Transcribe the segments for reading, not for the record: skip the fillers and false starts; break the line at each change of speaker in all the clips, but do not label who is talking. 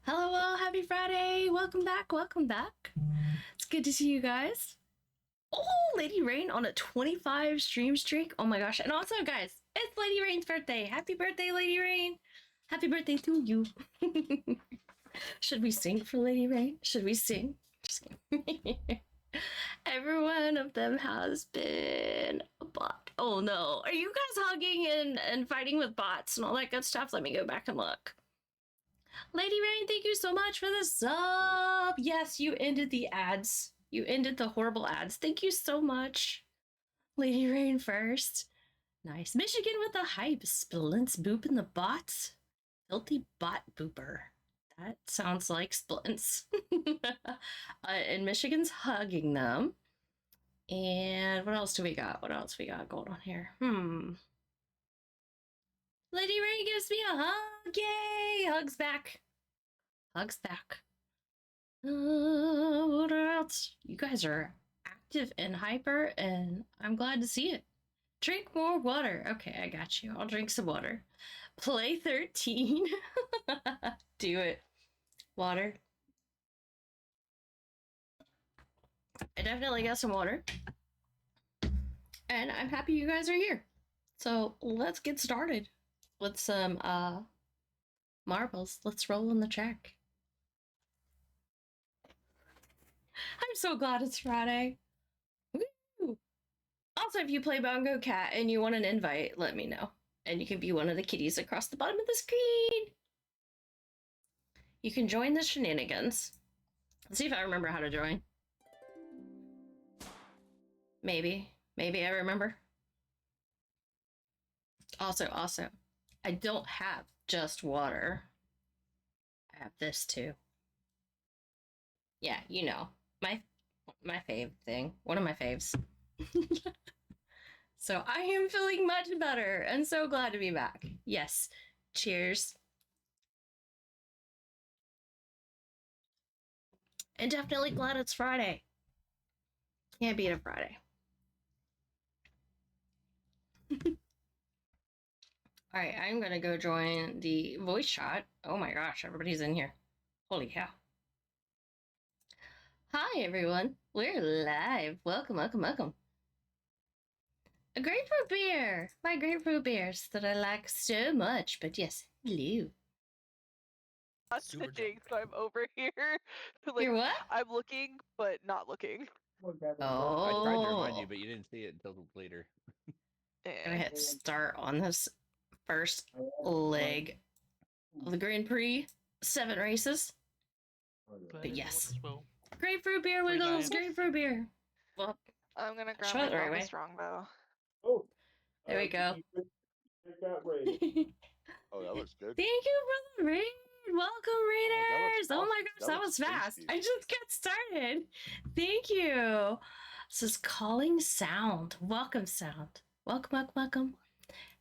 Hello all, happy Friday. Welcome back, welcome back. It's good to see you guys. Oh, Lady Rain on a 25 stream streak. Oh my gosh. And also, guys, it's Lady Rain's birthday. Happy birthday, Lady Rain. Happy birthday to you. Should we sing for Lady Rain? Should we sing? Just kidding. Every one of them has been a bot. Oh no. Are you guys hugging and fighting with bots and all that good stuff? Let me go back and look. Lady Rain, thank you so much for the sub. Yes, you ended the ads. You ended the horrible ads. Thank you so much. Lady Rain first. Nice. Michigan with the hype. Splints booping the bots. Filthy bot booper. That sounds like Splints. And Michigan's hugging them. And what else do we got? What else we got going on here? Lady Rain gives me a hug. Yay! Hugs back. Hugs back. What else? You guys are active and hyper, and I'm glad to see it. Drink more water. Okay, I got you. I'll drink some water. Play 13. Do it. Water. I definitely got some water. And I'm happy you guys are here. So let's get started with some marbles. Let's roll on the track. I'm so glad it's Friday. Woo! Also, if you play KimonoKat and you want an invite, let me know. And you can be one of the kitties across the bottom of the screen. You can join the shenanigans. Let's see if I remember how to join. Maybe I remember. Also, I don't have just water. I have this too. Yeah, you know, my fave thing. One of my faves. So I am feeling much better and so glad to be back. Yes. Cheers. And definitely glad it's Friday. Can't beat a Friday. All right, I'm gonna go join the voice chat. Oh my gosh, everybody's in here. Holy cow. Hi everyone, we're live. Welcome. A grapefruit beer! My grapefruit beers that I like so much, but yes, hello.
Super jinx, so I'm over here.
Like, you're what?
I'm looking, but not looking.
Oh.
I tried to remind you, but you didn't see it until later.
I'm gonna hit start on this first leg of the Grand Prix. 7 races. But yes. Grapefruit beer, Wiggles! Grapefruit beer! Well,
I'm gonna grab my right strong though.
Oh, there we go.
Oh, that looks good.
Thank you, Brother Raid. Welcome, Raiders. Oh my gosh, that was fast. I just got started. Thank you. This is Calling Sound. Welcome, Sound. Welcome.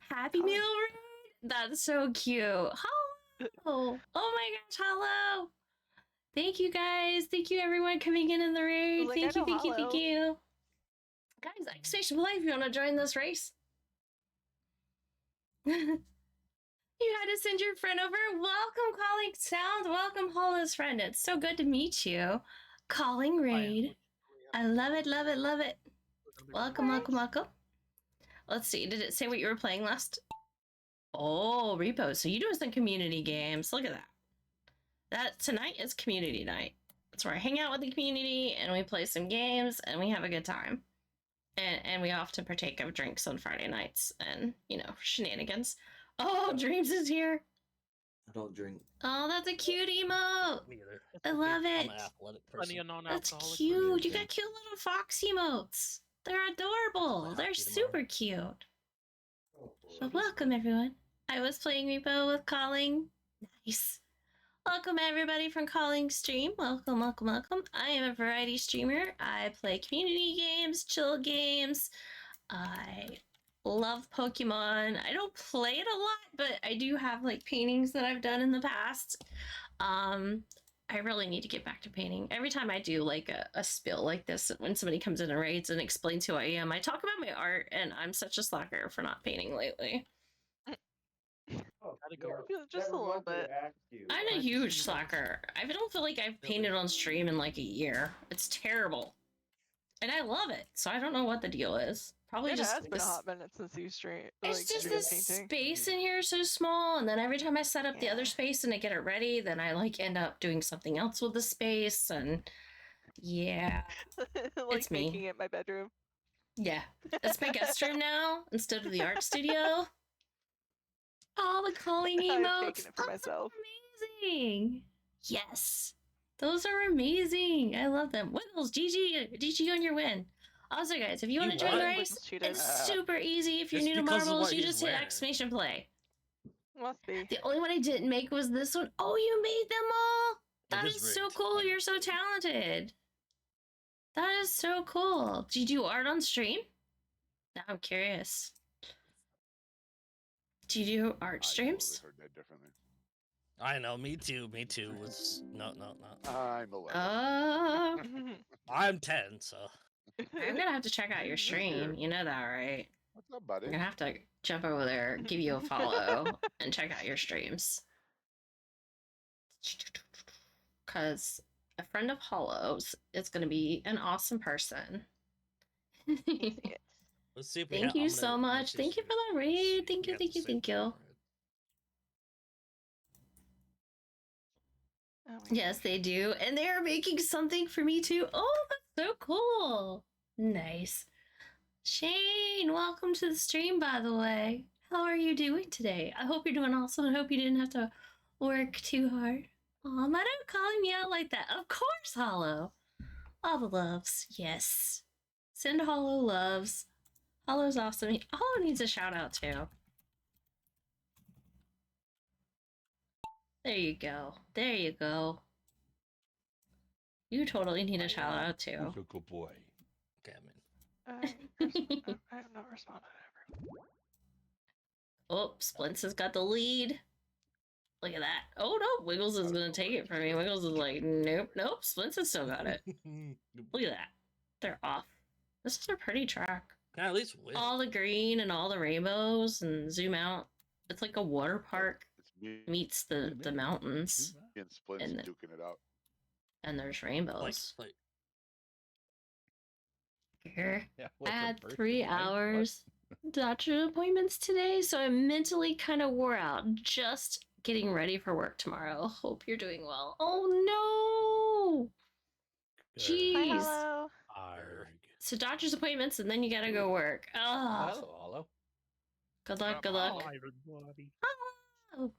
Happy Meal Raid. That's so cute. Hello. Oh my gosh, hello. Thank you, guys. Thank you, everyone coming in the raid. Thank you. Guys, Station Life, you want to join this race? You had to send your friend over. Welcome, Calling Sound. Welcome, Hollis friend. It's so good to meet you. Calling Raid. I love it. Welcome. Let's see. Did it say what you were playing last? Oh, Repo. So you doing some community games. Look at that. That tonight is community night. That's where I hang out with the community and we play some games and we have a good time. And we often partake of drinks on Friday nights and, you know, shenanigans. Oh, Dreams is here.
I don't drink.
Oh, that's a cute emote.
Me either.
I love it.
I'm an athletic person.
That's cute. You got cute little fox emotes. They're adorable. They're super cute. But welcome, everyone. I was playing Repo with Calling. Nice. Welcome, everybody from Calling Stream. Welcome. I am a variety streamer. I play community games, chill games. I love Pokemon. I don't play it a lot, but I do have like paintings that I've done in the past. I really need to get back to painting. Every time I do like a spill like this, when somebody comes in and raids and explains who I am, I talk about my art, and I'm such a slacker for not painting lately.
Gotta go.
Just a little bit.
I'm a huge slacker. I don't feel like I've painted on stream in like a year. It's terrible. And I love it, so I don't know what the deal is. Probably
It
just
has been a hot minute since you streamed.
it's just
streamed
this
painting.
space in here is so small, and then every time I set up the other
Yeah.
space and I get it ready, then I like end up doing something else with the space, and yeah,
Like
It's me.
making it my bedroom.
yeah, it's my guest room now instead of the art studio. All the calling
I've
emotes,
taken it for
those
myself.
are amazing. Yes, those are amazing. I love them. Wiggles, GG on your win. Also, guys, if you want to join the
won?
race,
Wiggles cheated.
it's super easy. If you're
Just
new to
because of
marbles,
what
you
he's
just hit
wearing.
exclamation play.
Must be.
The only one I didn't make was this one. Oh, you made them all! That
It
is
is
so
rigged.
cool. You're so talented. That is so cool. Do you do art on stream? Now I'm curious. Do you do art streams?
I totally heard that differently.
I know, me too. Me too. Was no.
I'm 11.
I'm 10, so
I'm gonna have to check out your stream. You know that, right?
What's up,
I'm
buddy?
gonna have to jump over there, give you a follow, and check out your streams. Because a friend of Hollow's is gonna be an awesome person.
let's see if we
Thank
have,
you
I'm
so
gonna
much.
message
Thank you
him.
for the
Let's see
raid.
if
Thank
we
you,
have
thank
the
you,
same
thank you.
favorite.
Oh my
Yes, they do. And they are making something for me too. Oh, that's so cool. Nice. Shane, welcome to the stream, by the way. How are you doing today? I hope you're doing awesome. I hope you didn't have to work too hard. Aw, Meadow calling me out like that. Of course, Hollow. All the loves. Yes. Send Hollow loves. Hollow's awesome. Hollow needs a shout out too. There you go. There you go. You totally need a shout out too.
Who's a good boy?
Okay, I'm in.
I have not responded ever.
Oh, Splints has got the lead. Look at that. Oh no, Wiggles is gonna take it from me. Wiggles is like, nope, nope. Splints has still got it. Look at that. They're off. This is a pretty track.
Can I at least win?
All the green and all the rainbows and zoom out. It's like a water park
It's me
meets the mountains,
and Splints
and the-
duking it out.
and there's
like,
rainbows.
like,
Grr.
Yeah,
I
what's a
had
birthday
3
boy? What?
hours doctor appointments today, so I'm mentally kind of wore out just getting ready for work tomorrow. Hope you're doing well. Oh no!
good.
Jeez.
Hi, hello.
Arg.
So doctor's appointments and then you gotta go work. Oh,
Hello, hello.
good luck, good luck.
everybody.
Oh.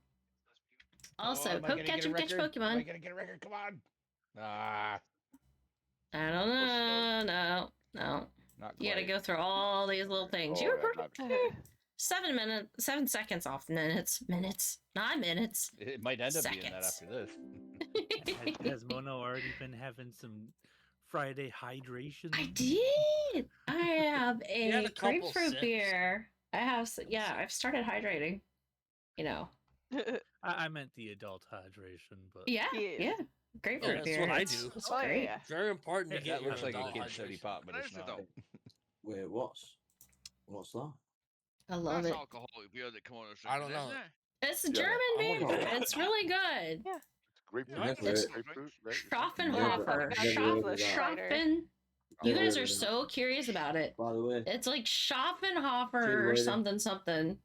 Also,
Oh, am I
Poke
gonna
Catch
get a
and Catch
record? Am I
Pokemon.
gonna get a record? Come on. Ah,
I don't know. No.
not
You gotta
quite.
go through all these little things. You
Oh,
were
that
pretty 7 seconds off minutes. Not minutes.
It might end up being that
Seconds.
after this.
Has Mono already been having some Friday hydration?
I did. I have
You had
a
a couple
grapefruit
sips.
beer. I have, yeah, I've started hydrating. You know.
I meant the adult hydration, but
Yeah,
Yes.
yeah. Grapefruit
that's
beer.
what I
it's-
do.
It's
Oh,
great.
yeah.
Very important to
Hey,
get
That
your
looks like a
adult
kid's soda
hydration.
pop, but it's not.
Wait, what's that?
I love
That's
it.
alcoholic beer that Kimono's
I don't
drinking,
know.
isn't it?
It's
Yeah,
German
I
beer.
wanna try it.
It's really good.
Yeah.
Grapefruit,
Yeah,
Never-
grapefruit, right?
Schraffenhofer.
Never
heard of that.
Schraffen. You
Never
guys
heard
are
of
so curious about it.
By the way,
It's like
See you
Schaffenhofer or
later.
something.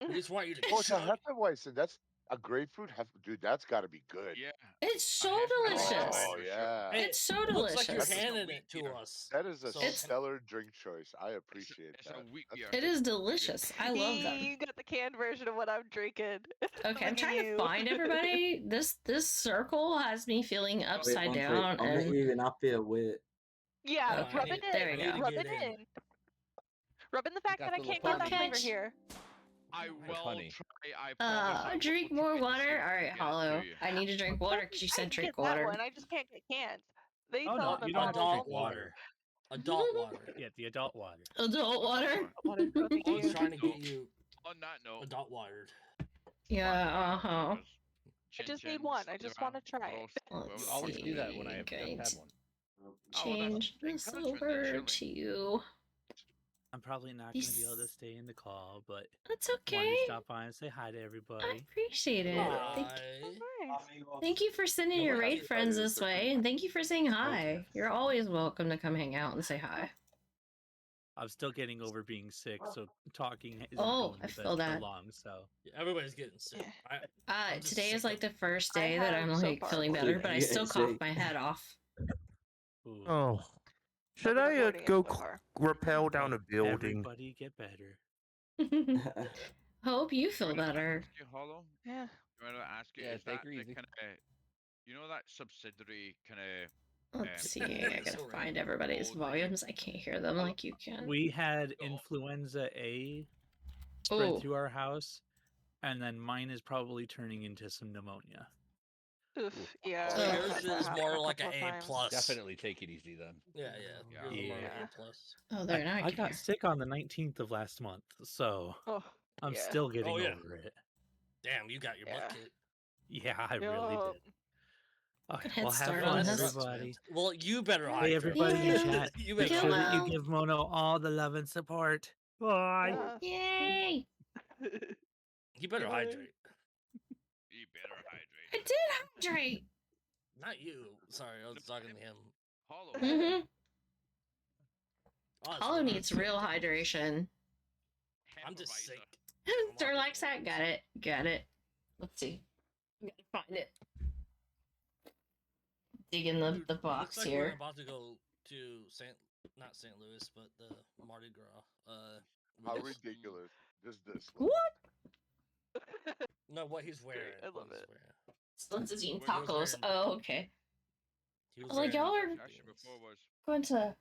I just want you to
Oh, it's a
shut.
Hefeweizen. That's a grapefruit. Dude, that's got to be good.
Yeah.
It's so
have to
delicious.
Oh,
for sure.
yeah.
Hey,
It's so
looks
delicious.
like you're
That's just a
handing
wheat
it to
beer.
us.
That is a
So-
stellar drink choice. I appreciate
It's
that.
a wheat
That's
beer.
It is delicious. I love them.
You got the canned version of what I'm drinking.
Okay, I'm
Look at
trying to
you.
find everybody. This circle has me feeling upside
one sec,
down,
I'll make
and
you even happier with
Yeah,
Okay,
rub it in.
there we go.
Rub
Get
it
in.
in. Rub in the fact
Got
that I
the
can't
little
get that
Poke
flavor
Catch.
here.
I
With
will
honey.
try. I promise. I will
drink
try
more
to
water.
see if
All
I
right,
can get it
Hollow.
to you.
I need to drink water because you
I
said
can
drink
get that
water.
one. I just can't get cans. They
Oh,
sell
no,
them in
you don't have to
bottles.
drink
Adult water. Adult water.
yeah, the adult water.
Adult water.
Water, no, thank
He's
you.
trying to get you
On that note,
adult watered.
Yeah. Uh-huh.
I just need one. I just want to try it.
Let's
You always do that when I
see,
have
going
just
to
had one.
Oh, well, that's
change this
encouragement then,
over
surely.
to you.
I'm probably not going to be able to stay in the call, but
That's
wanted
okay.
to stop by and say hi to
I
everybody.
appreciate it.
Bye.
Thank you for sending
Yeah,
your
we're
raid
happy
friends
about it.
this way, and thank you for saying hi.
Okay.
You're always welcome to come hang out and say hi.
I'm still getting over being sick, so talking isn't
Oh,
going
I
the
feel
best for
that.
long. So
Yeah, everybody's getting sick. I'm just
Today is
sick
like
of-
the first
I
day that I'm
have so
like
far
feeling better,
avoided
but I
it.
still
Yeah,
cough
see.
my head off.
ooh,
Oh, should
been
I
avoiding it
go
so far.
rappel down a building?
everybody get better.
Hope you feel better.
Ask you, Hollow.
Yeah.
You want to ask you,
Yeah,
is
take
that
her
the
easy.
kind of, you know, that subsidiary kind of?
Let's see. I gotta
Sorry.
find everybody's
Old
volumes. I can't hear them like you can.
We had
Oh.
influenza A spread
Oh,
through our house, and then mine is probably turning into some pneumonia.
Oof. Yeah.
So
I've
yours
had that
is
happen
more
a
like
couple
an
of
A
times.
plus.
Definitely take it easy then.
Yeah.
Yeah.
Yours is more like
Yeah.
an A plus.
oh, there now I
I
can
got
hear.
sick on the 19th of last month, so
Oh.
I'm
yeah.
still getting
yeah.
over it.
Damn, you got your butt
Yeah.
kicked.
Yeah, I really
Yup.
did. Okay,
Good head
well, have
start
fun,
on
that
this.
sucks, man.
everybody.
Well, you better
Hey,
hydrate.
Hey, everybody in
Yeah.
chat,
You
make
better
Get
sure that you
well.
give Mono all the love and support. Bye.
Yay!
You better
Goodbye.
hydrate.
You better hydrate.
I did hydrate.
Not you. Sorry, I was talking to him.
Hollow.
Mm-hmm.
Honestly,
Hollow needs real hydration.
I'm just
Hepatitis.
sick.
Relax that. Got it. Got it. Let's see. I gotta find it. Dig in
Dude,
the
looks
box
like We're
here.
about to go to not St. Louis, but the Mardi Gras.
How
with-
ridiculous does this
What?
look?
No, what he's wearing.
I love
what he's
it.
wearing.
Splits is eating
Where he was
tacos.
wearing-
Oh, okay.
He
I
was
was like,
wearing
y'all are
Actually, before was.
going to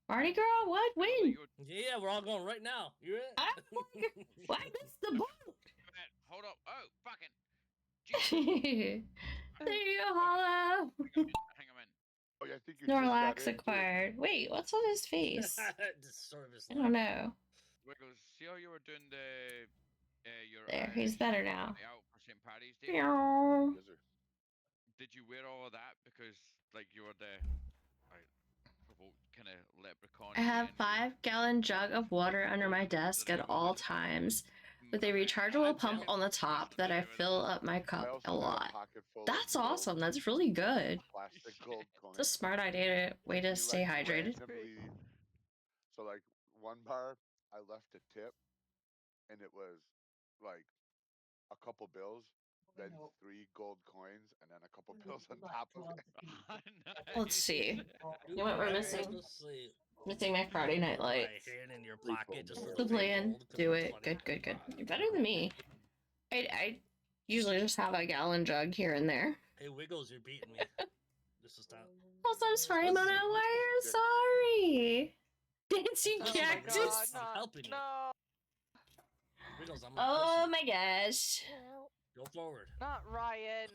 Mardi Gras? What? When?
Yeah, we're all going right now. You in?
I Why missed the boat?
Hold up. Oh, fucking.
There you go, Hollow.
Hang on, man.
Oh, yeah, I think you just got
Snorlax
in, too.
acquired. Wait, what's on his face?
Just sort of his
I don't know.
Wiggles, see how you were doing the your
There, he's better now.
out for St. Paddy's Day?
Meow.
Yes, sir.
Did you wear all of that because like you were the kind of leprechaun?
I have 5-gallon jug of water under my desk at all times, with a rechargeable pump on the top that I fill up my
I
cup
also
a
had
lot.
pocket full of
That's
little
awesome. That's really good.
Plastic gold
It's a
coins.
smart idea, way to
You,
stay
like,
hydrated.
randomly- So like one bar, I left a tip, and it was like a couple bills, then 3 gold coins, and then a couple bills on top of it.
Let's see. You know what we're missing?
Let's see.
Missing my Friday night
Put my
lights.
hand in your pocket just for
The
the
plan.
gold, 'cause
Do
it's
it.
funny.
Good, good, good. You're better than me. I usually just have a gallon jug here and there.
Hey, Wiggles, you're beating me. This is not.
Also, I'm sorry, Mona. Why are you sorry? Dancing
Oh my
cactus.
God,
I'm
not-
helping you.
No.
Wiggles, I'm gonna
Oh
push
my gosh.
you. Go forward.
Not Ryan.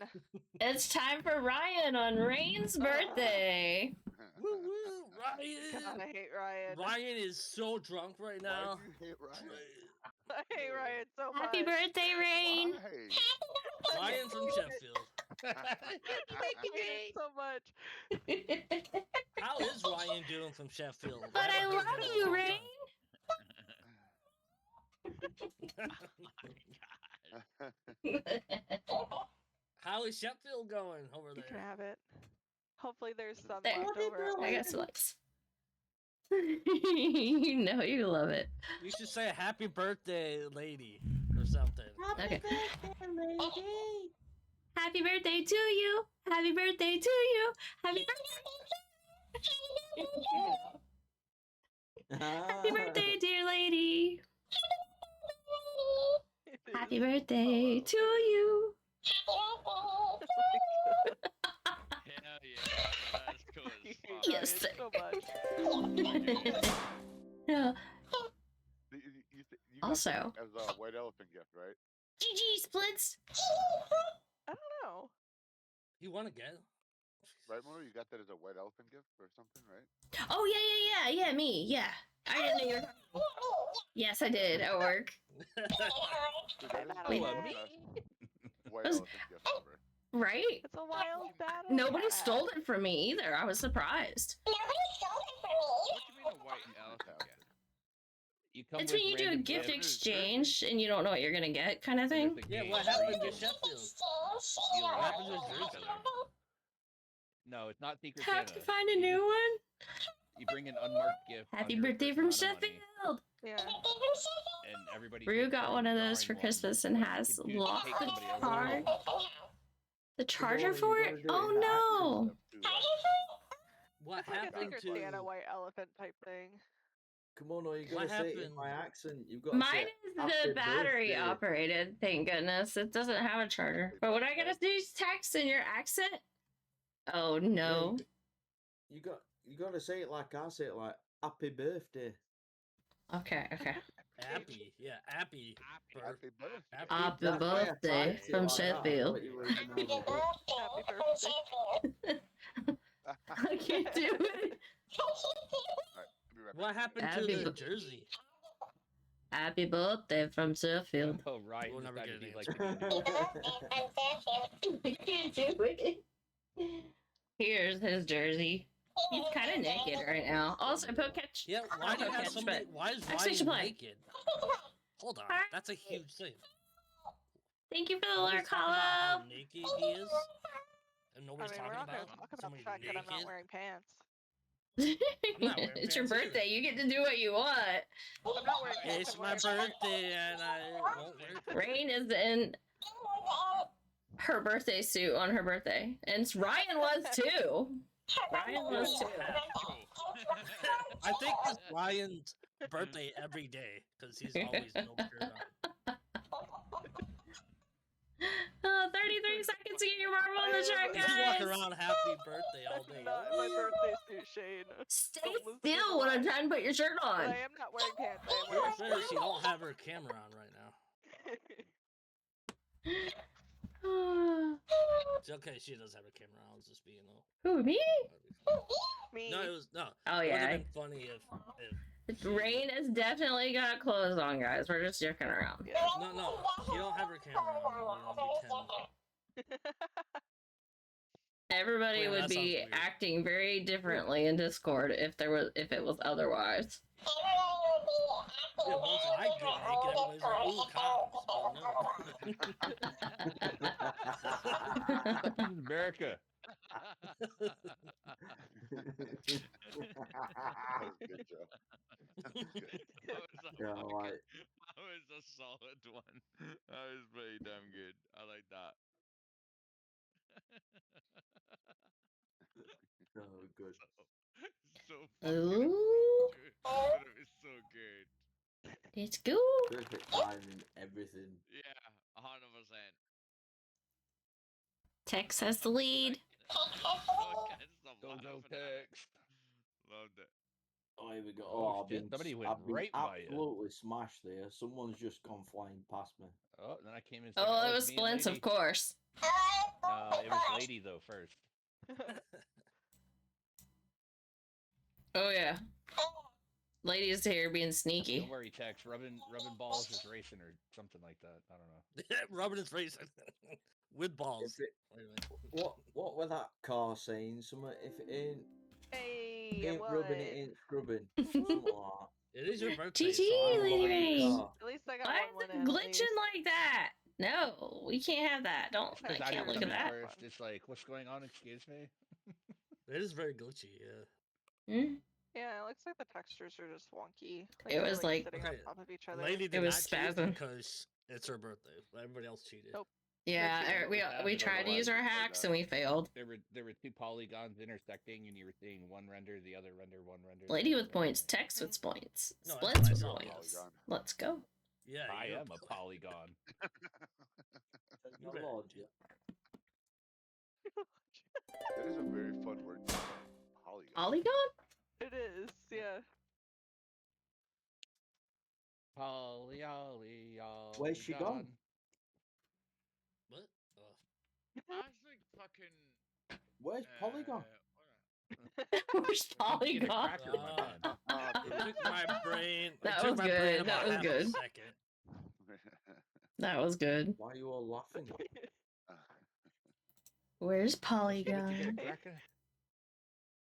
It's time for Ryan on Rain's birthday.
Woo woo, Ryan.
God, I hate Ryan.
Ryan is so drunk right
Why
now.
do you hate Ryan?
I hate Ryan so much.
Happy birthday, Rain.
Why?
Ryan from Sheffield.
I hate it so much.
How is Ryan doing from Sheffield?
But I
haven't heard
love
him in a
you,
long
Rain.
How is Sheffield going over
You can
there?
have it. Hopefully there's some
There.
left over.
I got slips. You know you love it.
You should say happy birthday, lady, or something.
Okay. Happy birthday to you. Happy birthday to you. Happy birthday. Happy birthday, dear lady. Happy birthday to you.
Hell yeah, that's cool as fuck.
Yes,
Ryan
sir.
so much.
Yeah.
You got
Also.
that as a white elephant gift, right?
GG splits.
I don't know.
You won again?
Right, Mono? You got that as a white elephant gift or something, right?
Oh yeah, me. Yeah. I didn't know you were. Yes, I did at work.
Dude, that is
Wait.
the
me?
best white
Was-
elephant gift ever.
Right?
It's a wild battle.
Nobody
cat.
stole it from me either. I was surprised.
What do you mean a white elephant gift?
come
It's
with
when you do a
random
gift
gifts.
exchange and you don't know what you're gonna get, kind of
and there's
thing.
a
Yeah,
game
what
where
happened
you
to
can
Sheffield?
steal
What
it
happened to
from
Jersey?
each other. No, it's not Secret
Have
Santa.
to find a
You
new
just-
one.
You bring an unmarked gift.
Happy
under a
birthday
certain
from
amount of money,
Sheffield.
Yeah.
and everybody
Rue
takes
got
turns
one of those
drawing
for
one,
Christmas and
but you
has
can choose to
lost
take
the
somebody else's
charge.
gift.
The charger
Kimono,
for
you
it?
gotta do it in
Oh
the
no!
Stuff too, like,
What
It's like a
happened
Secret
to?
Santa white elephant type thing.
Kimono, you gotta
What
say it in
happened?
my accent. You've got to
Mine
say
is
happy
the battery
birthday.
operated, thank goodness. It doesn't have a charger.
Happy
But what I
birthday.
gotta do is text in your accent? Oh
Yeah,
no.
you got to say it like I say it, like happy birthday.
Okay, okay.
Appy, yeah, Appy.
Happy birthday.
Happy
Happy
That's why I
birthday
typed it
from
like that. I
Sheffield.
thought you were gonna have a birthday.
Happy birthday.
I can't do it.
Alright, be right
What
back.
happened to
Happy
the
bir-
Jersey?
Happy birthday from Sheffield.
Oh, Ryan
We'll never
decided
get an
he'd like
answer.
to do
I can't do it. Here's his jersey. He's kind of naked right now. Also, Poketch.
Yeah, why do you have
Poketch,
somebody?
but
Why is
actually,
Ryan
should play.
naked? Hold on, that's a huge thing.
Thank you for the
Nobody's
lurk,
talking about how
Hollow.
naked he is, and
I
nobody's
mean, we're
talking
not gonna
about
talk about
somebody
the fact that I'm not
naked.
wearing pants.
not wearing
It's your
pants either.
birthday. You get to do what you want.
I'm not wearing pants.
It's
I'm
my
wearing
birthday, and I won't wear.
Rain is in her birthday suit on her birthday. And Ryan was too. Ryan was too.
I think it's Ryan's birthday every day because he's always no shirt on.
33 seconds to get your marble on the track,
You walk
guys.
around happy birthday all day.
Not in my birthday suit, Shane.
Stay
Don't listen to
still
the
when I'm
lie.
trying to put your shirt
But
on.
I am not wearing pants. I am
You're
wearing
fair, she don't have her camera on right now. It's okay, she does have her camera on. I was just being
Who, me?
Me.
No, it was no.
Oh,
It would
yeah.
have been funny if
Rain has definitely got clothes on, guys. We're just joking around.
Yeah.
no, she don't have her camera on. You know, pretend.
Everybody
Well,
would
that sounds
be
weird.
acting very differently in Discord if it was otherwise.
Yeah, once I get naked, everybody's like, "Ooh, cops!" But no.
This is America.
That was good, Joe. That was good.
Yeah, like
That was a solid one. That was pretty damn good. I like that.
oh, good.
So fucking
Ooh,
good. But it was so good.
let's go.
Perfect timing, everything.
Yeah, 100%.
Tex has the lead.
Go text.
Loved it.
Oh, here we go.
Oh,
Oh, I've
shit,
been,
somebody went
I've been
right by you.
absolutely smashed there. Someone's just gone flying past me.
Oh, then I came in.
Oh, it was Splints, of course.
It was Lady though first.
Oh yeah. Ladies here being
Don't
sneaky.
worry, Tex. Rubbing balls is racing or something like that. I don't know.
Rubbing his face with balls.
If it,
Wait a minute.
what were that car saying? Something if it ain't
Hey,
ain't
what?
rubbing, it ain't scrubbing. Something like that.
It is your birthday.
GG,
so I don't
Lady
know.
Rain.
Car.
At least I got
Why
one
is
win
it
in. at
glitching
least.
like that? No, we can't have that. Don't. I
Because I
can't
didn't
look
come
at
in
that.
first. It's like, what's going on? Excuse me.
It is very glitchy. Yeah.
Hmm?
Yeah, it looks like the textures are just wonky.
It
they're,
was like-
sitting
Okay,
on top of each other.
Lady did
was
not cheat
spazzing.
because it's her birthday. Everybody else cheated.
Nope.
Yeah,
cheating.
we tried to use our hacks and we failed.
There were two polygons intersecting, and you were seeing one render, the other render, one render.
Lady
the
with
other
points,
render.
Tex with points,
No, that's
Splits
what I
with
saw.
points.
Polygon.
Let's go.
Yeah,
I
you're
am a polygon.
You better
Lord,
cheat.
That is a very fun word. Polygon.
Polygon?
It is, yeah.
Poly.
Where's she gone?
What?
I think fucking.
Where's Polygon?
Where's
Get a
Polygon?
cracker in my hand.
It took my brain. it
That
took
was
my
good,
brain
that
about
was
half a
good.
second.
That was good.
Why are you all laughing?
Where's
Did you get
Polygon?
a cracker?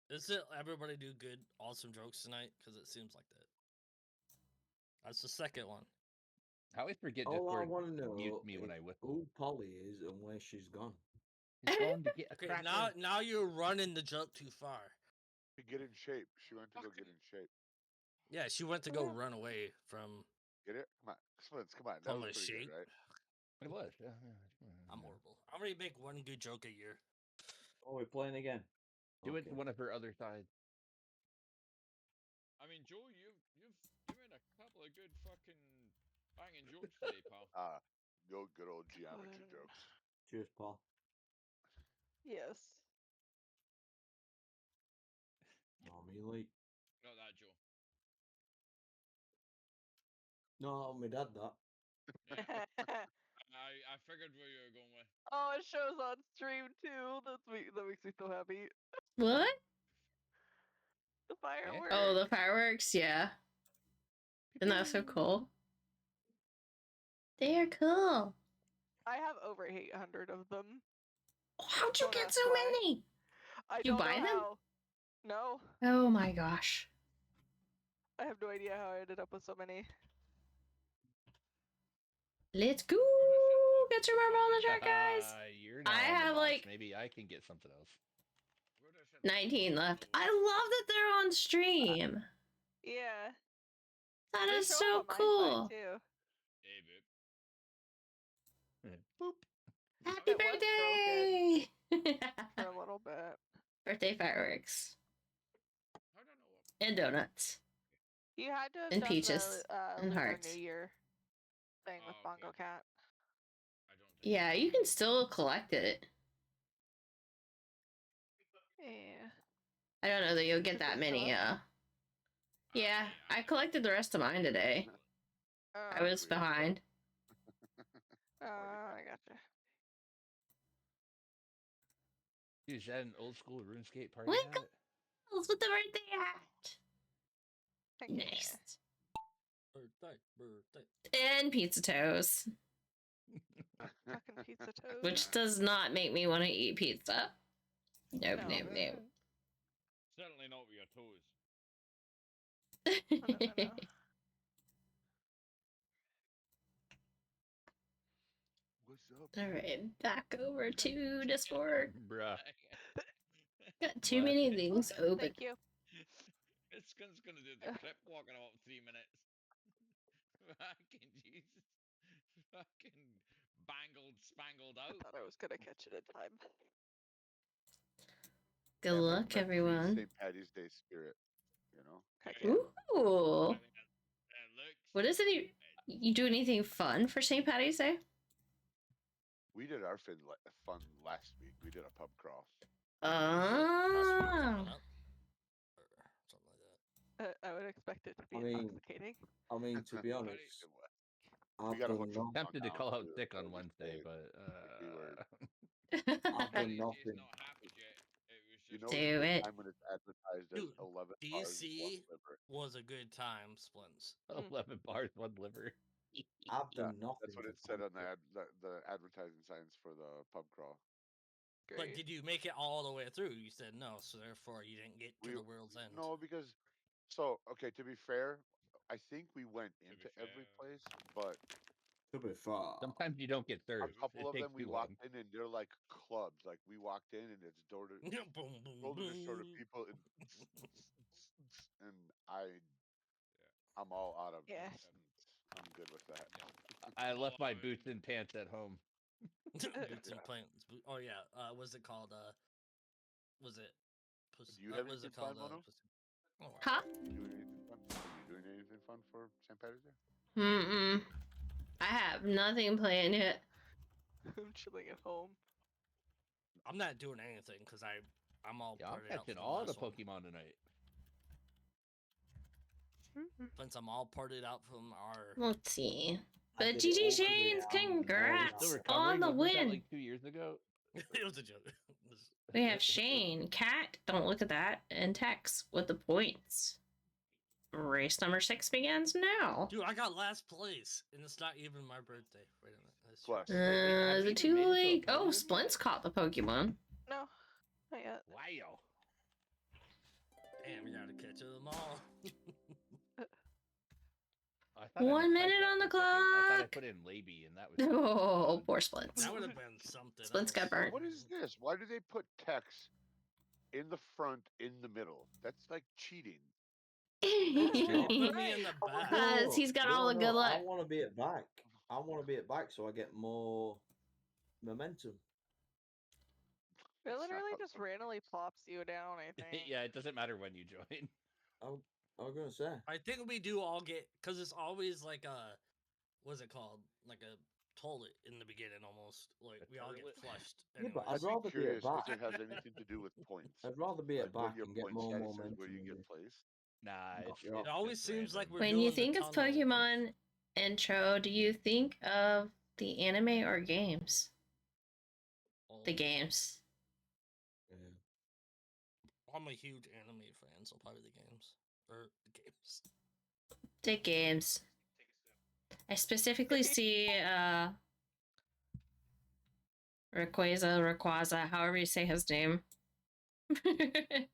Is it everybody do good, awesome jokes tonight? Because it seems like that. That's the second one.
I always forget
All I
Discord
want to know
mutes me
is
when I whistle.
who Polly is and where she's gone.
He's going to get a
Okay,
cracker.
now you're running the joke too far.
To get in shape. She went to go get in shape.
Yeah, she went to go run away from
Get it? Come on. Splints, come on. That
all
was
the
pretty
shape.
good, right?
It was. Yeah.
I'm horrible. I'm gonna make one good joke a year.
Oh, we're playing again.
Do it to
Okay.
one of her other sides.
I mean, Joe, you made a couple of good fucking banging jokes today, pal.
No good old geometry jokes.
Cheers, Paul.
Yes.
Oh, me late.
Not that, Joe.
No, my dad that.
Yeah. I figured where you were going with.
Oh, it shows on stream too. That makes me so happy.
What?
The fireworks.
Oh, the fireworks, yeah. Isn't that so cool? They are cool.
I have over 800 of them.
How'd you
Don't
get
ask
so
why.
many?
I
You
don't
buy
know
them?
how. No,
Oh my gosh.
I have no idea how I ended up with so many.
Let's go. Get your marble on the chart, guys.
You're not
I
on the
have
box.
like
Maybe I can get something else.
19 left. I love that they're on stream.
Yeah.
That
They
is
show
so
up on my
cool.
side too.
Hey,
Boop.
Happy
It was
birthday!
For a little bit.
Birthday fireworks.
I don't know what.
And donuts.
You had to have
And
done
peaches.
the
And
Lunar
hearts.
New Year thing with
Oh, okay.
Bongo Cat.
I don't think
Yeah, you can still collect it.
Yeah.
I don't know that you'll get
Is
that
it
many,
still
yeah, I collected the rest of mine today. I was
Sweet.
behind.
I gotcha.
Dude, is that an old school RuneScape party
Winkles
hat?
with the birthday hat.
Heck yeah.
Nice.
Birthday.
And pizza toes.
Fucking pizza toast.
Which does not make me want to eat pizza. Nope,
No.
nope, nope.
Certainly not with your toes.
No.
What's up?
Alright, back over to Discord.
Bruh.
Got too
What?
many things open.
Thank you.
It's gonna do the clip walk in about 3 minutes. Fucking Jesus. Fucking bangled, spangled
I
out.
thought I was gonna catch it in time.
Good luck, everyone.
St. Patty's Day spirit, you know?
Heck yeah.
Ooh.
I think that looks.
What is it? You do anything fun for St. Patty's Day?
We did our fun last week. We did a pub crawl.
Oh.
Something like that.
I would expect it to be
I mean,
intoxicating.
I mean, to be honest,
We
I've
got a
done
bunch of
nothing.
Tempted to call out
too,
sick
so
on
we
Wednesday,
stayed.
but
We were-
I've done
It's
nothing.
not happened yet. It was just.
You know,
Do
it's a good
it.
time when it's advertised as
Dude,
11 bars,
DC
1 liver.
was a good time, Splints.
11 bars, 1 liver.
I've
Yeah,
done nothing.
that's what
for
it said on
fun.
the advertising signs for the pub crawl.
But
Great.
did you make it all the way through? You said no, so therefore you didn't get to
We-
the world's end.
No, because okay, to be fair, I think we went into every
fair.
place, but
To be fair,
Sometimes you don't get
a
served.
couple
It
of
takes
them we
too long.
walked in and they're like clubs. Like we walked in and it's door to
boom, boom,
shoulder to shoulder
boom.
people and I'm all out of
Yeah.
I'm good with that.
I left my boots and pants at home.
Boots and plants. Oh yeah. Was it called? Was it?
Do you have
was
anything
it called?
fun, Mono?
Oh,
Huh?
You doing anything fun? Are you doing anything fun for St. Patty's Day?
Mm-mm. I have nothing planned yet.
I'm chilling at home.
I'm not doing anything because I'm all
Yeah, I'm
partied out
catching
from
all the
last one.
Pokemon tonight.
Since I'm all partied out from our.
Let's see.
I
But
did it
GG
all today,
Shane's
I'm more than
congrats
Still
happy.
on
recovering.
the
Wasn't that
win.
like 2 years ago?
It was a joke.
We have Shane, Cat, don't look at that, and Tex with the points. Race number 6 begins now.
Dude, I got last place, and it's not even my birthday. Wait a minute. That's
Plus.
true.
have
Is
you
it
even
too
made it to a
late? Oh,
podium
Splint's caught the Pokemon.
No, not yet.
Wow.
Damn, we gotta catch them all.
I thought I
1
mistyped
minute
that
on the
for a second. I thought I
clock.
put in Laby, and that was.
Oh, poor Splints.
That would have been something.
Splints got
else.
burnt.
What is this? Why do they put text in the front, in the middle? That's like cheating.
Put me in the back.
Because he's got all the good
I
luck.
want to be at back. I want to be at back so I get more momentum.
It
That's
literally
not-
just randomly plops you down, I think.
Yeah, it doesn't matter when you join.
I was gonna say.
I think we do all get because it's always like a what's it called? Like a toilet in the beginning almost. Like
A
we all get
toilet?
flushed.
Yeah, but
I'd
I'd rather
be
be at
curious if
back.
it has anything to do with points.
I'd rather be at
Like what
back
your
and get
point
more
status is,
momentum.
where you
than
get
you-
placed.
Nah,
Got
it's.
you.
it's
It always
just
seems like
random.
we're
When
doing
you
the
think of
tunnel.
Pokemon intro, do you think of the anime or games?
Oh,
The games.
Yeah.
I'm a huge anime fan, so probably the games or the games.
The games. I specifically see Rayquaza, however you say his name.
I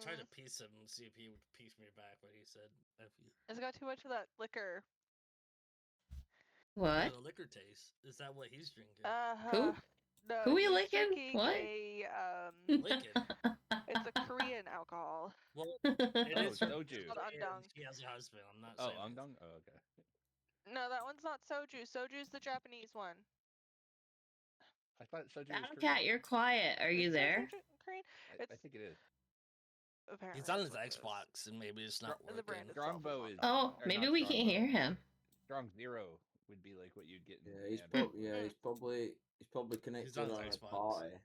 tried to piece him and see if he would piece me back, but he said, "F you."
It's got too much of that liquor.
What?
The liquor taste. Is that what he's drinking?
Who?
No,
Who we
he's
licking?
drinking
What?
Licking.
It's a Korean alcohol.
Well, it
Oh,
is from
soju.
It's called
Korea,
Undong.
and she has a husband. I'm not
Oh,
saying anything.
Ungdong? Oh, okay.
No, that one's not soju. Soju's the Japanese one.
I thought soju was
Cat,
Korean.
you're quiet. Are you
Is soju
there?
Korean?
I
It's
think it is.
apparently
He's on
that's
his
what it is.
Xbox, and maybe it's not
The brand
working.
itself
Strongbow
is
is.
Oh,
or
maybe
not
we can't
Strongbow.
hear him.
Strong Zero would be like what you'd get. In
Yeah, he's
Japan.
probably connected
on his
on a
Xbox.
party.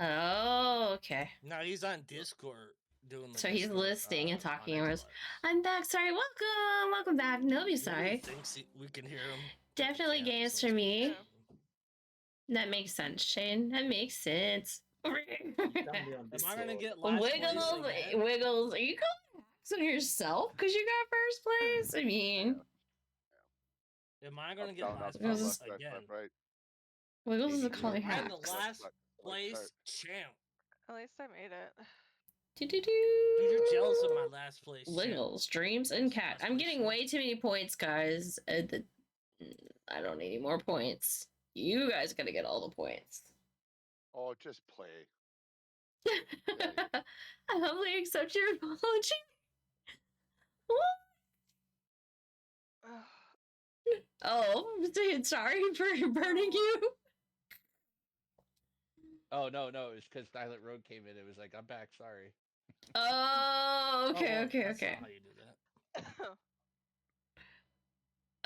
Oh, okay.
No, he's on Discord doing the
So he's
Discord,
listening and
on
talking over his-
Xbox.
I'm back. Sorry. Welcome back. No, be
Maybe he
sorry.
thinks we can hear him. but we
Definitely
can't,
games
so
for
it's-
me.
Yeah.
That makes sense, Shane. That makes sense.
Can be on
Am I gonna
Discord.
get last place
Wiggles,
again?
Wiggles. Are you going to on yourself because you got first place? I mean,
Am I gonna
Up,
get
down, up,
last
down,
place
left, right,
again?
left, right.
Wiggles is a
Maybe
calling
you're
I'm the
hacks.
last
Like
place
start.
champ.
At least I made it.
Dude, you're jealous of my last place champ.
Wiggles, Dreams, and Cat.
Last
I'm
place
getting
champ.
way too many points, guys. I don't need any more points. You guys gotta get all the points.
Oh, just play.
I humbly accept your apology. Oh, sorry for burning you.
Oh no, it was because Silent Road came in. It was like, I'm back. Sorry.
Oh, okay,
Oh,
okay,
that's
okay.
not how you do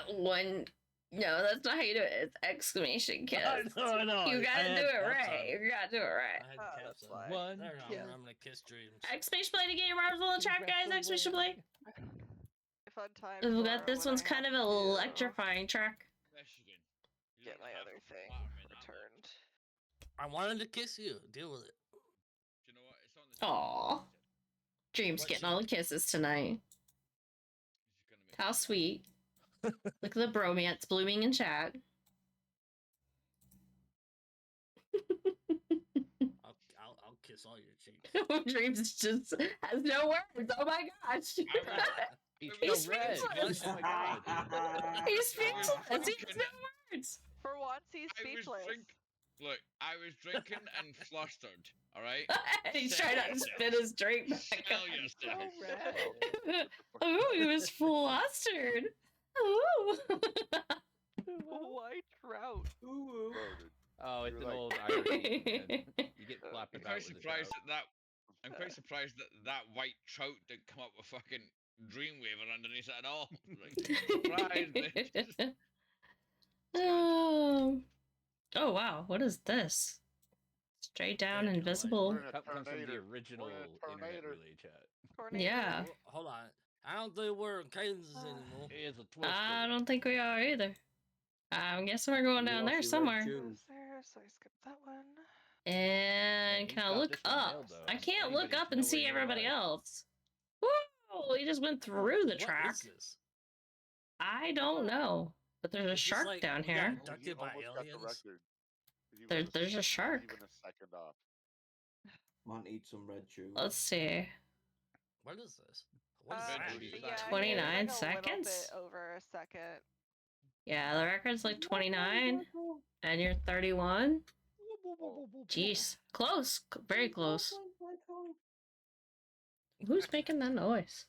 that.
One. No, that's not how you do it. It's exclamation kiss.
No,
You
I
gotta
had
do it
caps
right.
on.
You gotta do it right.
I had
Oh,
caps
that's
on.
why.
One
There,
kiss.
I'm gonna kiss dreams.
Exclamation play to get your marbles on the track, guys. Exclamation play.
Fun time.
We
for
got this
when
one's
I
kind of
have to
electrifying track.
Michigan. You
Get
don't
my
have
other
to
thing
flatter me that much.
returned.
I wanted to kiss you. Deal with it.
Do you know what? It's on the.
Aw. Dreams
What
getting all the kisses tonight.
It's gonna make
How
me
sweet. Look at the bromance blooming in chat.
I'll kiss all your cheeks.
Dreams just has no words. Oh my gosh.
He's
He's
so red.
speechless.
Oh my god.
He's speechless. He has no words.
For once, he's
I was
speechless.
Look, I was drinking and flustered. All right.
He's trying not to spit his drink back
Sell
up.
yourself.
Oh, he was flustered. Oh.
White trout.
Ooh.
Loaded.
Oh, it's
You're
an
like-
old Irish thing, man. You get flopped
I'm
about
quite
with a
surprised
drought.
that I'm quite surprised that that white trout didn't come up with fucking Dreamweaver underneath it at all. Like, surprise, bitch.
Oh wow, what is this? Straight down,
Yeah, you're
invisible.
We're in a
Comes from the
tornado.
original
We're in a
internet
tornado.
relay chat.
Tornado.
Yeah.
Well, hold on. I don't think we're in Kansas anymore.
It is a twister.
I don't think we are either. I'm guessing we're going
You
down
lost
there
your red
somewhere.
shoe.
Goes there, so I skipped that one.
And
he's
can I
got
look
this one
up?
nailed, though.
I can't look
Anybody's
up and
nowhere
see
nearby.
everybody else. Whoa! He just went through the
What
track.
is this?
I don't know, but there's a
Is this
shark
like
down
we got
here.
He
abducted by
almost got the
aliens?
record. He was
There's a
not
shark.
Even a second off.
Might need some red shoes.
Let's see.
What is this? What is
Good
that?
duty.
Yeah,
29
it's like a little
seconds?
bit over a second.
Yeah, the record's like 29, and you're 31. Jeez, close, very close. Who's making that noise?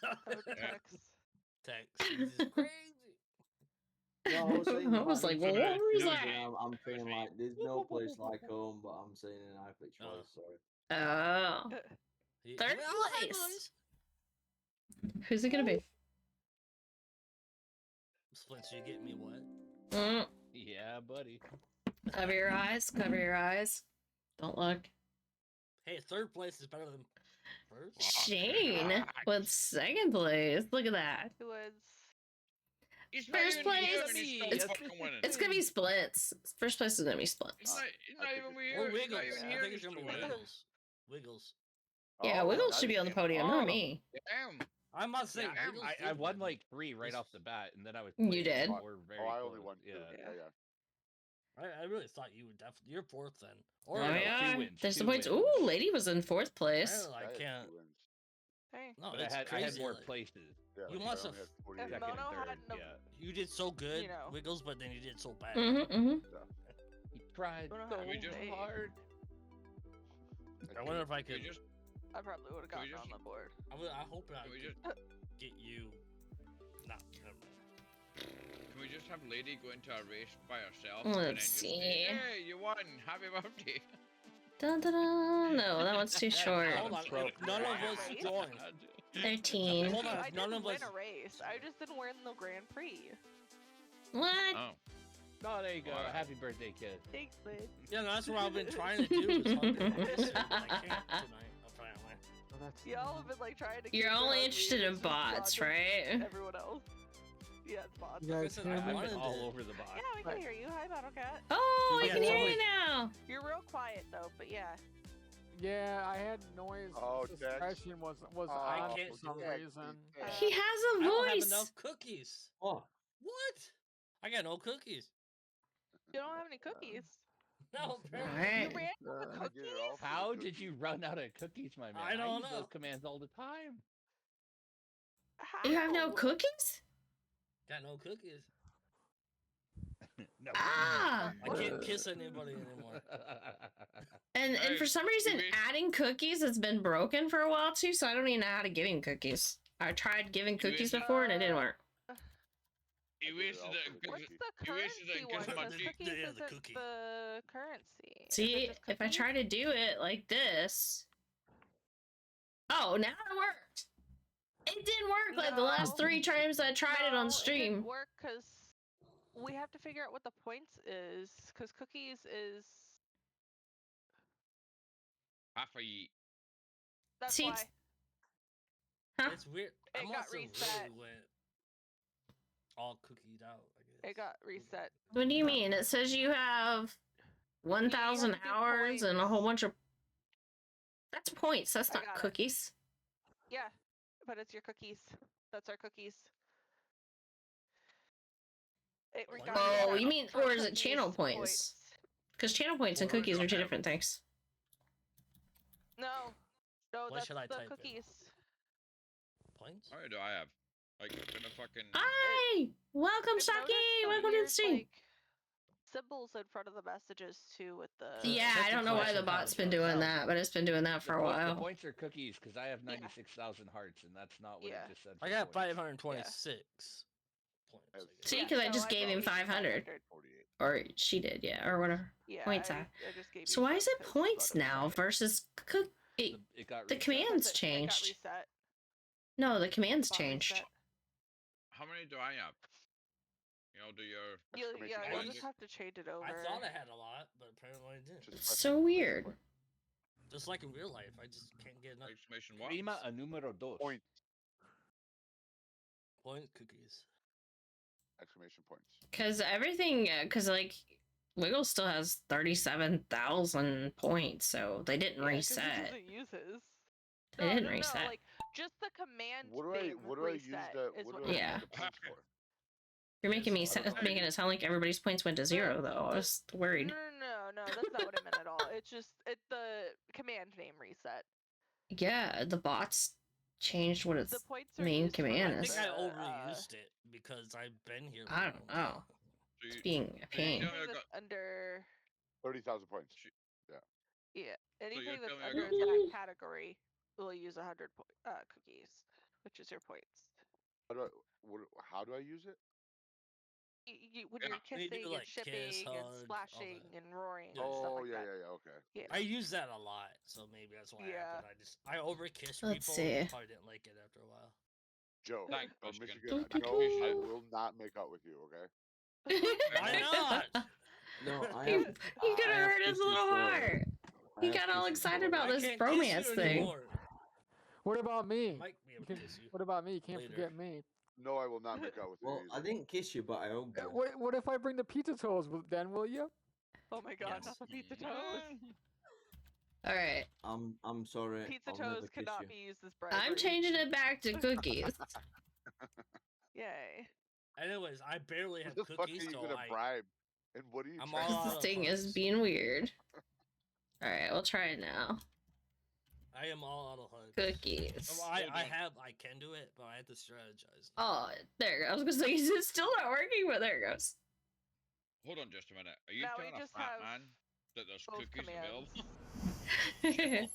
That would be
Yeah.
Tex.
Text. This is crazy.
No, I was saying
I was
that
like,
in
well,
some
what was
confusion,
that?
I'm feeling like there's no place like home, but I'm saying an high pitched
Oh.
voice. Sorry.
Oh, third
hi,
place.
boys.
Who's it gonna be?
Splinter, you get me what?
Mm,
Yeah, buddy.
cover your eyes. Cover your eyes. Don't look.
Hey, third place is better than first.
Shane with second place. Look at that.
Who was?
He's not
First
even here
place.
and he's still
It's-
fucking winning.
It's gonna be splits. First place is gonna be
He's
splits.
not, he's not even
Or
here. He's
Wiggles.
not even
I
here.
think
He's
it's gonna
still
be
winning.
Wiggles. Wiggles.
Yeah,
Oh,
Wiggles
now
should be
you
on the
see-
podium,
Oh.
not me.
Damn.
I'm not saying
Yeah,
Wiggles.
I
did
won
win.
like 3 right
This-
off the bat, and then I was.
You
playing
did?
Or very
I only
close,
won 2.
Yeah.
Yeah.
I really thought you would definitely. You're fourth then.
Oh
Or
no,
no,
yeah,
2 wins,
there's the
2
points.
wins.
Ooh, lady was in fourth place.
I
I had
can't.
2 wins.
Hey.
No,
But
it's
I had
crazy.
more
like,
places.
Yeah,
You
like,
must
I only
have-
had 48.
If
Second
Mono
and third.
hadn't have-
Yeah.
You did so good,
You know.
Wiggles, but then you did so bad.
He tried
Mono
so
had
We just-
hard.
I wonder if I
Can
could.
we just
I probably would have
Can we
gotten on
just-
the board.
I hope I
can we
could
just
get you. Nah, never mind.
can we just have Lady go into a race by herself
Let's
and then just
see.
say, hey, you won, happy birthday.
Dun, dun, dun. No, that one's too short.
Hold on,
Trope.
if none of us
Right?
join.
13.
Hold on,
I
if none
didn't
of
win
us.
a race. I just didn't win the Grand Prix.
What?
Oh.
Oh, there you go.
Wow.
Happy birthday, kid.
Thanks, Lid.
Yeah, no, that's what I've been trying to do. Is hunt the race, and I can't tonight, apparently.
Y'all have been like trying to.
You're
keep it
only
on me,
interested
and
in
it's just
bots,
gone to
right?
Everyone else. Yeah, it's bots.
You guys
Listen,
hear
I
I've
me?
wanted
been
to-
all over the box.
Yeah, we can hear you. Hi, KimonoKat.
Oh, I
Yeah,
can hear
totally.
you now.
You're real quiet though, but yeah.
Yeah, I had noise
Oh, Dex.
suppression was
I
on
can't
for some
Dex,
reason.
Dex.
He has
I
a
don't have
voice.
enough cookies.
What?
What? I got no cookies.
You don't have any cookies.
No, apparently.
Right.
You ran out of
Uh,
I
cookies.
get it all for the
How did
cookies.
you run out of cookies, my man?
I don't
use
know.
those commands all the time.
You have no
How?
cookies?
Got no cookies.
No.
Ah.
I can't kiss anybody anymore.
And
Hey,
for some reason,
we-
adding cookies has been broken for a while too, so I don't even know how to give him cookies. I tried giving cookies
wasted-
before and it didn't work.
You wasted
all
it
for the
because
What's
cookie.
the
You wasted
currency
it
one?
'cause of my
Because
dick.
cookies
Yeah, the
isn't
cookie.
the currency. Is it
See,
just
if I
cookies?
try to do it like this. Oh, now it worked. It didn't work like the last
No.
3 times I tried it
No,
on
It
stream.
didn't work because we have to figure out what the points is. Because cookies is
half a yeet.
that's
See,
why.
Huh?
It's weird.
It
I
got
must have
reset.
really went all cookied out, I guess.
It got reset.
What do you mean? It says you have 1,000
to do
hours and a whole bunch of. That's points. That's
I
not
got it.
cookies.
Yeah, but it's your cookies. That's our cookies. It
Oh,
got
Oh,
reset
you mean,
for
or is it
cookies
channel points? Because channel points and
Well,
cookies are 2
okay.
different things.
No,
What
that's
should I
the
type in?
cookies.
Points?
How many do I have? Like, in a fucking.
Hi! Welcome,
I've
Saki!
noticed some
Welcome to the
weird,
stream!
like, symbols in front of the messages too with the.
Yeah,
That's
I
the
don't know why the
question,
bot's
how
been
it
doing
goes.
that, but it's been doing that for a
The
while.
points are cookies because I have 96,000 hearts, and that's not what
Yeah.
it just said.
I
for
got
points.
526 points. I
Have
guess.
See,
Yeah,
because I
so
just gave him
gave you
500.
48.
Or she did, yeah, or whatever.
Yeah,
Points
I
at.
just gave
So
you
why is
some
it
'cause
points
it's about
now
everything.
versus
It got
the
reset.
commands
Because it got
changed?
reset.
No, the commands
Bot
changed.
reset.
How many do I have? You know, do your.
You'll
Exclamation
just
points.
have to change it over.
I thought I had a lot, but apparently I didn't.
Just
It's
press
so weird.
point.
Just like in real life, I just can't get enough
Exclamation what?
Prima a número dos.
Point.
point cookies.
Exclamation points.
Because everything, because like, Wiggle still has 37,000 points, so they didn't
Yeah, 'cause he
reset.
doesn't use his.
They didn't reset.
Like just the command
What do I
name
what do I use
reset
that
is
what
what
do I
Yeah.
use the points for?
You're making me
Yes, I don't know.
making it sound like everybody's points went to 0, though. I was worried.
No, that's not what I meant at all. It's just the command name reset.
Yeah, the bots changed what its
The points are
main
used for,
command
like,
I
is.
think I
the,
overused it because I've been here. For
I
a
don't
long time.
know.
So
It's
you,
being a
so you
pain.
tell me I
anything
got,
that's under
30,000 points.
yeah, anything
you're
that's
telling me I
under
got-
that category will use 100 cookies, which is your points.
How do I use it?
When
Yeah.
you're
You
kissing
do,
and
like, kiss,
shipping and
hug, all
splashing
that.
and roaring
Yeah.
and stuff
Oh,
like that.
okay.
Yeah.
I use that a lot, so maybe that's why
Yeah.
it happened. I overkiss
Let's
people.
see.
And probably didn't like it after a while.
Joe,
Thanks,
from
Michigan.
Michigan.
Doo, doo,
No, I
doo.
will not make out with you, okay?
Why not?
No, I
He,
have.
he could
I
have
have
hurt his
kisses
little
for-
heart.
I
He
have
got all
kisses
excited
for-
about
I
this
can't kiss
bromance
you
thing.
anymore.
What about me?
I might be able to kiss you.
What about me? You can't
Later.
forget me.
No, I will not make out with you
Well, I
either.
didn't kiss you, but I hugged you.
What if I bring the pizza toes? Then will you?
Oh my god,
Yes.
not the pizza toes.
All right,
I'm sorry.
Pizza
I'll never
toes
kiss
cannot
you.
be used as bribery.
I'm changing it back to cookies.
Yay.
Anyways, I barely
Who
have
the fuck are
cookies,
you
so
gonna bribe? And what are you
I'm
trying
all
to
out
This
of
thing is
hugs.
being weird. All right, we'll try it now.
I am all out of hugs.
Cookies.
Well, I can do it, but I have to strategize.
Oh, there it goes. I was gonna say it's still not working, but there it goes.
Hold on just a minute. Are you
Now we
telling a
just
fat
have
man that there's
both
cookies
commands.
available?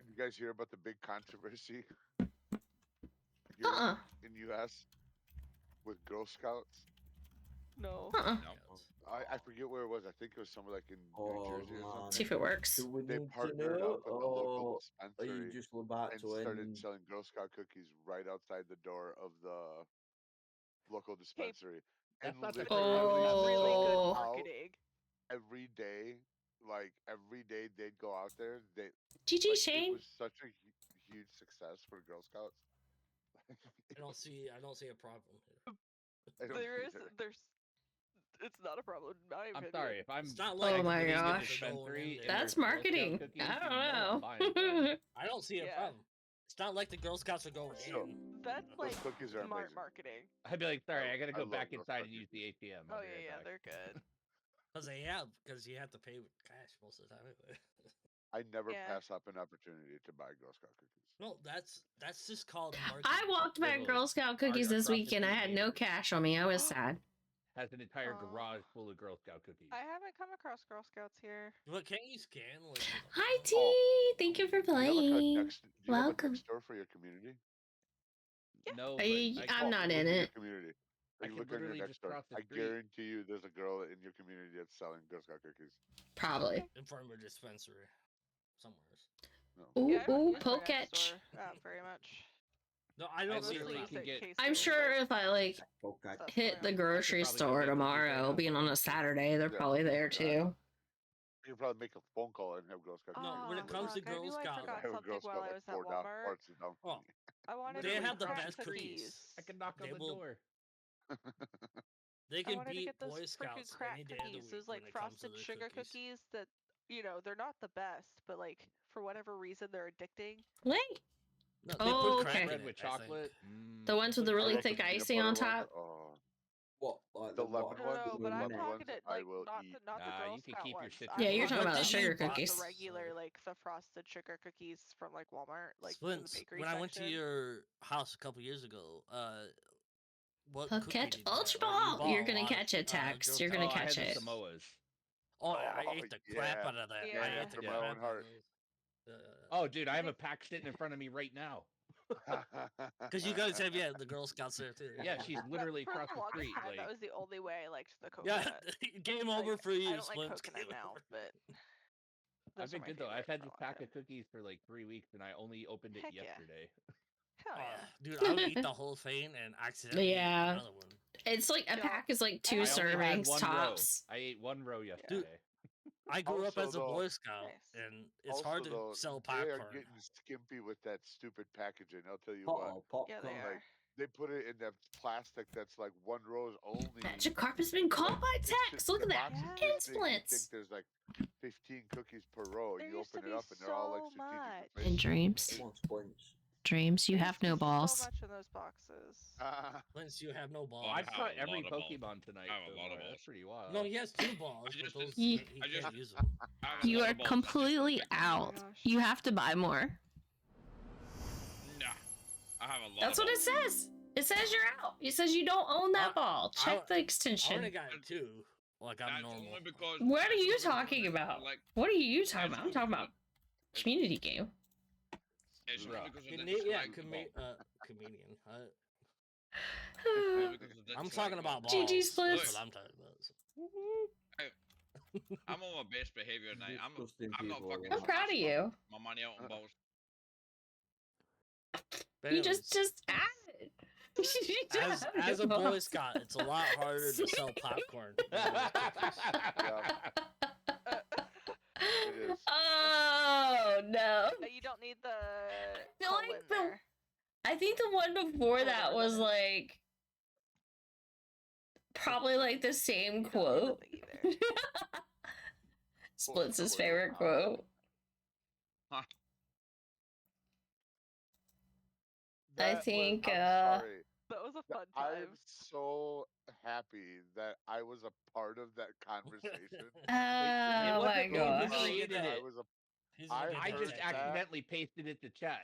You guys hear about the big controversy here in U.S. with Girl Scouts?
No.
No.
I forget where it was. I think it was somewhere like in New Jersey or something.
See if it works.
Do we
They
need to
partnered
know,
up with a local
or are you
dispensary
just about
and
to
started
end?
selling Girl Scout cookies right outside the door of the local dispensary.
That's
And
not the
literally
first time
Really,
it's
really
happened.
good
sold out
marketing.
every day. Like every day they'd go out there.
GG
It
Shane.
was such a huge success for Girl Scouts.
I don't see a problem here.
I don't
There's it's not a problem. in my
I'm
opinion.
sorry if I'm.
It's not
Oh
like
my
everybody's gonna
gosh.
go in
Dispensary
there.
and
That's
there's Girl Scout
marketing.
cookies,
I
you
don't
know
know.
I'm buying them.
I don't see a
Yeah.
problem. It's not like the Girl Scouts are going
So,
in.
That's
those
like
cookies are
smart
amazing.
marketing.
I'd be like, sorry, I gotta
I
go
love
back
Girl
inside
Scout
and use the ATM.
Oh
I'll be
yeah,
right back.
they're good.
Because you have to pay with cash most of the time anyway.
I never
Yeah.
pass up an opportunity to buy Girl Scout cookies.
No, that's just called marketing.
I walked by
Literally.
Girl Scout cookies this
Across the
weekend. I
street
had no
neighbors.
cash on me. I was sad.
Has an entire
Aw.
garage full of Girl Scout cookies.
I haven't come across Girl Scouts here.
But can't you scan like? with a
Hi
phone?
T. Thank you for
Do you have like a
playing.
next? Do you have a
Welcome.
next store for your community?
No, but
I'm not in
Look in
it.
your community.
I
Like,
can
look on your
literally
next
just
door.
cross the
I
street.
guarantee you, there's a girl in your community that's selling Girl Scout cookies.
Probably.
In front of a dispensary, somewhere.
No.
Ooh,
Yeah, I don't
ooh,
use my
poke
next
catch.
store very much.
No, I don't see a
literally
problem.
can get-
I'm sure if I like
Okay.
Stuff
hit the
going on.
grocery
probably go
store
get cookies right
tomorrow,
now.
being on a Saturday, they're
Yeah,
probably there
yeah.
too.
You can probably make a phone call and have Girl Scout
No,
cookies.
when it
Oh,
comes to
fuck, I
Girl
knew I
Scout,
forgot
have a
something
Girl
while
Scout
I
like
was at Walmart.
parts down from
Oh.
me.
I wanted
They
to
have
get
the
crack
best cookies.
I can knock
They
on the
will-
door.
They
I
can
wanted to
beat
get those
Boy
freaking
Scouts
crack
any day of the
cookies.
week
Those like
when it comes to
frosted
their
sugar
cookies.
that they're not the best, but like for whatever reason they're addicting.
Wait,
No, they
Oh,
put
okay.
crack in
Bread
it,
with
I think.
chocolate.
the ones with the
I
really
love
thick
peanut
icing on
butter ones.
top.
Oh,
What? Like
the
the what?
lemon
No,
ones.
no,
the
but I'm
lemon ones,
talking
I
like
will
not
eat.
the
Nah,
Girl
you can
Scout
keep your
ones.
shit
I'm
Yeah, you're
talking
talking about
about
the
What did you
sugar
buy?
cookies.
The regular like the frosted sugar cookies from like Walmart, like in the
Splints,
bakery
when I went to
section.
your house a couple years ago, what
Hook
cookie
catch
did you
Ultra
buy? Or you
Ball.
bought
You're
a
gonna
lot
catch
of,
it, Tex.
Girl
You're
Scout
gonna
I
catch
had the
it.
Samoas.
Oh, I
Oh,
ate the crap
yeah.
out of that. I
Yeah.
ate the
From my
crap
own
out of
heart.
those.
Oh, dude, I
I
have a
think-
pack sitting in front of me right now.
Because you guys have the Girl Scouts there too.
Yeah, she's literally
for
across
the
the
longest
street.
time,
Like,
that was the only way I liked the
Yeah,
coconut.
game
Like,
over for you,
I don't like
Splints.
coconut
Game
now,
over.
but
I've
those are
been
my
good though. I've
favorite
had
for a
this
long
pack
time.
of cookies for like 3 weeks, and I only opened it
Heck yeah.
yesterday.
Hell yeah.
Dude, I would eat the whole thing and accidentally eat
Yeah.
another one.
It's like a
Yeah.
pack is like 2
I only had
servings
one
tops.
row. I ate one row yesterday.
I grew up
Also,
as a
though-
Boy Scout,
Nice.
and it's hard to
though,
sell
they are
popcorn.
getting skimpy with that stupid packaging. I'll tell you what.
Pot or
Yeah, they
popcorn.
are.
They put it in that plastic that's like one rose only.
Magikarp has been caught by
It's
Tex.
just-
Look
the
at that.
box is
Yeah.
this
And
big, you think
splits.
there's like 15 cookies per row.
There
You
used to
open it
be
up and they're all like
so
strategically
much.
placed.
In dreams.
Come on, Splints.
Dreams, you
There
have
used to
no
be
balls.
So much in those boxes.
Once you have no balls.
Oh, I've
have
caught
a
every
lot of balls.
Pokemon tonight.
I have a
so
lot of
far.
balls.
That's pretty wild.
No, he has 2 balls,
I
but
just-
those
Ye-
he
I
can't
just-
use them.
I have a
You
lot
are
of balls, I just
completely
don't think-
out.
gosh.
You have to buy more.
I have a lot.
That's
of
what it
balls.
says. It says you're out. It says you don't own that ball. Check the
I
extension.
only got 2. Like I'm
That's
normal.
only because.
What are
that's
you
only because
talking about?
Like,
What are you talking
that's
about? I'm talking about community game.
it's
Bruh.
only because of the
Yeah,
slag
comedian.
ball. Only because of the
I'm
slag
talking about
ball.
balls.
GG
That's
splits.
what I'm talking about.
I'm on my best behavior tonight. I'm not
Disgusting
fucking.
people.
I'm proud of you.
My money out on balls.
But
You
anyways,
just added.
as a Boy Scout, it's a lot harder to sell popcorn. than it is cookies.
It is.
Oh no!
You don't need the.
I feel
colon
like
there.
I think the one before that
Whatever
was
that is.
like probably like the same
You don't need
quote.
the thingy there.
Splits' favorite quote. I
That was-
think
I'm
uh
sorry.
That was a fun
I'm
time.
so happy that I was a part of that conversation.
oh my
wasn't me who
gosh.
created
I
it.
was a.
He's
I
a good
I
heard
just
detective.
that.
accidentally pasted it to chat.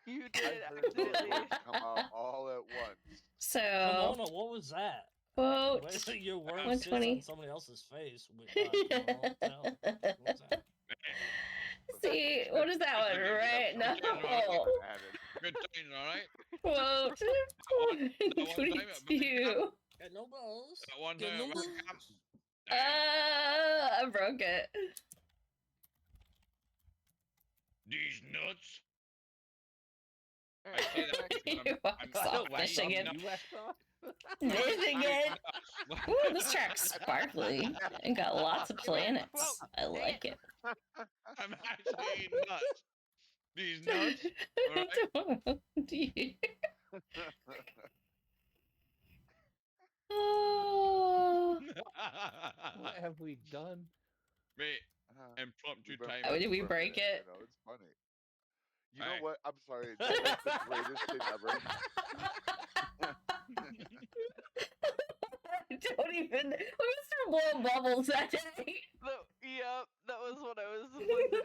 You
I
did
heard those
accidentally.
words come out all at once.
So
Kimona, what was that?
quote
Wait, your word sits
120.
on somebody else's face. Kimono, what the hell? What was that?
See, what is that one? Right? No.
Good times, alright?
Quote
That one time at
22.
Got no balls.
That one
Got
time
no
at
balls.
boot camp. Damn.
I broke it.
These nuts. I
Alright,
say that
next.
because
You
I'm
wax off
Wax off,
Michigan.
you wax off?
Michigan. Ooh, this track's sparkly and got lots of planets. I like it.
I'm actually nuts. These nuts. Alright?
Oh.
What have we done?
Mate, impromptu
We've been
time.
How
friends
did we
for a
break
minute,
it?
You know, it's funny. You know
Aye.
what? I'm sorry. That is the greatest thing ever.
I don't even. We must have blown bubbles that day.
Yep, that was what I was listening.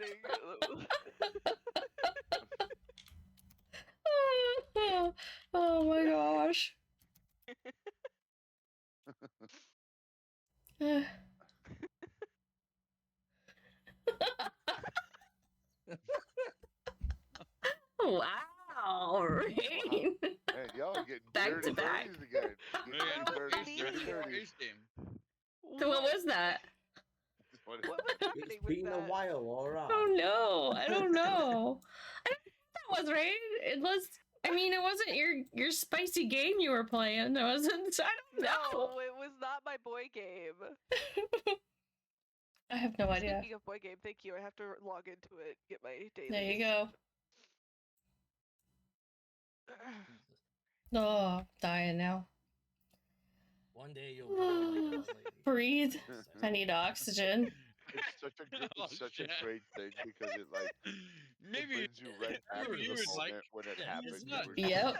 Oh my gosh. Wow, Rain.
Man, y'all are getting
Back
dirty
to back.
30s again.
Man,
Getting dirty,
face
dirty
game,
30s.
face game.
So what was that?
What
What was happening
It's
with
been a
that?
while, alright.
Oh no, I don't know. I don't know what that was, Rain. It was. I mean, it wasn't your spicy game you were playing. It wasn't. I don't know.
No, it was not my boy game.
I have no idea.
Speaking of boy game, thank you. I have to log into it, get my daily.
There you go. Oh, I'm dying now.
One day you'll grow like a lady.
Breathe. I need oxygen.
It's such a great thing because it like
Maybe
it brings you right back to
maybe you
the
would like.
moment when it
Yeah,
happened.
It's
you
not.
were-
Yep.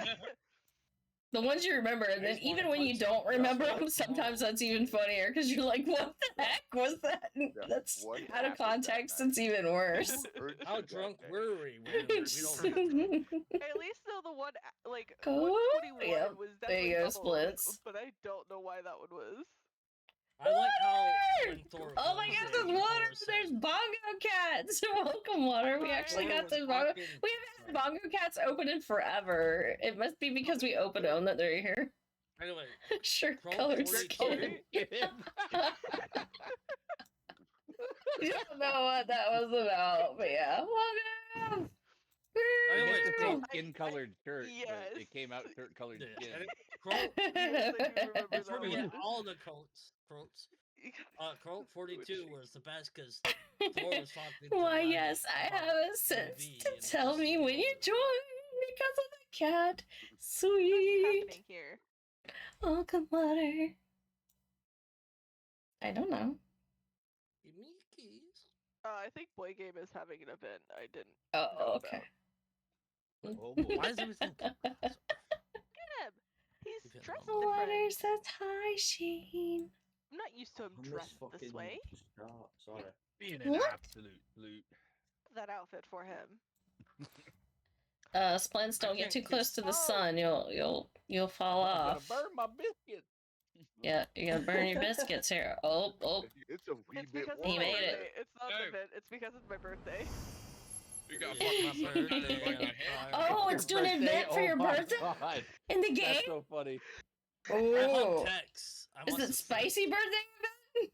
The ones you remember, and
I
then
just wanna
even when you
punch
don't
it.
remember
That's
them,
what
sometimes
Kimona-
that's even funnier because you're like, "What the heck was that?" That's
what
out of
happened that
context.
night?
It's even worse.
Who hurt
How
you that
drunk
day?
were we? We don't get drunk.
At least though the one like
Go-
121
yep,
was
there
definitely
you go,
bubbles,
Splits.
but I don't know why that one was.
I like how when Thor
Oh my
goes
gosh,
there,
there's water!
Thor
There's
said-
bongo cats! Welcome, water. We actually
Thor
got
was
those bongo.
fucking-
We haven't had bongo cats open in forever. It must be because we opened them that they're here.
Anyway,
Shirt
Chrome
colored
42.
skin. You don't know what that was about, but yeah. Welcome!
Anyway,
It's the same
I-
skin-colored shirt, but
yes.
it came out shirt-colored
Yeah,
skin.
and Chrome,
Yes, I do remember
it's
that
probably
one.
all the quotes. Chrome 42 was the best because Thor was talking to
Why,
Ryan
yes, I
about
have a sense
TV,
to
and it
tell
just
me when you
flowed.
join because of the cat.
What's
Sweet.
happening here?
Welcome, water. I don't know.
Give me keys.
I think Boy Game is having an event. I didn't.
Oh,
know
okay.
Oh boy.
Why is everything?
Look at him. He's
We've hit
dressed
the
Water
different.
says hi, Sheen.
I'm not used to him
I miss
dressed this
fucking
way.
start, sorry.
Being an
What?
absolute loot.
That outfit for him.
Splints, don't get
can't
too close
kiss-
to the sun. You'll fall
I'm gonna
off.
burn my biscuit.
Yeah, you gotta burn your biscuits here. Oh.
It's a wee
It's
bit
because
He
it's my
made it.
birthday. It's not
No.
the bit. It's because it's my birthday.
You got
It's my
fucking sun shining
birthday,
on your
I'm
head.
crying.
Oh, it's doing an event for
Oh
your
my
birthday
God.
in the game.
That's so funny.
I
Oh,
hunt Tex. I
is
must
it
have said.
spicy birthday?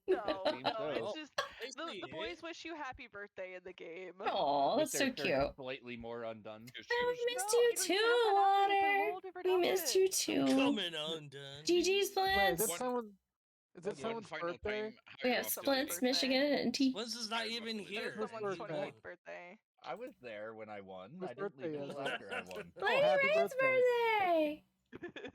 No,
Seems
no,
so.
it's just
Basically,
the boys wish you happy birthday in the game.
Oh,
With
that's so
their
cute.
shirt slightly more undone.
Just
I
use-
missed
No,
you
you don't
too,
even have that outfit, it's a
Water.
whole different
We missed you
outfit.
too.
Coming undone.
GG
Wait,
Splits.
is it
One-
someone? Is it
One
someone's
final
birthday?
time. How
We
you
got
off
Someone's
Splits,
birthday.
Michigan, and T.
Splints is not
Hey,
even
what's
here.
Whose
Someone's
birthday?
28th birthday.
I was there when I won.
Whose
I didn't leave
birthday
until
is it?
after I won.
Lady
happy
Rain's
birthday.
birthday.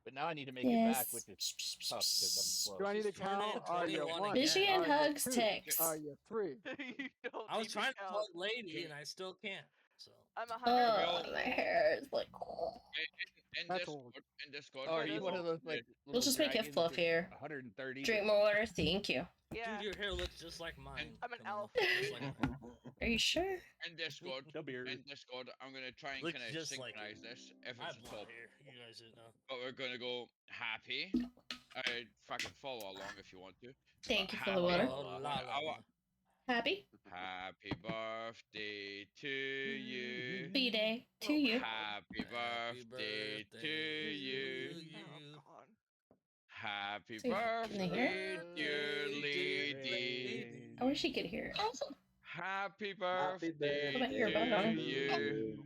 But now I need to make it back,
Yes.
which is tough because I'm slow.
Do I need to
She's turning
count? Are you
21
one?
again.
Michigan
Are you
hugs
two?
ticks.
Are you three?
You don't
I was
need
trying to
count.
call lady and I still can't. So
I'm
Oh,
120.
my hair is like.
In
That's
Discord,
old.
in Discord.
Oh, are
It
you
is
one of those like
We'll
little
just make it
dragons that's
fluffier.
130.
Drink more water, thank you.
Yeah.
dude, your hair looks just like mine.
I'm an
Camilla.
elf.
Just like mine.
Are you sure?
In Discord.
Come here.
In Discord, I'm gonna try and
Looks
kind of
just like
synchronize
you.
this. If
I
it's
have
a
blonde
top,
hair. You guys didn't know.
but we're gonna go happy. Fucking follow along if you want to.
Thank
But
you for the
happy.
water.
Oh, la, la,
I
la.
want-
Happy
Happy birthday to you.
B-Day to you.
Happy birthday to you.
Oh, God.
Happy
So, can they hear
birthday, dear lady.
I wish he could hear it.
Happy
Happy
birthday
Put my earbud
to
on.
you.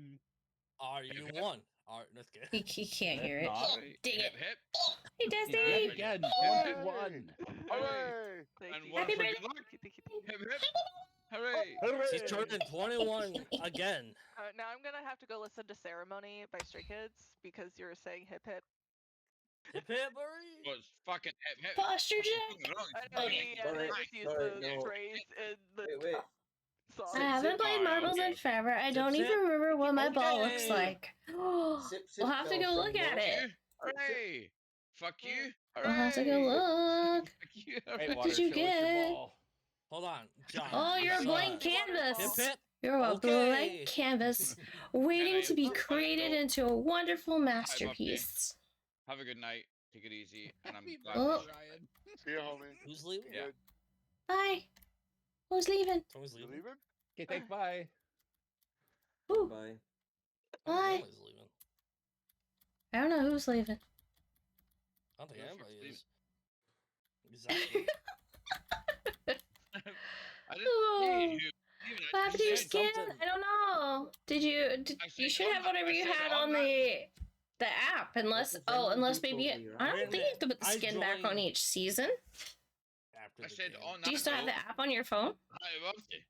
Are you one? Are that's good.
He can't hear it.
Not.
Dang
Hip
it.
hip.
Hey,
Yet
Disney.
again,
Hooray!
21.
Hooray!
Thank
And
you.
one
Happy
for
birthday.
good luck. Hip hip. Hooray.
She's turning 21 again.
Now I'm gonna have to go listen to Ceremony by Stray Kids because you were saying hip hip.
Hip hip hurry.
Was fucking hip hip.
Posture Jack.
I know
Okay.
they just use
Sorry,
the
no.
phrase in the
Wait.
song.
I haven't played
Oh,
marbles
okay.
in forever. I
Zip,
don't even
zip.
remember what my ball looks
Okay.
like. We'll
Sip,
have to go
girlfriend,
look at
go.
it.
Hooray. Fuck you.
We'll have to go
Hooray.
look.
Fuck you.
Hey,
What
Water,
did you
show us your
get?
ball.
Hold on, John.
Oh, you're a
John.
blank
Hip
canvas.
Hip hip.
You're a
Okay.
blank canvas waiting to be created into a wonderful masterpiece.
Have a good night. Take it easy. And I'm
Happy
glad
Oh.
to
Ryan.
See you, homie.
Who's leaving?
Yeah.
Good.
Bye. Who's leaving?
Someone's
You
leaving.
leaving?
Okay, thanks, bye.
Ooh,
Bye.
Bye.
Someone's leaving.
I don't know who's leaving.
I don't think
No,
anybody
fuck's
is. Exactly.
I didn't say who.
What happened to your
said
skin?
something.
I don't know. Did you?
I
You
said
should
on
have
that-
whatever
I
you
said
had
on
on the app, unless unless maybe
Totally
I don't
right.
think you have to put the
I
skin back on
joined-
each season.
After
I
the
said
game.
on that
Do you still have the
note,
app on your phone?
happy birthday.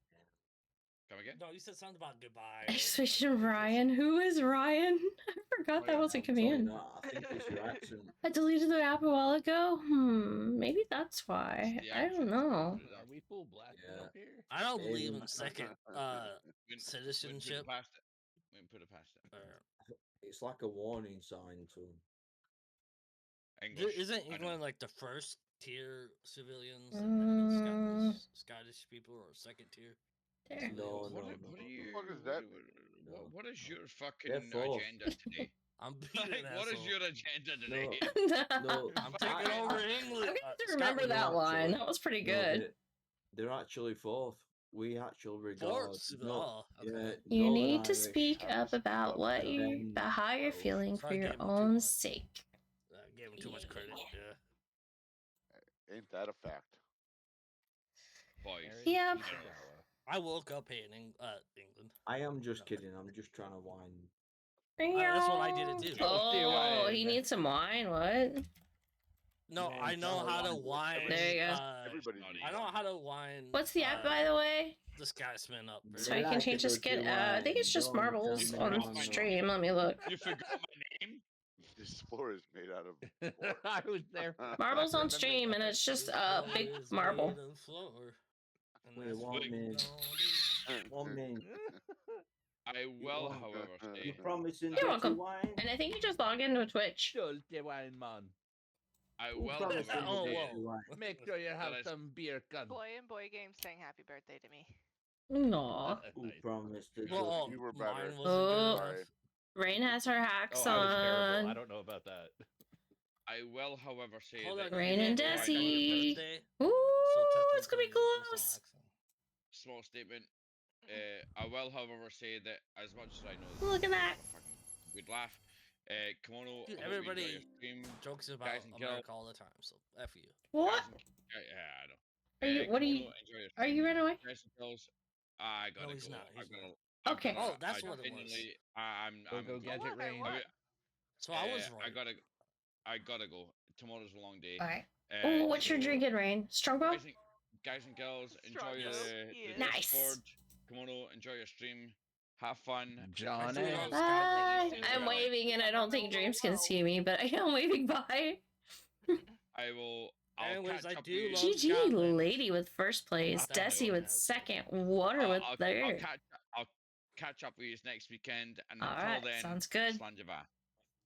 Come again?
No, you said something about goodbye.
I just mentioned Ryan. Who is Ryan? I forgot that was a
I'm sorry,
command.
no, I think it's your accent.
I deleted the app a while ago. Maybe that's why.
It's the
I don't
accent.
know.
Are we full blasted
Yeah.
up here?
I don't
Hey.
believe in second
We didn't put it
citizenship.
past it. We didn't put it past it.
It's like a warning sign to him.
English.
Isn't
I know.
England like the first tier civilians and then it's Scottish people or second tier?
There.
No,
What,
no,
are-
no.
what are you?
fuck is that?
No.
What is your fucking
They're fourth.
agenda today?
I'm being
Like,
an
what is
asshole.
your agenda today?
No,
I'm taking
I-
over
I'm
England.
gonna have to remember
Scotland.
that line.
actually.
That was pretty
No,
good.
they're actually fourth. We actually regard.
Fourths? Oh, okay.
yeah,
You
Northern
need to
Irish
speak up
as
about what
top
you,
10,
about how you're
12.
feeling
So
for
I
your
gave him too
own
much.
sake.
I gave him too much credit. Yeah.
Ain't that a fact?
Boys.
Yep.
you know,
I woke up hating England.
I am just kidding. I'm just trying to whine.
That's what I did to do.
Oh, he needs some wine. What?
No,
Man,
I know
try to
how to
whine.
whine.
There you go.
Everybody
Naughty.
needs
I know how to whine.
What's the app, by the way?
The sky spin up.
So
They
I can
like
change
a
the skin.
dirty
I think it's
wine,
just
don't
marbles
tell me
on
no more.
stream. Let me look.
You forgot my name?
This floor is made out of floor.
I was there.
Marbles
I
on
remember
stream,
that.
and it's just
This
a
floor
big
is
marble.
made of floor, and
Wait,
that's
one
what we
minute.
gonna do.
1 minute.
I will, however,
You
say
promising
You're
dirty
welcome.
wine?
And I think you just log into Twitch.
Dirty wine, man.
I
You
will,
promising
however,
Oh,
say
dirty
whoa.
wine?
Make sure you have
That is-
some beer, gun.
Boy and boy game saying happy birthday to me.
No.
Who
Nice.
promised to
Well,
You were
mine
better.
wasn't
Oh.
good
Sorry.
enough.
Rain has her hacks
Oh, I was terrible. I
on.
don't know about that.
I will, however, say
Hold
that
on,
Rain
you
and
didn't go back on your
Desi.
birthday,
Ooh,
so
it's gonna be
technically there's no
close.
accent.
small statement. I will, however, say that as much as I know,
Look at
this is
that.
a fucking good laugh. Kimono,
Dude,
I hope you enjoy
everybody
your stream.
jokes about
Guys and girls.
America all the time, so F you.
What?
Yeah, I know.
Are you? What are you?
Kimono, enjoy your
Are you
stream.
running away?
Guys and girls, I gotta
No, he's
go.
not. He's not.
Okay.
Oh, that's what it was.
I'm
Go Gadget Rain.
So I was right.
I gotta go. Tomorrow's a long day.
All right. Oh, what you're
so
drinking, Rain? Strongbow?
guys and girls, enjoy
Strongbow,
the
yes.
Nice.
Discord. Kimono, enjoy your stream. Have fun.
John
I do
S.
love
Bye.
Skyline.
I'm waving, and I don't think Dreams can see me, but I am waving bye.
I will. I'll
Anyways,
catch
I
up
do
with
love
you.
GG,
Scotland.
Lady with first place,
Not that
Desi
no
with
one has.
second, Water with
I'll
third.
catch up with you next weekend, and
All
until
right,
then,
sounds good.
Slanjava.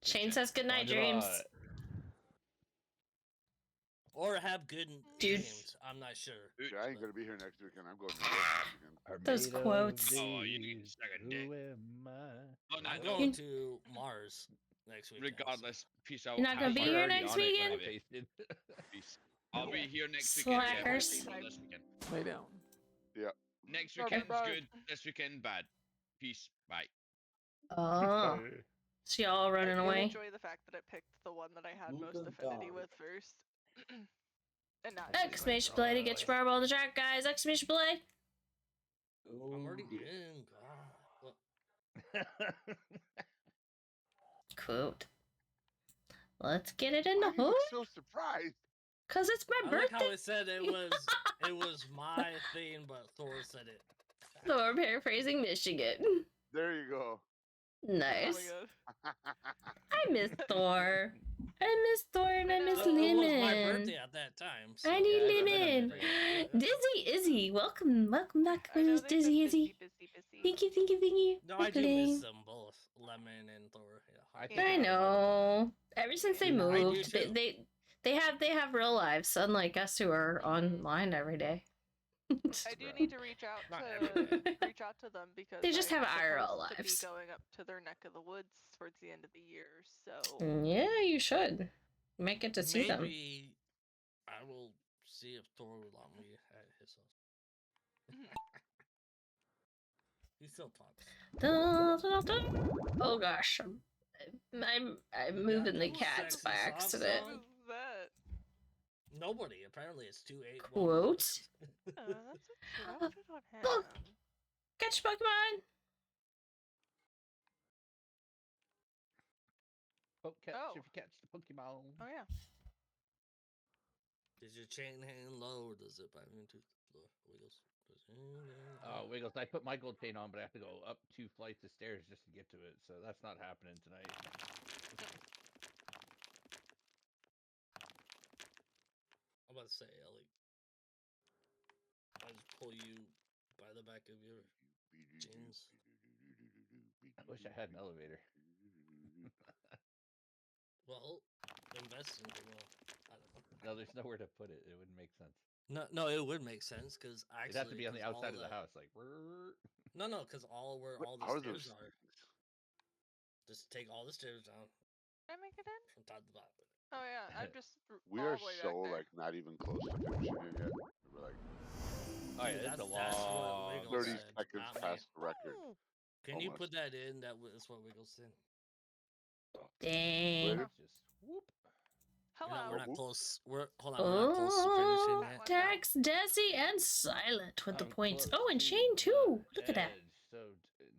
Shane says good night, Dreams.
Or have good
Dude.
dreams. I'm not sure.
Yeah, I ain't gonna be here next weekend. I'm going to New York next weekend.
Those quotes.
Oh, you need to suck a dick.
Who am I?
Oh, no,
I'm
no.
going to Mars next weekend.
Regardless, peace out.
You're not gonna
have
be
fun.
here
Already
next
on it when I
weekend?
pasted.
Peace. I'll be here next weekend. Yeah,
Slackers.
not this weekend.
Lay down.
Yeah.
Next
Okay.
weekend's good. This weekend bad. Peace. Bye.
Oh. So y'all running
I do
away?
enjoy the fact that I picked the one that I had
Look
most
at
affinity
that.
with first. And now it's just
Exclamation
going
play to
the
get
other
your marble on the track, guys. Exclamation play.
I'm already
Oh, dear.
in. God. Well,
Quote. Let's get it in
Why
the
do you
hood.
look so surprised?
Cause it's my
I like
birthday.
how it said it was my thing, but Thor said it.
So we're paraphrasing Michigan.
There you go.
Nice.
Oh my god.
I miss Thor. I miss Thor and I miss
So it was my
Lemon.
birthday at that time. So
I need
Yeah, I met him
Lemon.
today.
Dizzy Izzy, welcome back,
I know
Miss
they've
Dizzy
been
Izzy.
busy.
Thank you.
No, I do miss them both, Lemon and Thor. Yeah,
I know. Ever since they
I do
moved,
too.
they have real lives, unlike us who are online every day.
I do need to reach out
Not
to them because
They just
I'm
have IRL
supposed to
lives.
be going up to their neck of the woods towards the end of the year. So
Yeah, you should. Might get to see them.
Maybe I will see if Thor will allow me at his house. He still talks.
Oh gosh, I'm moving the cats by accident.
what is that?
Nobody. Apparently, it's 2-8.
Quote.
That's a cute outfit on him.
Look. Catch Pokemon.
Catch
Oh.
if you catch the Pokemon.
Oh yeah.
Does your chain hang low or does it bite into the floor? Wiggles.
Wiggles, I put my gold chain on, but I have to go up 2 flights of stairs just to get to it, so that's not happening tonight.
I'm about to say, Ellie. I'll just pull you by the back of your jeans.
I wish I had an elevator.
Well, invest in it. I don't know.
No, there's nowhere to put it. It wouldn't make sense.
No, it would make sense because actually
It'd have to be on the outside of the house, like.
No, because all the stairs are. Just take all the stairs down
Did I make it in?
from top to bottom.
Oh yeah, I'm just
We
all
are
the way
so
back there.
like not even close to finishing it yet. We're like
Oh yeah, it's a
That's what
long.
Wiggles
30
said,
seconds
not me.
past the record.
Can you
Almost.
put that in? That's what Wiggles said.
Dang.
Later.
Just whoop.
Hello.
We're not close. We're not close to finishing
Oh,
yet.
Tax, Desi, and Silent with the
I'm
points.
close
Oh, and
to
Shane
the
too. Look at that.
edge, so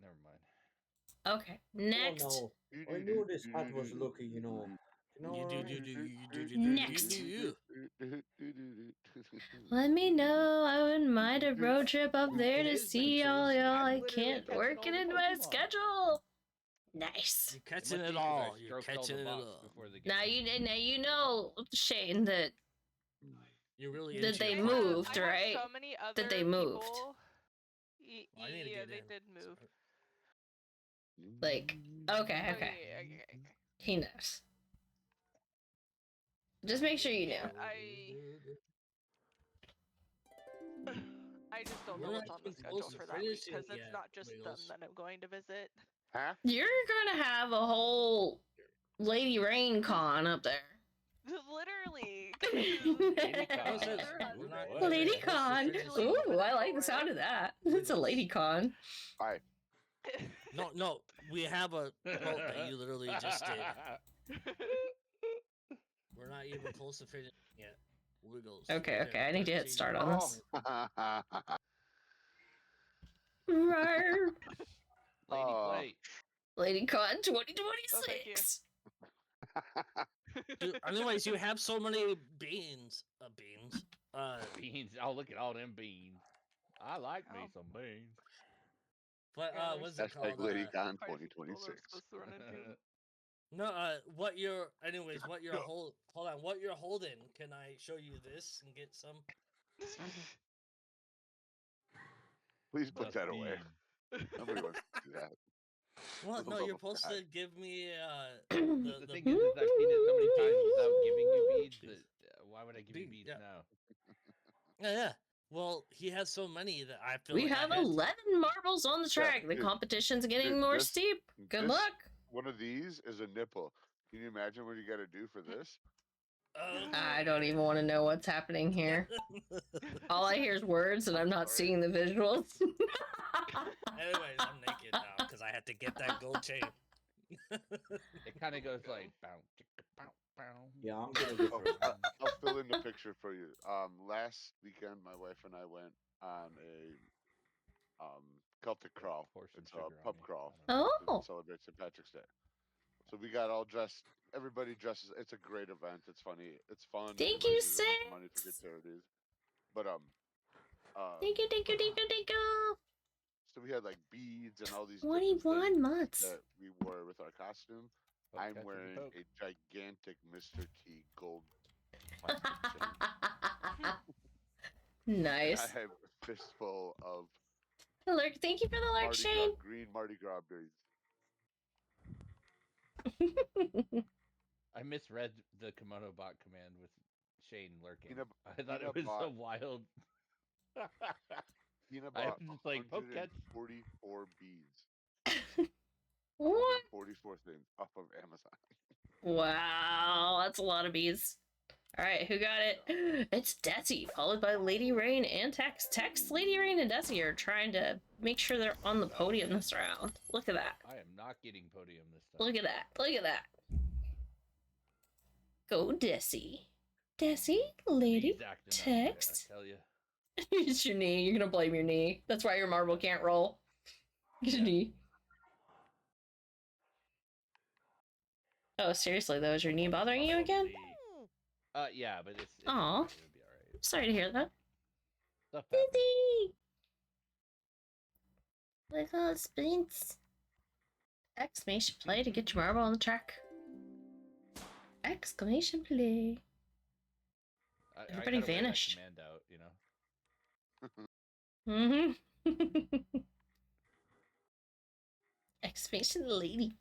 never mind.
Okay, next.
Oh no, I knew this ad was lucky, you know. You know what I mean?
Next. Let me know. I wouldn't mind a road trip up there to see all y'all. I can't work it into my schedule. Nice.
You're catching it all. You're catching it all.
Now you know, Shane, that
You're really
that they
I
moved,
have
right?
So many other
That they moved.
people.
I need to
Yeah,
get
they
in.
did move.
Like, okay.
Okay.
He knows. Just make sure you know.
I I just don't know
We're
what's
not
on the
even close
schedule
to
for that week
finishing
because it's
yet,
not just them
Wiggles.
that I'm going to visit.
Huh?
You're gonna have a whole Lady Rain con up there.
Literally.
Lady
No,
con.
it says
Ooh,
we're not
boy.
even
Lady
close to
con.
finishing
Ooh,
yet.
I like the sound of that. It's a
Wiggles.
lady con.
Hi.
No, we have a quote that you literally just did. We're not even close to finishing yet. Wiggles.
Okay,
right
okay,
there,
I need to hit
13
start on
minutes.
this.
Oh.
Rawr.
Lady plate.
Lady con
Oh, thank you.
2026.
Dude, anyways, you have so many beans. Beans.
Beans. Oh, look at all them beans. I like me
Oh.
some beans.
But
Yeah, there's
what's it
Hashtag
called?
LadyCon
quite a few people that
2026.
we're supposed to run into.
No, what you're hold on, what you're holding, can I show you this and get some?
Please put
The
that away.
beans.
Nobody wants to do that.
What?
For
No,
the
you're
love of
supposed
God.
to give me
The thing is I've seen it so many times without giving you beads that why would I give you
Bean,
beads
yeah.
now?
Yeah. Well, he has so many that I feel
We
like
have
I had
11 marbles on the track. The
dude,
competition's getting
dude,
more
this-
steep. Good
this-
luck.
One of these is a nipple. Can you imagine what you got to do for this?
I don't even want to know what's happening here. All I hear is words and I'm not seeing the visuals.
Anyways, I'm naked now because I had to get that gold chain.
It kind of goes like bow, chicka, bow, bow.
Yeah, I'm gonna go for it.
I'll fill in the picture for you. Last weekend, my wife and I went on a Celtic crawl.
Pour some
It's a
sugar on
pub
me.
crawl
Oh,
to celebrate St. Patrick's Day. So we got all dressed. Everybody dresses. It's a great event. It's funny. It's fun.
thank
It
you,
raises a bunch of money for good
Six.
charities. But
Thank you, thank you, thank you, thank you.
so we had like beads and all these different
21
things
months.
that we wore with our costume.
Poke,
I'm
catch, and
wearing
poke.
a gigantic Mr. T gold.
Nice.
I have a fistful of
Lurk, thank you for the lurk, Shane.
green Mardi Gras beads.
I misread the kimono bot command with Shane lurking.
Tina-
I thought
Tina
it was so
bought-
wild.
Tina
I
bought
was just like, poke, catch.
144 beads.
What?
144 things off of Amazon.
Wow, that's a lot of bees. All right, who got it? It's Desi, followed by Lady Rain and Tex. Tex, Lady Rain, and Desi are trying to make sure they're on the podium this round. Look at that.
I am not getting podium this time.
Look at that. Look at that. Go, Desi. Desi, Lady,
Knee's acting up,
Tex.
I tell you.
It's your knee. You're gonna blame your knee. That's why your marble can't roll. It's your knee. Oh, seriously though, is your knee bothering you again?
Yeah, but it's
Aw.
it'll be alright.
Sorry to hear that.
Stuff happens.
Desi! Little splints. Exclamation play to get your marble on the track. Exclamation play. Everybody
I gotta wear that
vanished.
command out, you know.
Mm-hmm. Exclamation lady.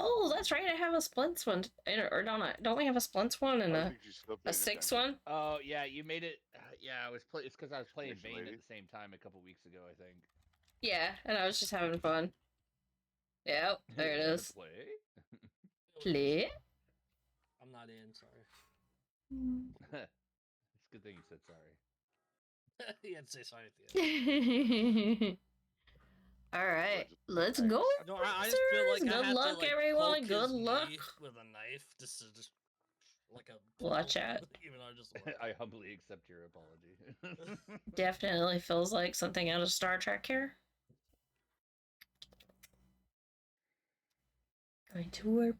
Oh, that's right. I have a splints one. Or don't we have a splints one and
I
a
think she's still paying
six
attention.
one?
Oh yeah, you made it. Yeah, it's because I was playing
Exclamation
Vane
lady.
at the same time a couple weeks ago, I think.
Yeah, and I was just having fun. Yep, there it
Wanna
is.
Play.
Play.
I'm not in, sorry.
It's a good thing you said sorry.
He had to say sorry at the end.
All right, let's go.
No, I just feel like I
Good
have
luck,
to, like,
everyone.
poke
Good
his
luck.
knee with a knife. This is just like a
Watch out.
Even though I just
I humbly accept your apology.
Definitely feels like something out of Star Trek here. Going to warp.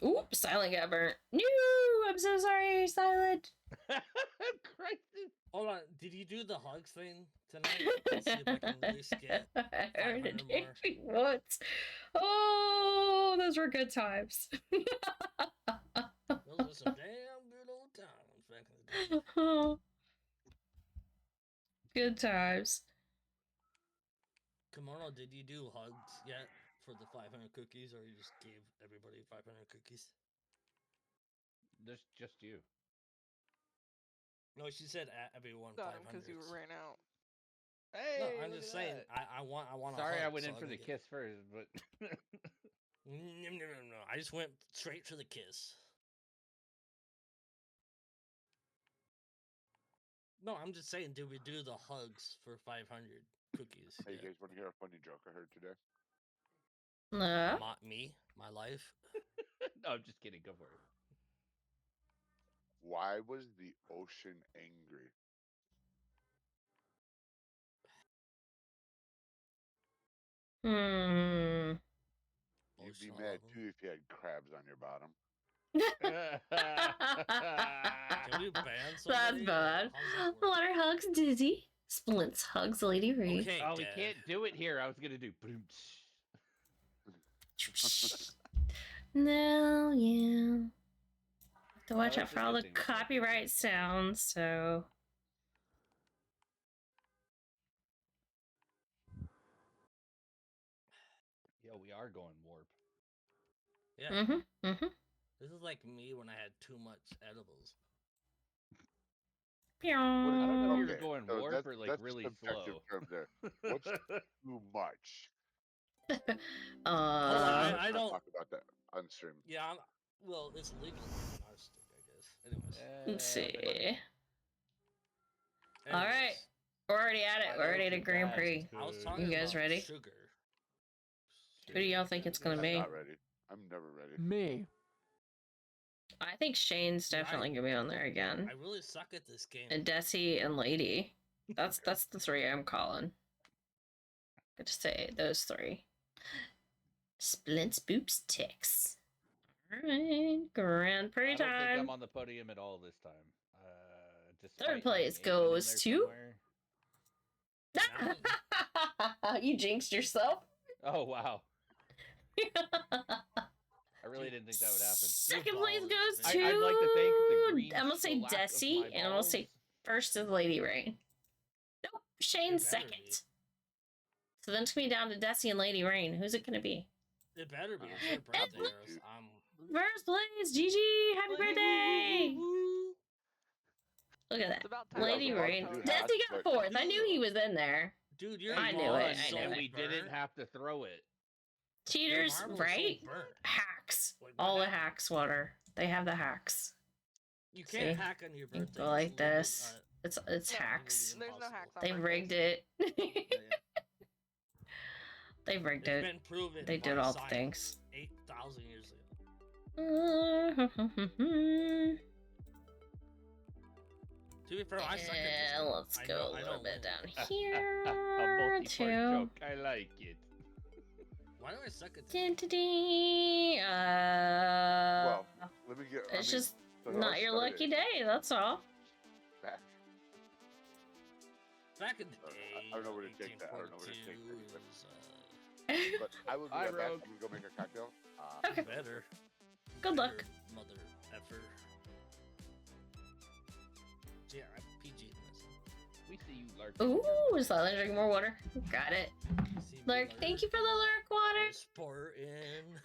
Oop, Silent got burnt. No, I'm so sorry, Silent.
Christ.
Hold on, did you do the hugs thing tonight? Let's see if I can at least get
I heard it
500 more.
take me once. Oh, those were good times.
Those are some damn good old times back in the day.
Good times.
Kimono, did you do hugs yet for the 500 cookies, or you just gave everybody 500 cookies?
Just you.
No, she said everyone
Got
500.
him because you ran out.
Hey,
No, I'm
look
just
at
saying.
that.
I want a
Sorry,
hug,
I went
so
in for
can
the
get-
kiss first, but
No. I just went straight for the kiss. No, I'm just saying. Do we do the hugs for 500 cookies?
Hey, you
Yeah.
guys want to hear a funny joke I heard today?
No.
My life.
no, I'm just kidding. Go for it.
Why was the ocean angry?
Hmm.
You'd be
Ocean
mad
11.
too if you had crabs on your bottom.
Can we ban
That's
somebody?
bad.
How's that work?
Water hugs Dizzy. Splints hugs Lady Ree.
Okay,
oh, we
Dad.
can't do it here. I was gonna do.
No, yeah. Have to watch
No,
out
it's
for all the
interesting what that
copyright
is.
sounds, so.
Yo, we are going warp.
Yeah.
Mm-hmm.
This is like me when I had too much edibles.
I don't know if you were
Okay,
going
so
warp or like
that's a
really
subjective
slow.
term there. What's too much?
I
Let's not
don't-
talk about that on stream.
Yeah, well, it's legal in our state, I guess. Anyways.
Let's see.
but-
All right.
Anyways,
We're already at it. We're already at a Grand Prix.
I was talking
You guys
about
ready?
sugar.
Who do y'all think it's gonna
I'm
be?
not ready. I'm never ready.
Me.
I think Shane's definitely gonna be on there again.
I really suck at this game.
And Desi and Lady. That's the three I'm calling. Good to say those three. Splints, Boops, Ticks. Alright, Grand Prix
I don't think
time.
I'm on the podium at all this time. Despite
Third place
having Aiden in
goes
there
to-
somewhere.
You jinxed yourself.
Oh wow! I really didn't think that would happen.
Second place
ballers,
goes
man.
to.
I'd like to thank the green
I'm gonna say
shellac of
Desi,
my
and I'm gonna say
balls.
first is Lady Rain. Nope, Shane's
better
second.
be.
So then it's gonna be down to Desi and Lady Rain. Who's it gonna be?
It better be. It's your birthday. or else
First place, Gigi, happy birthday! Look at
It's
that.
about time.
Lady
I was
Rain.
about to do
Desi
hash,
got
but-
fourth. I knew he was in there.
Dude, your
I knew
marble
it,
is
I
so
knew
and
it.
we didn't
burnt.
have to throw it.
Cheaters,
Your marble is so
right?
burnt.
Hacks.
Like, what
All the
happened?
hacks, water. They have the hacks.
You can't
See?
hack on your
You
birthday.
go like
It's literally,
this. It's
No,
hacks.
literally
There's no hacks on
They
birthdays.
rigged it.
yeah.
They rigged
It's
it.
been proven.
They did
by
all the
science
things.
8,000 years ago. To be fair, I suck at this
And
game.
let's
I
go
know-
a
I
little
don't
bit
win.
down
A
here
multi-part
to
joke. I like it.
Why do I suck at this?
Diddy.
Well, let me get.
It's just
so how
not
I
your
started
lucky day. That's all.
Back.
Back in the
I
day,
don't know where to take that. I don't know where to take
1842
that, but-
was,
But I will be
Hi,
right back.
Rogue.
I'm gonna go make a cocktail.
Okay.
better.
Good luck.
Better mother effer. Yeah, I'm PG in this.
We see you, Lark.
Ooh, is Lila drinking more water? Got it.
See me
Lurk, thank you for the lurk water.
Sporting.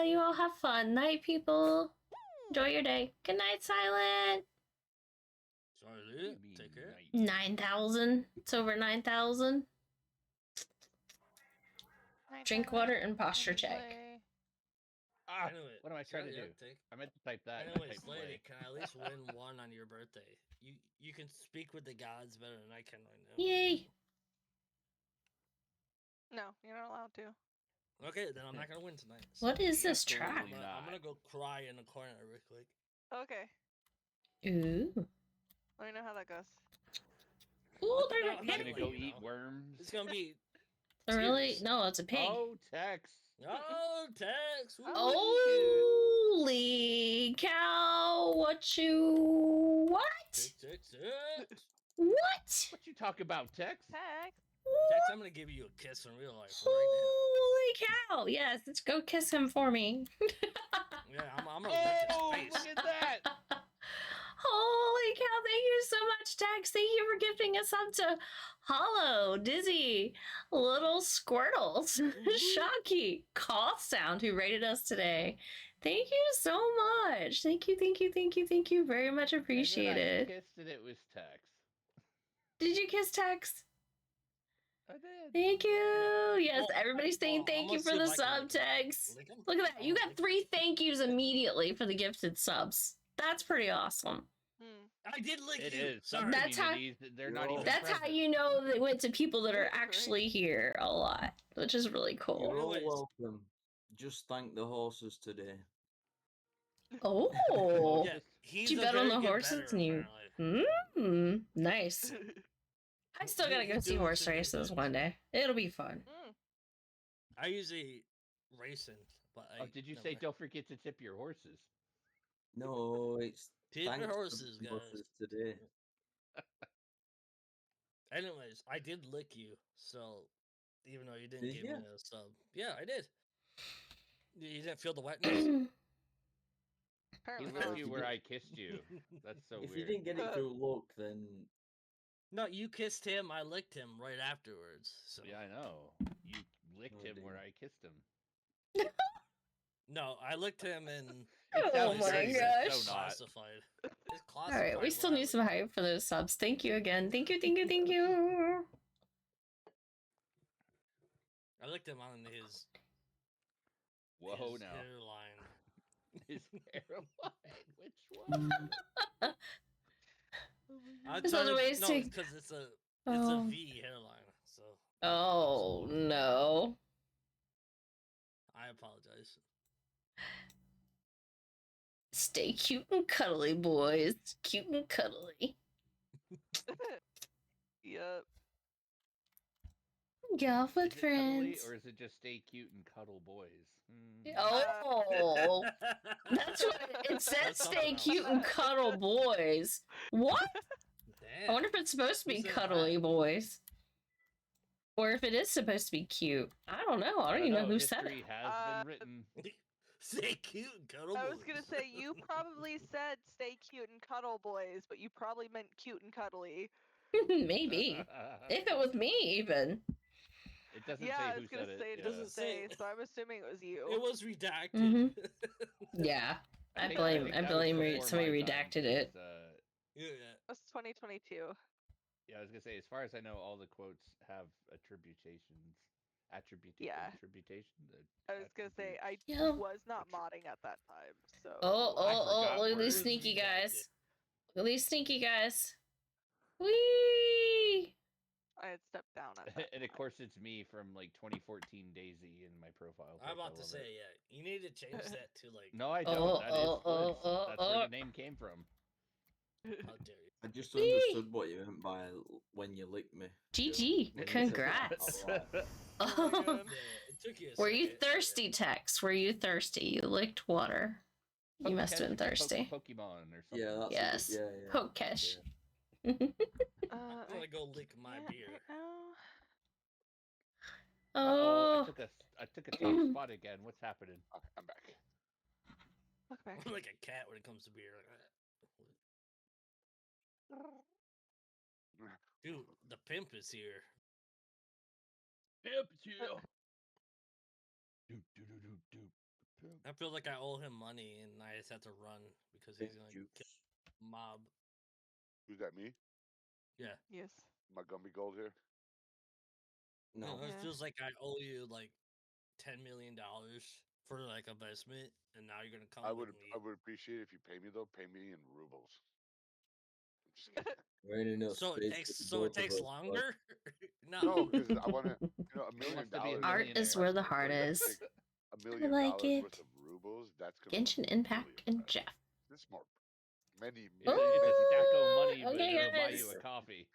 You all have fun. Night, people. Enjoy your day. Good night, Silent.
Sorry, take care.
9,000. It's over 9,000. Drink water and posture check.
Ah,
Anyway,
what am I trying to
yeah,
do?
take-
I meant to type that. and I
Anyways,
typed
lady,
play.
can I at least win one on your birthday? You can speak with the gods better than I can right now.
Yay.
No, you're not allowed to.
Okay, then I'm not gonna win tonight.
What is this
Absolutely
track?
I'm gonna
not.
go cry in the corner real quick.
Okay.
Ooh.
Let me know how that goes.
Ooh, they're
No,
I'm
not
gonna
Like,
go
you
eat
know.
worms.
It's gonna be
really?
tears.
No, it's a pig.
Oh, Tex.
Oh, Tex. woo.
Holy cow! What you? What?
Tex.
What?
What you talk about, Tex?
Heck.
Tex, I'm gonna give you a kiss in real life right
Holy cow! Yes, let's go kiss him for me.
now. Yeah, I'm gonna lick
Oh,
his face.
look at that!
Holy cow, thank you so much, Tex. Thank you for gifting us up to Hollow, Dizzy, Little Squirtles, Shocky, Call Sound, who rated us today. Thank you so much. Thank you, thank you, thank you, thank you. Very much
And then
appreciated.
I kissed and it was Tex.
Did you kiss Tex?
I did.
Thank you. Yes,
Well,
everybody's saying
I'm
thank you
gonna
for
see
the
if I can
sub,
lick 'em.
Tex.
Lick 'em?
Look at that.
I
You
wanna
got
lick
3 thank yous immediately for the gifted subs. That's pretty awesome.
Hmm.
I did lick
It
you.
is. Some
Sorry.
That's how-
communities, they're not
Yo.
even
That's how
present.
you know they went to people that are
Right.
actually here a lot, which is really
You're
cool.
all
Anyways.
welcome. Just thank the horses today.
Oh,
Yeah,
Just-
he's
did you
a
bet on
very
the
good
horses
bettor,
and you?
apparently.
Nice. I still gotta go
He's
see
doing
horse
some good
races
bets.
one day. It'll be fun.
Mm.
I usually racing, but I
did you
never.
say don't forget to tip your horses?
No, it's
Tip your
thanks
horses,
to the
guys.
horses today.
Anyways, I did lick you, so even though you didn't
Did
give
ya?
me a sub, yeah, I did. You didn't feel the wetness.
He
Apparently
licked
not.
you where I kissed you. That's so
If
weird.
you didn't get it through luck, then
No, you kissed him. I licked him right afterwards. So
Yeah, I know. You licked
Oh,
him where
dear.
I kissed him.
no, I licked him and
It
Oh
sounds
my
dirty, but
gosh.
so not.
classified. It's
All
classified.
right, we still
where I
need some
lick.
hype for those subs. Thank you again. Thank you, thank you, thank you.
I licked him on his
Whoa,
his
now.
hairline.
His hairline. Which one?
I'm
There's
trying
other ways
no,
to-
because it's a
Oh.
V hairline. So
Oh no.
I apologize.
Stay cute and cuddly, boys. Cute and cuddly.
Yep.
Golf
Is
with
it cuddly,
friends.
or is it just stay cute and cuddle boys?
Oh, that's what it said.
That's something
Stay
else.
cute and cuddle boys. What?
Damn.
I wonder if it's supposed to be
Who said
cuddly
that?
boys, or if it is supposed to be cute. I don't know. I don't even know who said
History
it.
has been written.
Stay cute and cuddle
I
boys.
was gonna say you probably said stay cute and cuddle boys, but you probably meant cute and cuddly.
Maybe if it was me, even.
It doesn't
Yeah,
say
I
who
was gonna
said
say
it.
it
Yeah.
doesn't say, so I'm assuming it was you.
It was redacted.
Mhm. Yeah,
I
I
think
blame
that was
somebody
before
somebody
my time,
redacted it.
'cause,
Yeah.
That's 2022.
yeah, I was gonna say, as far as I know, all the quotes have attributations.
Yeah.
Attributation.
I was gonna say I
Yeah.
was not modding at that time, so.
Oh,
I
oh,
forgot
oh! Look at
where
these
it
sneaky
was
guys. Look at these sneaky guys. Whee!
I had stepped down at that
And of
time.
course, it's me from like 2014 Daisy in my profile.
I'm
pic. I
about to
love
say,
it.
yeah. You need to change that to like.
No, I don't.
Oh,
That is
oh,
that's
oh.
where the name came from.
How dare you?
I just
Whee!
understood what you meant by when you licked me.
GG.
When you said that
Congrats.
out loud.
Oh my God.
Yeah, it took you a
Were you
second.
thirsty, Tex? Were you thirsty? You licked water. You must have been thirsty.
Pokemon or something.
Yeah, that's
Yes.
a good, yeah.
Poke catch.
I'm gonna go lick my
can't
beer.
right now.
Oh,
I took a top spot again. What's happening?
Okay, I'm back.
Look back.
I'm like a cat when it comes to beer. Dude, the pimp is here.
Yep, it's you. Pimp.
I feel like I owe him money and I just have to run because he's gonna
Juice.
kill mob.
Who's that? Me?
Yeah.
Yes.
My Gumby Gold here.
No.
It
Yeah.
feels like I owe you like $10 million for like investment, and now you're gonna come
I
with
would
me.
appreciate it if you pay me though. Pay me in rubles. I'm just kidding.
There ain't enough
So
space
it takes
for the
so
both
it
of
takes
us,
longer.
No, because I want to. You know, $1 million.
wants to be a
art is where the heart is.
$1 million
like it.
worth of rubles. That's gonna
Genshin Impact and Jeff.
This more. Many.
It's a
Ooh,
stack of money, but
okay,
it'll buy
guys.
you a coffee.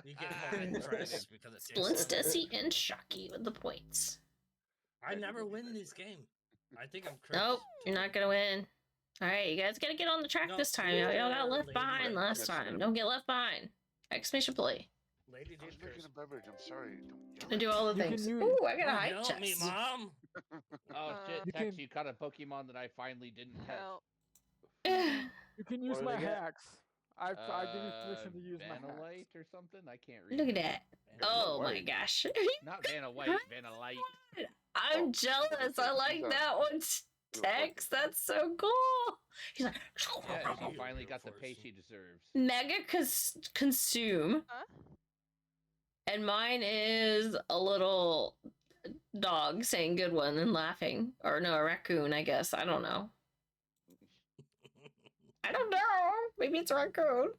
You get more interest because it takes
Splint,
longer.
Stussy, and Shocky with the points.
I never win this game. I think I'm cursed.
Nope, you're not gonna win. All right, you guys gotta get on the track
No,
this time. Y'all got left
lady.
behind last
Yes,
time.
sir.
Don't get left behind. Exclamation play.
Lady
I was
did
making
curse.
a beverage. I'm sorry. Don't
And
yell
do all the
You can
things.
use-
Ooh, I got a
Don't
hype
yell at me,
chest.
mom.
Oh shit,
You
Tex,
can-
you caught a Pokemon that I finally didn't catch.
Help.
You can use
What do
my
they get?
hacks. I give you permission to use my hacks.
Vanillite or something? I can't read.
Look at
it.
that.
Vanilla
Oh my
White.
gosh.
Not Vanna White, Vanillite.
I'm
Oh,
jealous.
okay,
I
she's
like
a-
that one. text. That's so cool. He's like,
Yeah,
Oh,
she finally got the
Force.
pay she deserves.
mega consume.
Huh?
And mine is a little dog saying good one and laughing. Or no, a raccoon, I guess. I don't know. I don't know. Maybe it's a raccoon.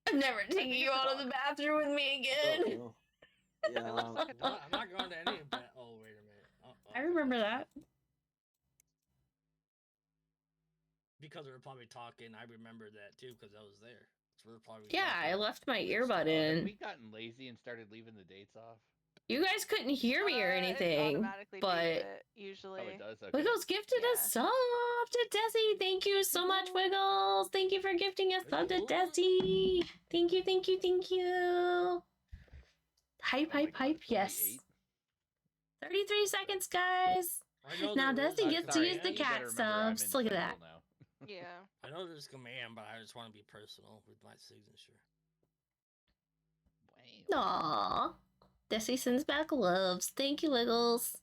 I'm never taking
think
you
it's a
out of the
dog.
bathroom with me
Don't
again.
know. Yeah,
It looks like a
I'm
dog.
not going to any event. Oh, wait a minute.
I remember that.
Because we were probably talking, I remember that too because I was there. So we're probably
Yeah,
talking.
I left my
Good
earbud
stuff.
in.
Have we gotten lazy and started leaving the dates off?
You guys couldn't hear me or
It
anything,
automatically
but
leaves it, usually.
Oh, it does? Okay.
Wiggles gifted a
Yeah.
sub to Desi. Thank you so much, Wiggles. Thank you for gifting a sub to Desi. Thank you, thank you, thank you. Hype,
Oh my
hype,
God,
hype,
it's only
yes.
8?
33 seconds, guys.
I know
Now
there is
Desi
a
gets to
Sorry,
use the
you gotta
cat
remember I'm
subs.
in
Look at
Central
that.
now.
Yeah.
I know there's command, but I just want to be personal with my signature.
Wow.
Aww. Desi sends back loves. Thank you, Wiggles.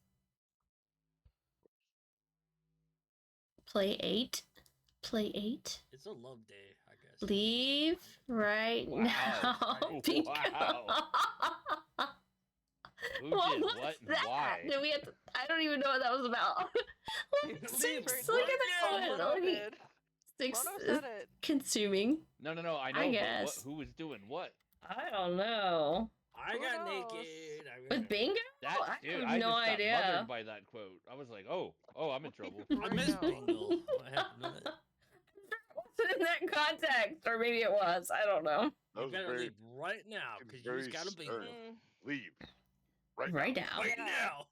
Play 8. Play 8.
It's a love day, I guess.
Leave right
Wow.
now.
Wow. Who
What
did
was
what and
that?
why?
Did we have to, I don't even know what that was about.
Leave
Six,
right
look at
now.
that.
Mono
Look at
did.
Six
Mono
is
said it.
consuming.
No, I know,
I
but what,
guess.
who was doing what?
I don't know.
I
Who
got
knows?
naked. I
With
remember.
bingo?
That
I
dude,
have
I
no
just got
idea.
mothered by that quote. I was like, oh, I'm in trouble.
I
Right
missed
now.
bingo. I have no idea.
In that context, or maybe it was. I don't know.
That
You
was
better
very,
leave right now
seems
because you
very
just got a bingo.
stern. Leave. Right,
Right
now.
now.
Right
Yeah.
now.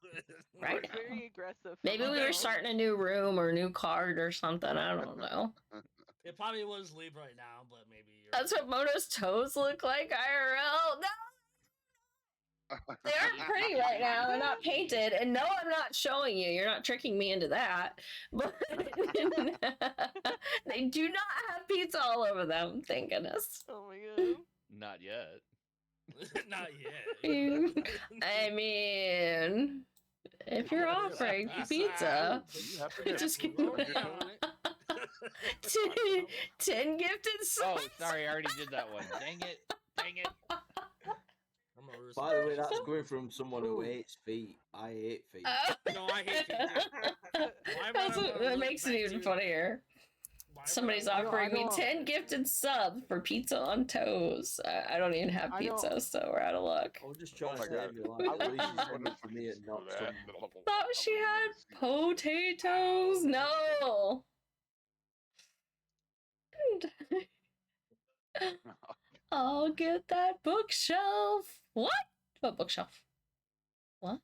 Right
It's
now.
very aggressive.
Maybe
from
we
Mono.
were starting a new room or a new card or something. I don't know.
It probably was leave right now, but maybe you're.
That's what Mono's toes look like IRL. No, they aren't pretty right now. They're not painted. And no, I'm not showing you. You're not tricking me into that. But they do not have pizza all over them. Thank goodness.
Oh my god.
Not yet.
Not yet.
I mean, if you're offering pizza,
You have to
just
get
give
Roll
Get
down
your-
it.
10 gifted
Oh,
subs.
sorry, I already did that one. Dang it.
I'm gonna risk
By the way,
it.
that's coming from someone who hates feet. I hate feet.
No, I hate feet too. Why would I wanna
That
look
makes it
back
even
to-
funnier.
why would
Somebody's
I wanna-
offering me
know.
10 gifted subs for pizza on toes. I don't even have
I know.
pizza, so we're out of luck.
I was just
Oh
trying
my
to
god.
say, me, like,
I
at least
wouldn't
you send
wanna
it to me
fucking
and not
see that.
some.
Thought she had potatoes. No. I'll get that bookshelf. What? What bookshelf? What?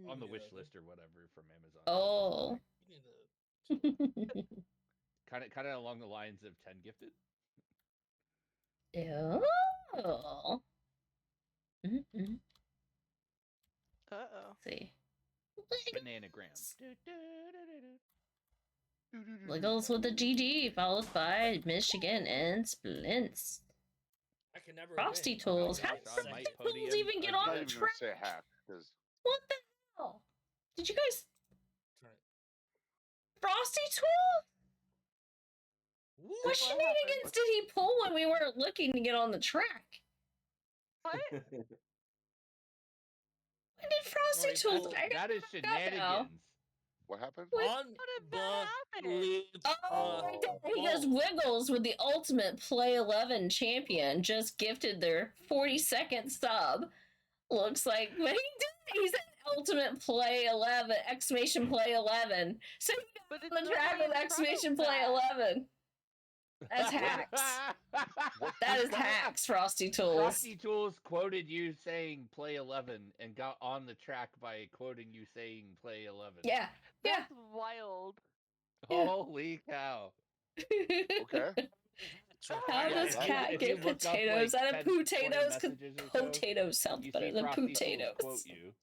On the wish list or whatever from Amazon.
Oh.
Kind of along the lines of 10 gifted.
Oh. Mm-mm.
Uh-oh.
See.
Bananagrams.
Wiggles with the GG, followed by Michigan and Splints.
I can never
Frosty
win.
Tools.
Oh,
How
gosh,
did
I might
Frosty Tools
podium
even get
again.
on
I'm
the
not even
track?
gonna say half because
What the hell? Did you guys
Right.
Frosty Tool?
What?
What shenanigans did he pull when we weren't looking to get on the track?
What?
When did Frosty
Alright,
Tools?
well,
I got
That is
fucked up now.
shenanigans.
what happened?
Unbelievable.
Oh, right there. Because Wiggles with the ultimate Play 11 champion just gifted their 42nd sub. Looks like when he did, he said ultimate Play 11, exclamation Play 11. So he
But
got
it's
on the track
nobody
with
in
exclamation
front
Play
of that.
11. That's hacks. That is hacks, Frosty Tools.
Frosty Tools quoted you saying play 11 and got on the track by quoting you saying play 11.
Yeah, yeah.
That's wild.
Yeah.
Holy cow.
Okay.
How does
Yeah,
cat
if
get
you look up,
potatoes
like,
out
10,
of
20
potatoes? Because
messages or so,
potatoes sounds
you
better
see
than
Frosty Tools
potatoes.
quote you.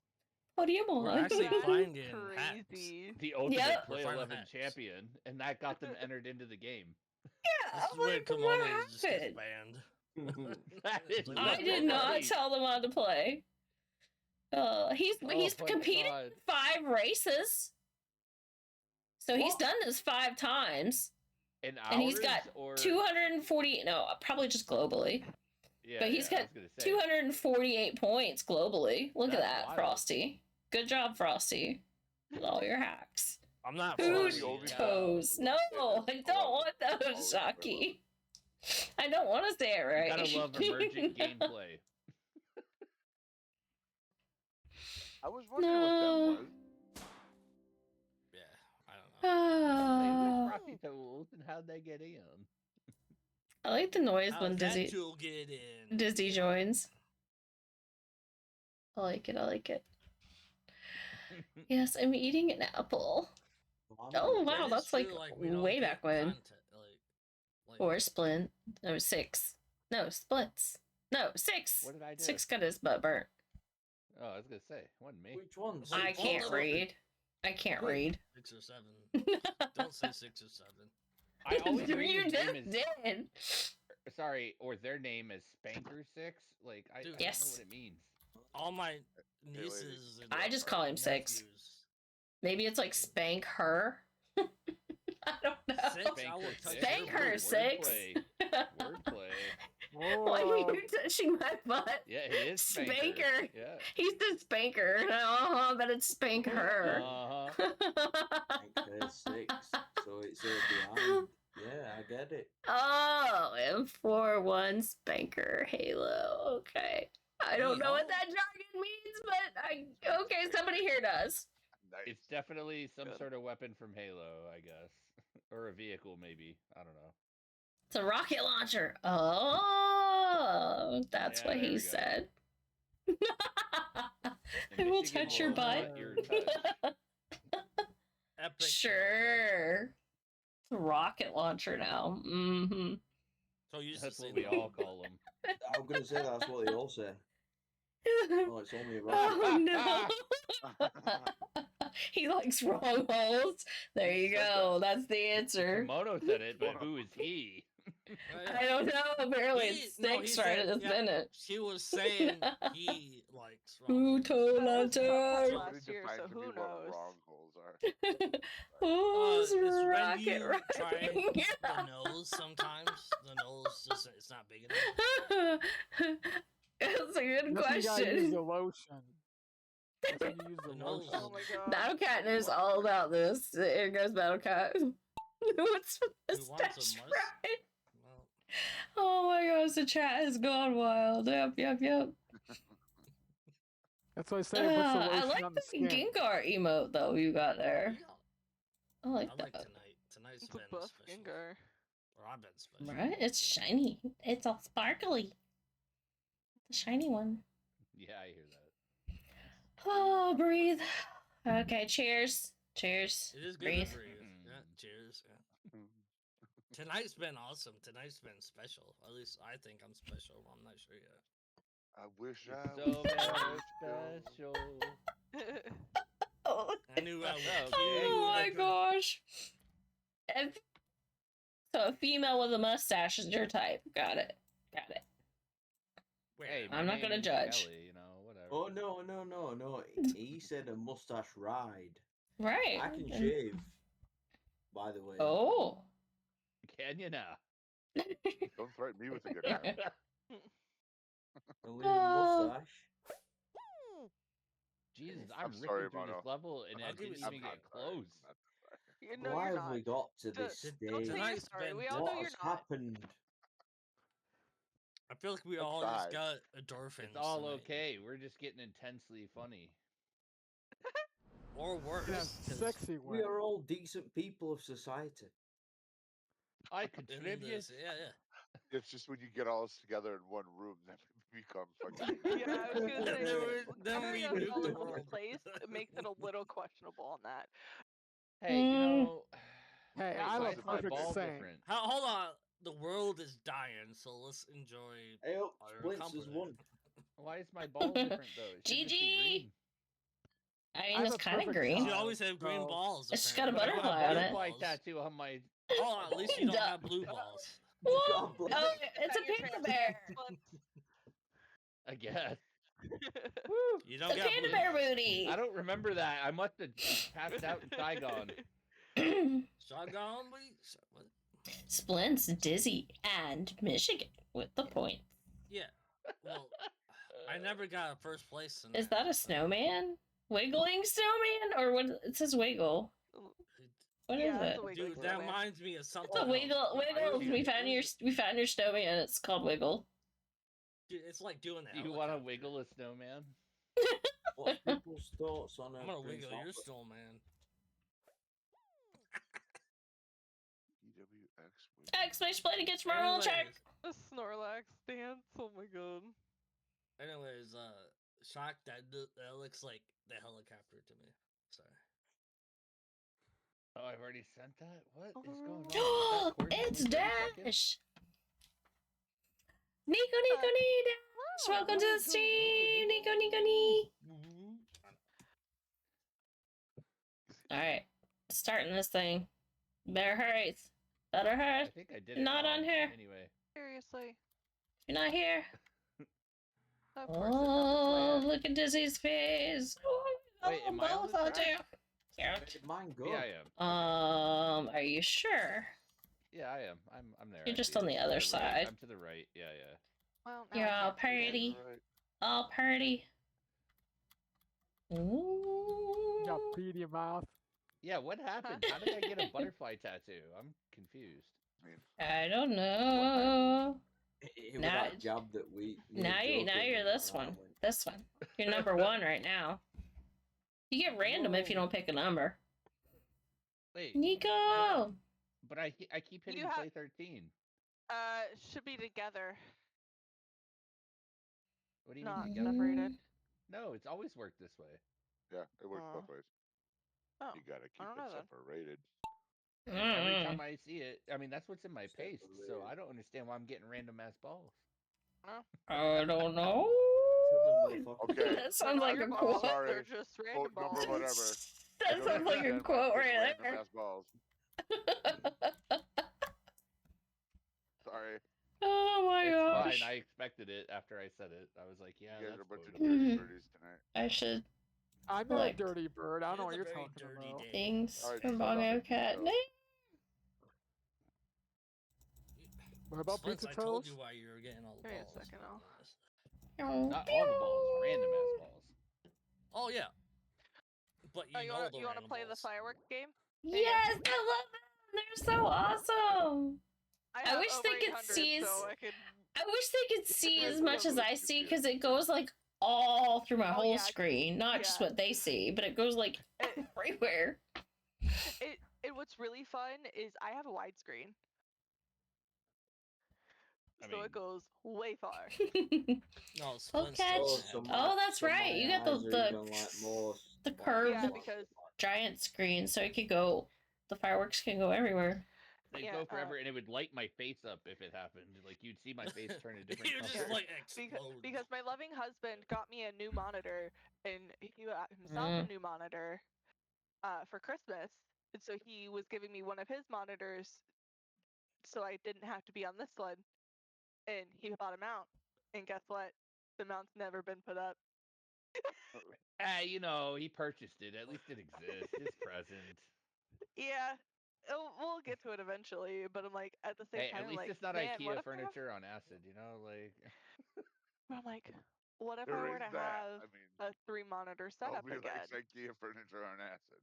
What do you
We're
want?
actually
That's
finding hacks.
crazy.
The ultimate
Yep.
play
We're finding
11
hacks.
champion, and that got them entered into the game.
Yeah,
This is
I'm
where
like,
Kimona
what
just gets
happened?
banned.
That is
I did
so
not
funny.
tell them how to play. He's
Oh my
competed
God.
in 5 races. So he's done this 5 times.
In hours
And he's got
or
240, no, probably just globally.
yeah,
But he's
yeah, I
got
was gonna say.
248 points globally. Look at
That's
that,
wild.
Frosty. Good job, Frosty. With all your hacks.
I'm not
Who's
Frosty.
toes? No, I don't want those,
Always
Shocky. I don't want to say it
You
right.
gotta love emergent gameplay.
I was wondering what that
No.
was.
Yeah, I don't know.
Who's
Ah.
Frosty Toes and how'd they get in?
I like the noise
How's
when
that
Dizzy
tool get in?
Dizzy joins. I like it. I like it. Yes, I'm eating an apple. Oh wow,
That is
that's like
true, we don't
way
get
back when.
content, like,
Or splint. No, 6. No, splits. No, 6.
What did I do?
6 got his butt burnt.
Oh, I was gonna say, it wasn't me.
Which ones?
I can't
all of it.
read. I can't read.
6 or 7. Don't say 6 or 7.
I always read
You
his
just
name as,
did.
sorry, or their name as Spanker6. Like I don't know
Yes.
what it means.
All my nieces and
I just call him 6.
nephews.
Maybe it's like spank her. I don't know.
6, I will touch
Spank
your
her,
butt.
6.
Wordplay.
Why are you touching my butt?
Yeah, he is Spanker.
Spanker.
Yeah.
He's the spanker. No, but it's spank her.
Okay, 6. So it's behind. Yeah, I get it.
Oh, and 4-1 spanker Halo. Okay. I don't know what that jargon means, but okay, somebody here does.
It's definitely some sort of weapon from Halo, I guess. Or a vehicle, maybe. I don't know.
It's a rocket launcher. Oh, that's
Yeah,
what
there
he
we go.
said.
In
I will
Michigan,
touch your
we'll
butt.
let your touch.
Epic.
Sure. It's a rocket launcher now. Mm-hmm.
So you
That's what we all call them.
I'm gonna say that's what they all say. Oh, it's only a rocket.
Oh no. He likes wrong holes. There you go. That's the answer.
Kimono said it, but who is he?
I don't know. Apparently it's 6 right at this minute.
She was saying he likes
Who told
That
her
was
to?
last year, so who knows?
Wrong holes are.
Who's
it's when
rocket
you try
riding?
the nose sometimes. The nose just it's not big enough.
That's a good
That's when you gotta use
question.
the lotion. That's when you use the
nose.
lotion.
Oh my god.
Battlecat knows all about this. Here goes Battlecat. What's
Who
this
wants a
dash
must?
ride?
Well,
Oh my gosh, the chat has gone wild. Yep.
That's why I say puts the
I
lotion
like
on the
the
skin.
Gengar emote though you got there. I
I
like
like
that.
tonight. Tonight's
It's a
been
buff
special.
Gengar.
Or I've been special.
Right? It's shiny. It's all sparkly. The shiny one.
Yeah, I hear that.
Oh, breathe. Okay, cheers. Cheers.
It is good
Breathe.
to breathe. Yeah, cheers. Yeah. Tonight's been awesome. Tonight's been special. At least I think I'm special. I'm not sure yet.
I wish I
So
was
very special.
Oh,
I knew I would.
Okay.
oh my gosh. So a female with a mustache is your type. Got it.
Hey,
I'm
my
not gonna
name is
judge.
Kelly, you know, whatever.
Oh no. He said a mustache ride.
Right.
I can shave. By the way.
Oh.
Can you now?
Don't threaten me with a good time.
Only a mustache.
Jesus,
I'm
I'm
sorry,
ripping through
Mono.
this level and I
I'll give
didn't
you
even
some
get close.
You know
Why
you're
have
not.
we got to this
Don't
stage?
say you're
Tonight's
sorry.
been-
We all know
What
you're
has
not.
happened?
I feel like we
Let's
all just
die.
got endorphins.
It's all
tonight.
okay. We're just getting intensely funny.
Or worse.
Yeah,
'cause
sexy
We
way.
are all decent people of society.
I
in
contribute.
this- yeah.
It's just when you get all us together in one room that we become fucking.
Yeah, I was gonna say.
Then
Gathering
we
us
nuke
all
the
in one
world.
place makes it a little questionable on that.
Hey, you know.
Hey,
wait,
I'm
why
a
is my
perfect
ball
saint.
different?
Hold on. The world is dying, so let's enjoy
Hey, oh,
our
Splints has
company.
won.
Why is my ball different though? It should just be
GG.
green.
I mean,
I'm
it's
a
kind of
perfect
green.
You always have green
So-
balls.
It's got a
apparently.
But I
butterfly
have
on
a
it.
butterfly tattoo on my.
Oh, at least you don't
Duh.
have blue balls.
Whoa.
got blue.
Oh, it's a
You're
panda
trans-
bear.
I guess.
You don't
The
get
panda
booty.
bear booty.
I don't remember that. I must have passed out in Saigon.
Shotgun booty. What?
Splints, Dizzy, and Michigan with the points.
Yeah. Well, I never got a first place in
Is that a
so-
snowman? Wiggling snowman? Or what? It says wiggle. What is
Yeah,
it?
it's a wiggling
Dude, that
snowman.
reminds me of something.
Oh,
else.
wiggle, wiggle.
you-
We found your snowman. It's called Wiggle.
Dude, it's like doing the
Do you want to
helicopter.
wiggle a snowman?
What's people's thoughts on
I'm gonna
Prince
wiggle your
Albert?
snowman.
EWX.
Exclamation point against Marvel check.
The Snorlax dance. Oh my god.
Anyways, shock that looks like the helicopter to me. Sorry.
Oh, I've already sent that? What is going on? Is
Oh,
that coordinate
it's
only 30 seconds?
Dash. Nico, Dash. Welcome to the stream. Nico, Nee. All right, starting this thing. Better hurry. Better hurry.
I think I did it
Not
wrong.
on here.
Anyway.
Seriously.
You're not here.
Of course
Oh, look at Dizzy's face. Oh,
Wait, am I on
both
this
I'll
track?
do.
Where did mine go?
Yeah, I am.
Are you sure?
Yeah, I am. I'm there.
You're
I
just
see
on
it.
the
To
other
right.
side.
I'm to the right. Yeah, yeah.
Well, now
You're
I
all
can't do that.
pretty. All pretty. Ooh.
Got pretty mouth.
Yeah, what happened? How did I get a butterfly tattoo? I'm confused.
I don't know.
It was
Now-
that jab that we. me
Now
and
you,
Joe
now
gave
you're
him
this
that
one.
went,
This one. You're number one right now. You get random if you don't pick a number.
Wait,
Nico.
but I keep hitting
You have-
play 13.
Should be together,
What do you
not
mean together?
separated.
No, it's always worked this way.
Yeah, it works both ways.
Oh,
You gotta keep
I don't know
it
then.
separated.
Every
Mm.
time I see it, I mean that's what's in my paste, so
Separated.
I don't understand why I'm getting random ass balls.
I don't know.
Okay.
That sounds like a
Random
quote.
balls,
Sorry.
They're just random
number
balls.
whatever. I
That
don't
sounds like a
understand why
quote
I'm
right
getting
there.
random ass balls. Sorry.
Oh my
It's
gosh.
fine. I expected it after I said it. I was like, yeah,
You guys are
that's
a bunch of
quotable.
dirty
Mhm.
birdies tonight.
I should
I'm not
Like-
a dirty bird. I don't know what
It
you're
is a very
talking
dirty
about.
day.
things
Alright,
from
shut up,
KimonoKat.
Nico.
What about
Splits,
pizza
I told
toast?
you why you were getting all the
Wait a
balls.
second, I'll-
Not all the balls, random ass balls.
Oh yeah. But you
Oh, you
know
want
the
to
random
play the
balls.
fireworks game?
Yes, I love them. They're so awesome. I
have
wish
over
they could
800,
see
so I could.
I wish they could see
guys
as much as
love
I
it,
see
you
because it goes like all through my
Oh,
whole
yeah.
screen, not just
Yeah.
what they see, but it goes like
It,
everywhere.
what's really fun is I have a widescreen,
I
so
mean-
it goes way far.
No, Splint's
catch.
still
so Oh, that's right, you got the curved
Yeah, because
giant screen, so it could go. The fireworks can go everywhere.
They'd
Yeah,
go forever, and it would light my face up if it happened. Like you'd see my face turn a different
You're
color.
just like
because,
explode.
because my loving husband got me a new monitor and he got himself a new monitor for Christmas, and so he was giving me one of his monitors so I didn't have to be on this one, and he bought a mount, and guess what? The mount's never been put up.
Hey, he purchased it. At least it exists. It's present.
Yeah, we'll get to it eventually, but I'm like, at the same
Hey,
time,
at least
like,
it's not
man,
IKEA
what if I have-
furniture on acid. Like.
I'm like, what if
There
I were
is
to
that.
have
I mean,
a 3-monitor setup
nobody
again?
likes IKEA furniture on acid.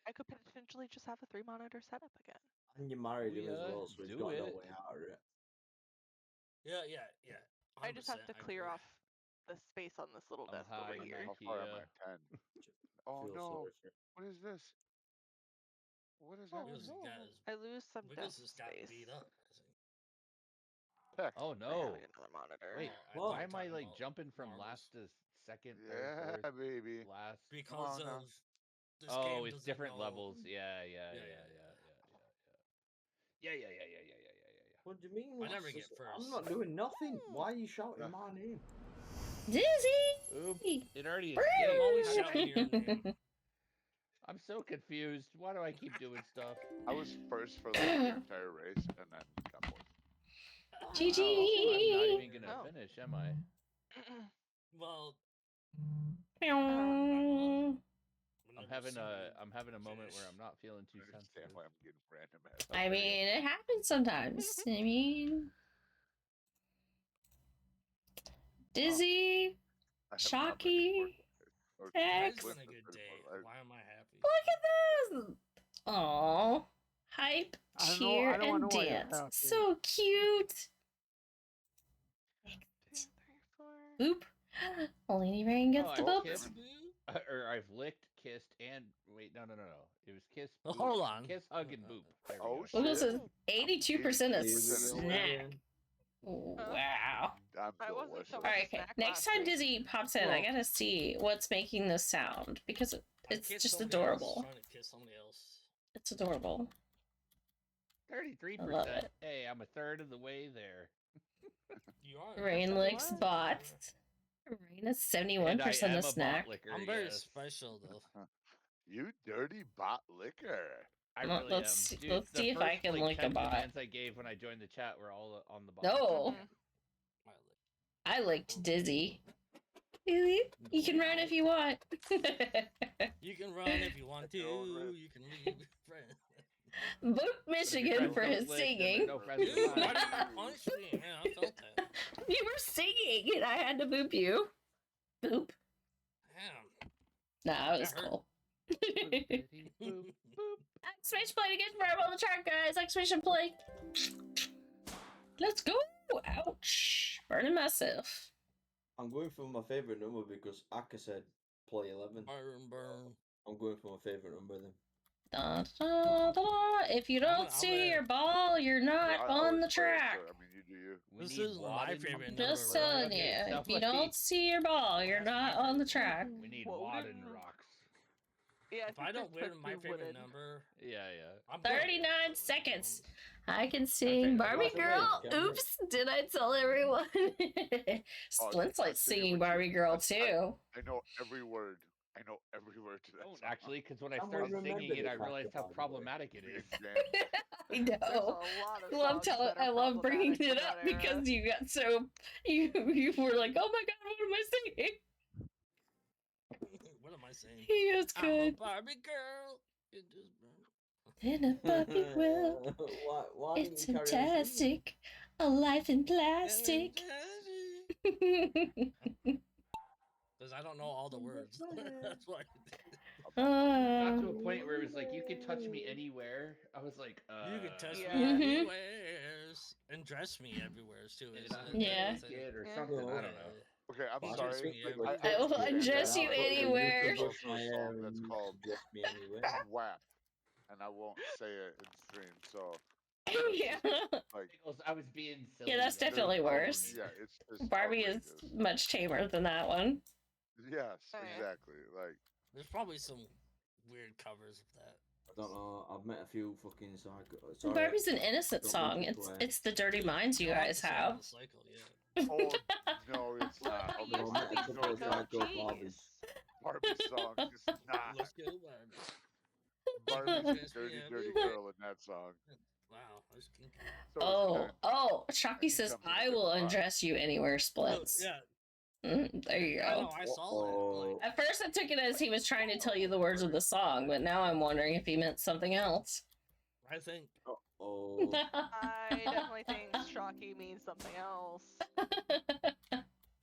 I could potentially just have a 3-monitor setup again.
And you married him as
Yeah,
well, so he's
do
got no
it.
way out of it.
Yeah.
I just have
100%,
to
I
clear
agree.
off the space on this little
I'm
desk
high
over
on
here.
How far am
IKEA.
I? 10. Oh
Feel
no!
sorry for him.
What is this? What is
Oh,
happening?
Wiggles
no.
got his-
I lose some
Wiggles
desk
just got
space.
beat up.
Text.
Oh
by
no!
having another monitor.
Wait,
Well,
why am I
talking
like
about
jumping from
marbles.
last to second,
Yeah,
third, fourth,
baby.
last?
Because
on now.
of this
Oh,
game
it's
doesn't
different
know-
levels. Yeah.
Yeah.
What do you mean?
I never
lass?
get
I'm
first.
not doing nothing. Why are you shouting my name?
Dizzy!
Oops, it already
Brrr.
escaped.
I'm always
How did
shouting your name.
I'm so confused. Why do I keep doing stuff?
I was first for like the entire race, and then got fourth.
GG!
I'm not even gonna
Oh.
finish, am I?
Well,
I'm having a moment where I'm not feeling too
I understand
sensitive.
why I'm getting random ass.
I mean, it happens sometimes. I mean, Dizzy,
I have not been
Shocky,
or
Tex.
It's been a
Listen,
good day. Why am I happy?
Look at this. Aw. Hype,
I don't know-
cheer,
I don't
and
know why you're
dance.
happy.
So cute.
2, 3, 4.
Boop. Lady Rain gets
Oh,
the
I've
boop.
kissed, or I've licked, kissed, and wait, no. It was kiss.
Well,
boop,
hold on.
Kiss, hug, and boop. There we
Oh,
go.
Well, this
shit.
is 82% is
Here we go
snack.
again.
Wow.
I'm
I wasn't
delicious.
so
All
much
right,
a
okay.
snack
Next
last
time
week.
Dizzy pops in, I gotta see what's making this sound because it's just adorable.
Trying to kiss somebody else.
It's adorable.
33%.
I love it.
Hey, I'm a third of the way there.
You are.
Rain licks
What?
bots. Rain is
And I
71%
am
a
a
snack.
bot licker.
I'm very
yes.
special though.
You dirty bot licker.
I
Well,
really
let's
am. Dude,
let's
the
see if I
first,
can
like,
lick a
10
bot.
commands I gave when I joined the chat were all on the bot.
No, I licked Dizzy. You can run if you want.
You can run if you want to. You can leave your friend.
Boop
But if your
Michigan
friends
for
don't
his
lick, then they're
singing.
no friends of
Dude, why
mine.
did you punch me? Yeah, I felt that.
You were singing and I had to boop you. Boop.
Damn.
Nah, it was
That hurt.
cool.
Boopity boop, boop.
Exclamation play to get Marble on the track, guys. Exclamation play. Let's go. Ouch. Burning myself.
I'm going for my favourite number because Aka said play 11.
Burn.
I'm going for my favourite number then.
Da, da, da. If you don't
I'm
see
a-
your ball, you're not
I
on
always
the
play it,
track.
so, I mean, you do you.
We
This
need
is my
Wadden-
favorite
Just
number,
telling
right?
you,
Okay,
if you
somebody-
don't see your ball, you're
That's my
not on the
favorite number.
track.
We need
What would
Wadden
it-
rocks.
Yeah,
If I don't win my
you
favorite
wouldn't.
number,
Yeah.
I'm good.
39 seconds. I can
fair
sing
enough.
Barbie
That's
Girl.
okay, can
Oops, did I tell everyone? Splint's
I
like
sing it
singing
with you.
Barbie Girl
I
too.
know every word. I know every word to that
Don't
song.
actually, because when I
I'm
started
gonna remember
singing it,
the
I realized how
fact about it.
problematic it
Me
is.
and Jan.
I
There's a
know.
lot of
I love
songs that are
I love bringing
problematic
it
from
up
that era.
because you got so you were like, oh my god, what am I singing?
What am I saying?
He is
I'm a
good.
Barbie girl. It just
In a Barbie world,
Why didn't
it's
you carry on singing?
fantastic. A life in plastic.
Because I don't know all the words. That's why.
Got to a point where it was like, you can touch me anywhere. I was like,
You can touch
Yeah.
me
Mhm.
anywhere and dress me everywhere too.
and
Isn't
I
it?
Yeah.
like it or
Yeah.
something. I
Yeah.
don't know.
Okay, I'm
Well,
sorry.
just me,
but
I
I will
understand
undress
that,
you
but
anywhere.
There's
Brush
also
my
a
hair
song that's
and
called
dress me anywhere.
WAP, and I won't say it in stream, so
Yeah.
like
Nichols, I was being silly.
Yeah, that's
though.
definitely
There's no
worse.
need.
yeah, it's just
Barbie is
outrageous.
much tamer than that one.
Yes,
Oh, yeah.
exactly. Like
There's probably some weird covers of that.
I don't know. I've met a few fucking psycho.
Barbie's an innocent
don't
song.
mean to
It's
swear.
it's the dirty minds you
I
guys
say
have.
Cycle, yeah.
oh no, it's not.
Look,
Okay,
I've
you
met a
Barbie
couple of
song,
psycho
Jeez.
Barbies.
Barbie song is not.
Let's go, Barbie.
Barbie's a
Dress me
dirty
everywhere.
girl in that song.
Wow, that's kinky.
So is
Oh,
Ken.
oh, Shocky
he
says,
comes in a
I
different
will
vibe.
undress you anywhere,
Oh,
Splints.
yeah.
There you
I
go.
know, I saw
Uh-oh.
At first, I took it as he was trying to tell you the words of the song, but now I'm wondering if he meant something else.
that. I think.
Oh,
I definitely think Shocky means something else.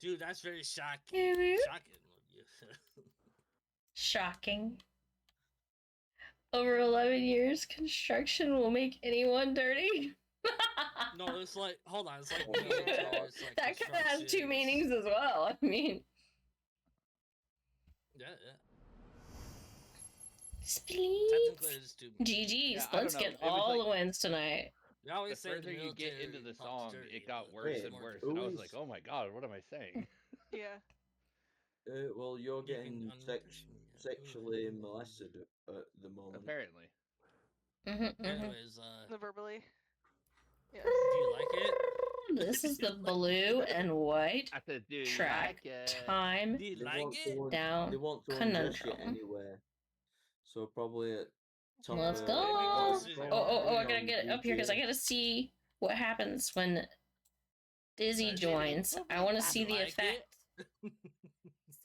Dude, that's very shocking.
Shocking.
Shocking.
Shocking. Over 11 years, construction will make anyone dirty.
No, it's like, hold on, it's like,
Oh,
military, it's like
That kind of has two
construction,
meanings as well. I mean,
Yeah, yeah.
Spleens.
Technically, it's two.
GG's.
I don't
Let's
know.
get
It was
all
like-
the wins tonight.
You always
The
say
further you get into the
military
song,
dirty,
it got
but
worse
it's
and
more
worse.
dirty.
And I was
Who
like,
is-
oh my god, what am I saying?
Yeah.
well, you're
You can
getting
undress me, yeah.
sexually molested at the moment.
Apparently.
Anyways,
The verbally. Yes.
do you like it?
This is the blue and white
I said, dude,
track
like it.
time
Do you
They
like
want
it?
someone-
down.
They want to undress you
Conundrum.
anywhere. So probably at top
Let's
of-
go.
Oh,
Oh, I gotta get it up here because I gotta see what happens when Dizzy
Nice.
joins. I want to see the
like
effect.
it?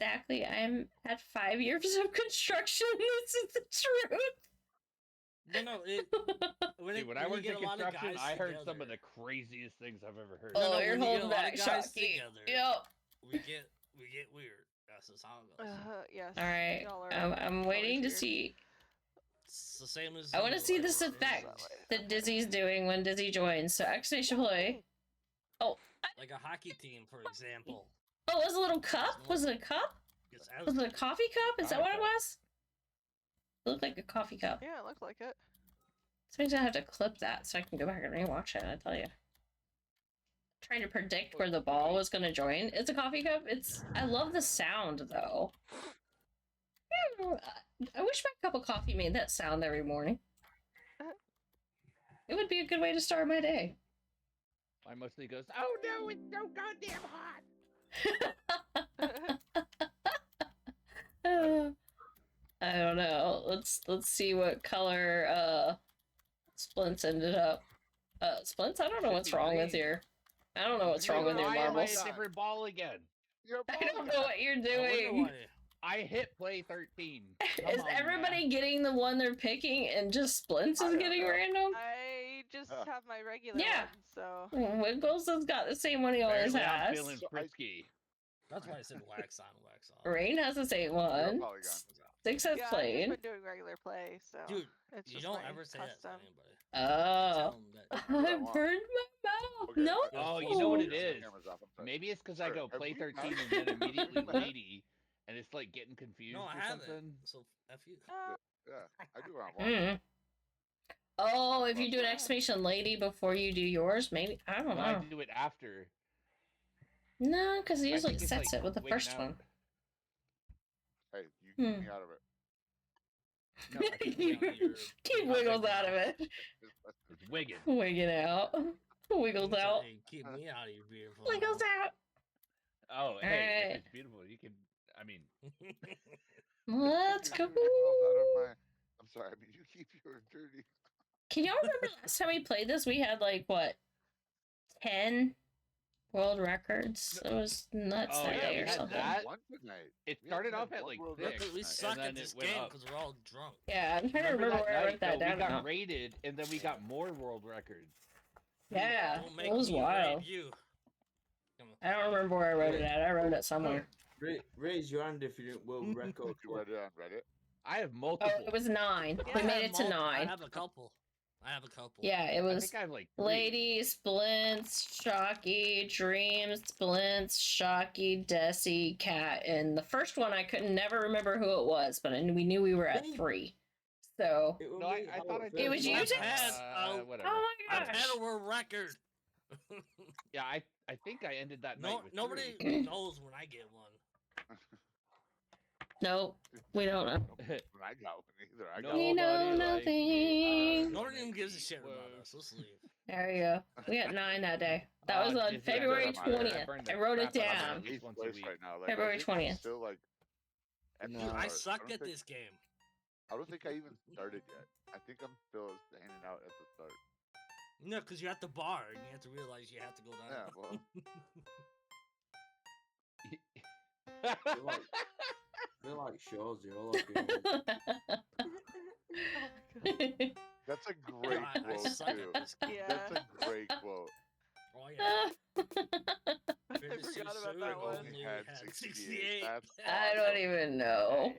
Exactly. I'm at 5 years of construction. This is the truth.
No,
Dude, when I worked
get
in
a lot of
construction,
guys
I heard some of
together-
the craziest things I've ever heard.
Oh,
no,
you're
when you get a
holding
lot
back,
of guys
Shocky.
together,
Yep.
we get weird. That's just how it goes.
Yes.
All right.
y'all are
I'm waiting to
always weird.
see.
It's the same as.
I want to
in
see
the
this
life.
effect
way.
that Dizzy's doing when Dizzy joins. So exclamation play. Oh,
Like a hockey team, for example.
oh, it was a little cup. Was it a cup?
It's
Was it a coffee cup? Is that what it
Cup.
was? It looked like a coffee cup.
Yeah, it looked like it.
So means I have to clip that so I can go back and rewatch it. I tell you, trying to predict where the ball was gonna join. It's a coffee cup. I love the sound though. I wish my cup of coffee made that sound every morning. It would be a good way to start my day.
Mine mostly goes, oh no, it's so goddamn hot.
I don't know. Let's see what color Splints ended up. Splints, I don't know what's wrong with your. I don't know what's wrong with your
Why am I
marbles.
a different ball again?
I don't know what you're
I wonder
doing.
why.
I hit play 13.
Is everybody getting the one they're picking and just Splints
I
is
don't
getting
know.
random?
I just
Huh.
have my regular
Yeah.
one, so.
Wiggles has got the same one he always
Apparently I'm
has.
feeling
So I-
frisky.
That's why I said wax on, wax off.
Rain has the same
Real
one.
Polygon.
6 has
Yeah, I've
played.
just been doing regular play, so.
Dude,
it's
you
just
don't
my
ever say that to
custom.
anybody.
Oh.
Tell 'em that.
I
What I want.
burned my mouth.
Okay,
No.
Oh, you know what it
Turn the
is?
cameras off, I'm sorry.
Maybe it's because I
Sure,
go
have
play
we
13
not-
and then immediately
have we not-
lady, and it's like getting confused
No, I
or
haven't.
something.
So F you.
Yeah, I do what I want.
Mm. Oh, if you do an exclamation lady before you do yours, maybe I don't
No, I
know.
do it after.
No, because he
I
usually
think it's,
sets
like,
it with the
wigging
first
out.
one.
Hey, you keep
Hmm.
me out of it.
No, I think
You keep wiggles out of it.
it's wigging.
Wigging out. Wiggles out.
Hey, keep me out of your beautiful.
Wiggles out.
Oh, hey,
Alright.
if it's beautiful, you can. I mean,
Let's
You
go.
keep your balls out of my- I'm sorry, I mean, you keep your dirty.
Can y'all remember last time we played this? We had like what, 10 world records. It was nuts
Oh,
that
yeah,
day
we
or
had
something.
that.
One tonight.
it
We
started
had
off at
one
like
world
6.
record
we
tonight.
suck
and
at
then
this
it went
game
up.
because we're all drunk.
Yeah, I'm trying to remember where I wrote that
though,
down.
we got
now.
rated, and then we got more world records.
Yeah,
Don't
it
make
was
me
wild.
raid you. Come on.
I don't remember where I wrote it at. I wrote it somewhere.
Raise your hand if you didn't world record.
You read it on Reddit?
I have
Oh,
multiple.
it was 9.
Yeah,
We
I
made
have
it to
I
9.
have a couple. I have a couple.
Yeah, it
I
was
think I have like 3.
Lady, Splints, Shocky, Dreams, Splints, Shocky, Desi, Cat, and the first one I could never remember who it was, but we knew we were at
Me.
3. So,
It was
No,
me,
I
how
thought I
it
did.
It was you,
first
James?
started.
Whatever.
oh my
I've
gosh.
had a world record.
Yeah, I think I ended that night
No,
with
nobody
3.
knows when I get one.
Nope, we don't know.
When I got one either. I
No.
got
We
one.
know
Nobody likes me.
nothing.
Nobody even gives a shit about us. Let's leave.
There you go. We got 9 that day. That was on
Dizzy,
February
I burned the
20th. I wrote it
crap out of
down.
at least
Eighth
once a
place
week.
right now. Like,
February
I think I'm
20th.
Still like. at
No.
the
Dude, I
start.
suck
don't
at
think-
this game.
I don't think I even started yet. I think I'm still hanging out at the start.
No, because you're at the bar and you have to realize you have to go down.
Yeah, well,
They're like shows, you're all up here.
that's a great
I
quote
suck
too.
at this game.
Yeah.
That's a great quote.
Oh yeah.
I
Finish too
forgot about
soon,
that
I
one.
only had 68.
68.
That's
I don't
awesome.
even know.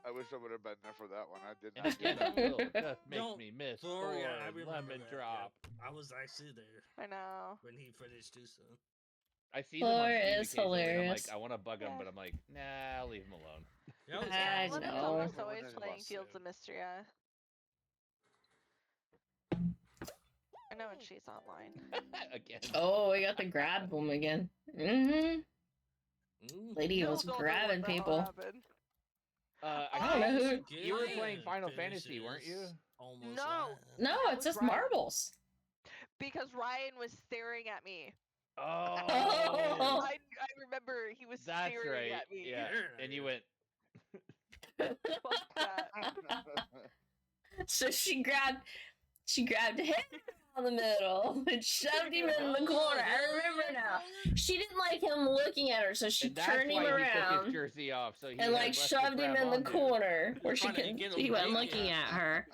I wish I would have been there for that one. I did
And
not
again,
get
it
that.
will just make
No,
me miss
Thor,
Thor,
yeah, I remember
lemon
that,
drop.
yeah. I was actually there
I know.
when he finished too soon.
I see them on
Thor
Steam
is
occasionally, and I'm
hilarious.
like, I want to bug him,
Yeah.
but I'm like, nah, I'll leave him alone.
Yeah, it was
I
awesome.
know.
Summer's
No
always
one is
playing
lost
Fields
it.
of Mystery. I know when she's online.
Again.
Oh, we got the grab boom again. Mm-hmm. Lady
Still
was
don't know what
grabbing
the hell
people.
happened.
I don't know who-
You were playing Final Fantasy, weren't you?
Almost
No.
last.
No,
That
it's
was
just
Ryan.
marbles.
Because Ryan was staring at me.
Oh,
I remember he was
that's
staring
right.
at me.
Yeah, and you went.
Fuck that.
So she grabbed. She grabbed him down the middle and shoved him in the corner. I remember now. She didn't like him looking at her, so she
And that's
turned him
why he took his
around
jersey off, so he
and
had
like
less to
shoved him
grab
in the
onto.
corner where she
Trying to
could.
get him
He went
naked.
looking at her.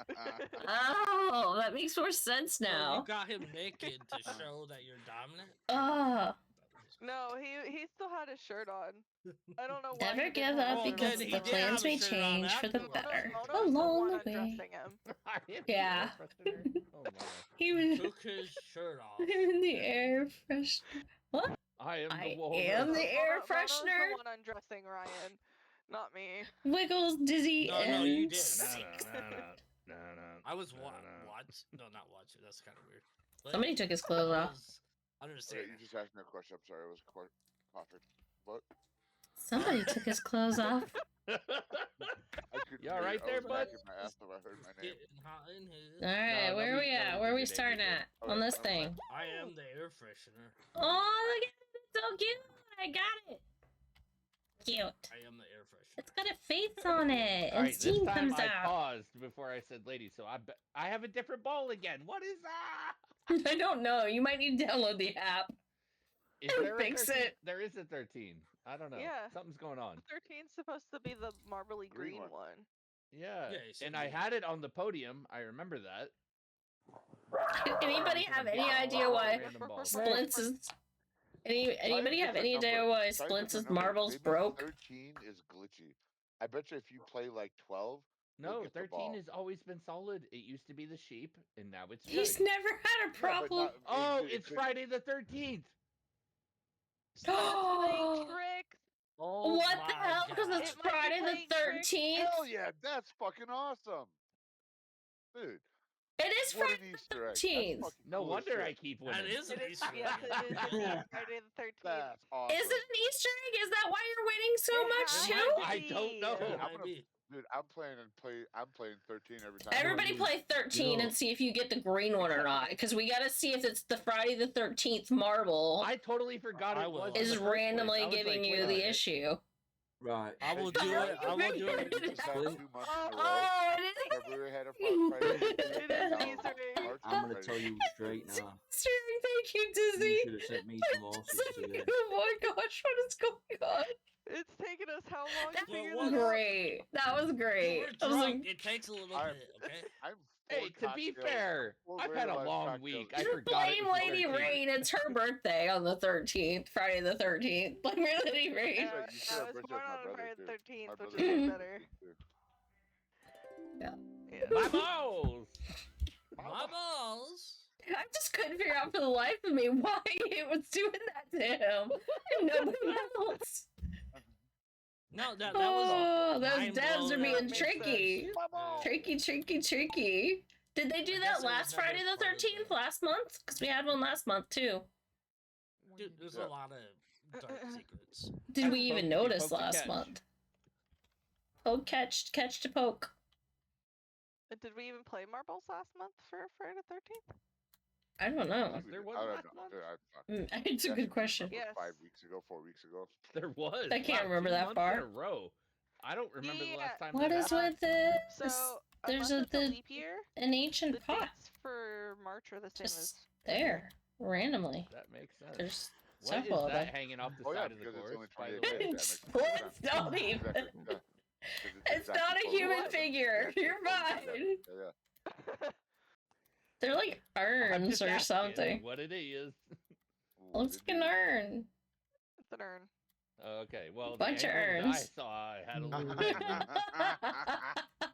Oh, that makes more sense
So you
now.
got him naked to show that you're dominant.
Oh,
No, he still had his shirt on. I don't know why.
never
he didn't
give
have
up
his
because
shirt
he
the
on.
did
plans
have a
may
shirt on
change for the
afterwards.
better.
Mono's the
Along
one
the way.
undressing him.
I am the
Yeah.
air freshener? Oh my.
He was
Took his shirt off.
in the air freshener. What?
I am the
I
walrus.
am the air
Mono's the
freshener.
one undressing Ryan, not me.
Wiggles, Dizzy,
No,
and
no, you did.
No.
I was
No, no.
not watching. That's kind of weird. But
Somebody took his clothes
I
off.
was
Okay,
understanding.
you just asked me a question. I'm sorry, I was coughing. What?
Somebody took his clothes off.
I couldn't
You
hear
alright
I
there,
was
bud?
backing my ass if I heard my name.
Getting hot in here.
All right,
No,
where are
nobody-
we at?
nobody
Where are we
took it,
starting
they did.
at on this
Okay,
thing?
I am the air freshener.
Oh, look at it! It's so cute. I got it. Cute.
I am the air freshener.
It's got a face on it,
All
and
right, this
steam
time
comes
I
out.
paused before I said lady, so I have a different ball again. What is that?
I don't know. You might need to download the app.
Is there
Fix
a 13?
it.
There is a 13. I don't know.
Yeah.
Something's going on.
13's supposed to be the marbly
Green
green
one.
one.
Yeah.
Yeah, you said
And I
green.
had it on the podium. I remember that.
Anybody have any idea why Splints is? Anybody have any idea why Splints' marbles broke?
13 is glitchy. I bet you if you play like 12, you'll
No,
get the
13
ball.
has always been solid. It used to be the sheep, and now it's
He's
good.
never had a
Yeah, but
problem.
not-
Oh,
it
it's
could-
Friday the 13th.
Stop playing tricks.
Oh
What the
my
hell? Because
God.
it's
It might be
Friday
playing
the
tricks.
13th.
Hell yeah, that's fucking awesome. Dude,
It is
what
Friday
an
the
Easter egg. That's
13th.
fucking
No
cool as
wonder
shit.
I keep winning.
That is an
It is,
Easter egg.
yes, it is indeed Friday the 13th.
That's awesome.
Is it an Easter egg? Is that why you're winning so
It
much
has
too?
to
I
be.
don't know.
It
I'm
might
gonna-
be.
Dude, I'm playing 13 every time.
Everybody play 13
Yo.
and see if you get the green one or not. Because we gotta see if it's the Friday the 13th marble
I totally forgot
I
it
will.
was. in
is
the first place.
randomly
I was
giving
like,
you
wait a
the
minute.
issue.
Right.
I will
Hey,
do
Jason,
it. I will do
we
it.
just had
Split.
2 months in a row.
Oh, it is
February had a Friday.
It is an Easter egg.
March
I'm
was
gonna tell
Friday.
you straight now.
Easter egg. Thank you,
You
Disney.
should have sent me some horses today.
Oh my gosh, what is going on?
It's taken us how long to
That
figure
was
that out?
great. That was great.
We're
I was
drunk.
like,
It takes a little
I'm-
bit, okay?
I'm
Hey, to be fair,
Full
I've had a
realized
long
cocktails.
week. I
just
forgot it
blame
was the
Lady
13th.
Rain. It's her birthday on the 13th, Friday the 13th. Blame Lady Rain.
Yeah,
right, you should
I
have
was
bridged
born
with my
on
brother,
Friday
too.
the 13th,
My
which
brother
is
did
even better.
Yeah.
Yeah.
My balls!
My balls.
I just couldn't figure out for the life of me why it was doing that to him and nobody else.
No, that
Oh,
was.
those
mind
devs are
blown.
being
That makes
tricky.
sense.
Tricky. Did they do
I
that
guess it was
last
never
Friday the
part of
13th
the-
last month? Because we had one last month too.
Dude, there's
Yeah.
a lot of dark secrets.
Did we
Poke-
even
you
notice
poked the
last
catch.
month? Poke, catch to poke.
Did we even play marbles last month for Friday the 13th?
I don't know.
There was
I don't
last
know.
month?
Dude, I fuck.
It's a good question.
Yes.
5 weeks ago, 4 weeks ago.
There was.
I can't
Wow,
remember
2
that
months
far.
in a row. I don't remember the last time
What
that
is
happened.
with this?
So,
There's
unless it's a
the
leap year,
an
the
ancient pot
dates for March are the same
just
as
there randomly.
That makes sense.
There's
What is
several of
that
them.
hanging off the
Oh, yeah,
side of the
because it's
course?
only
by the
28
way?
days.
Well, it's not even.
Exactly, yeah. 'Cause
It's
exactly
not a
4
human
weeks.
figure.
Yeah,
You're
yeah,
fine.
yeah.
They're like
I'm
urns
just
or
asking
something.
what it is.
Ooh,
Looks like
good
an
news.
urn.
it's an urn.
Okay, well,
Bunch
the
of
angle that I
urns.
saw had a little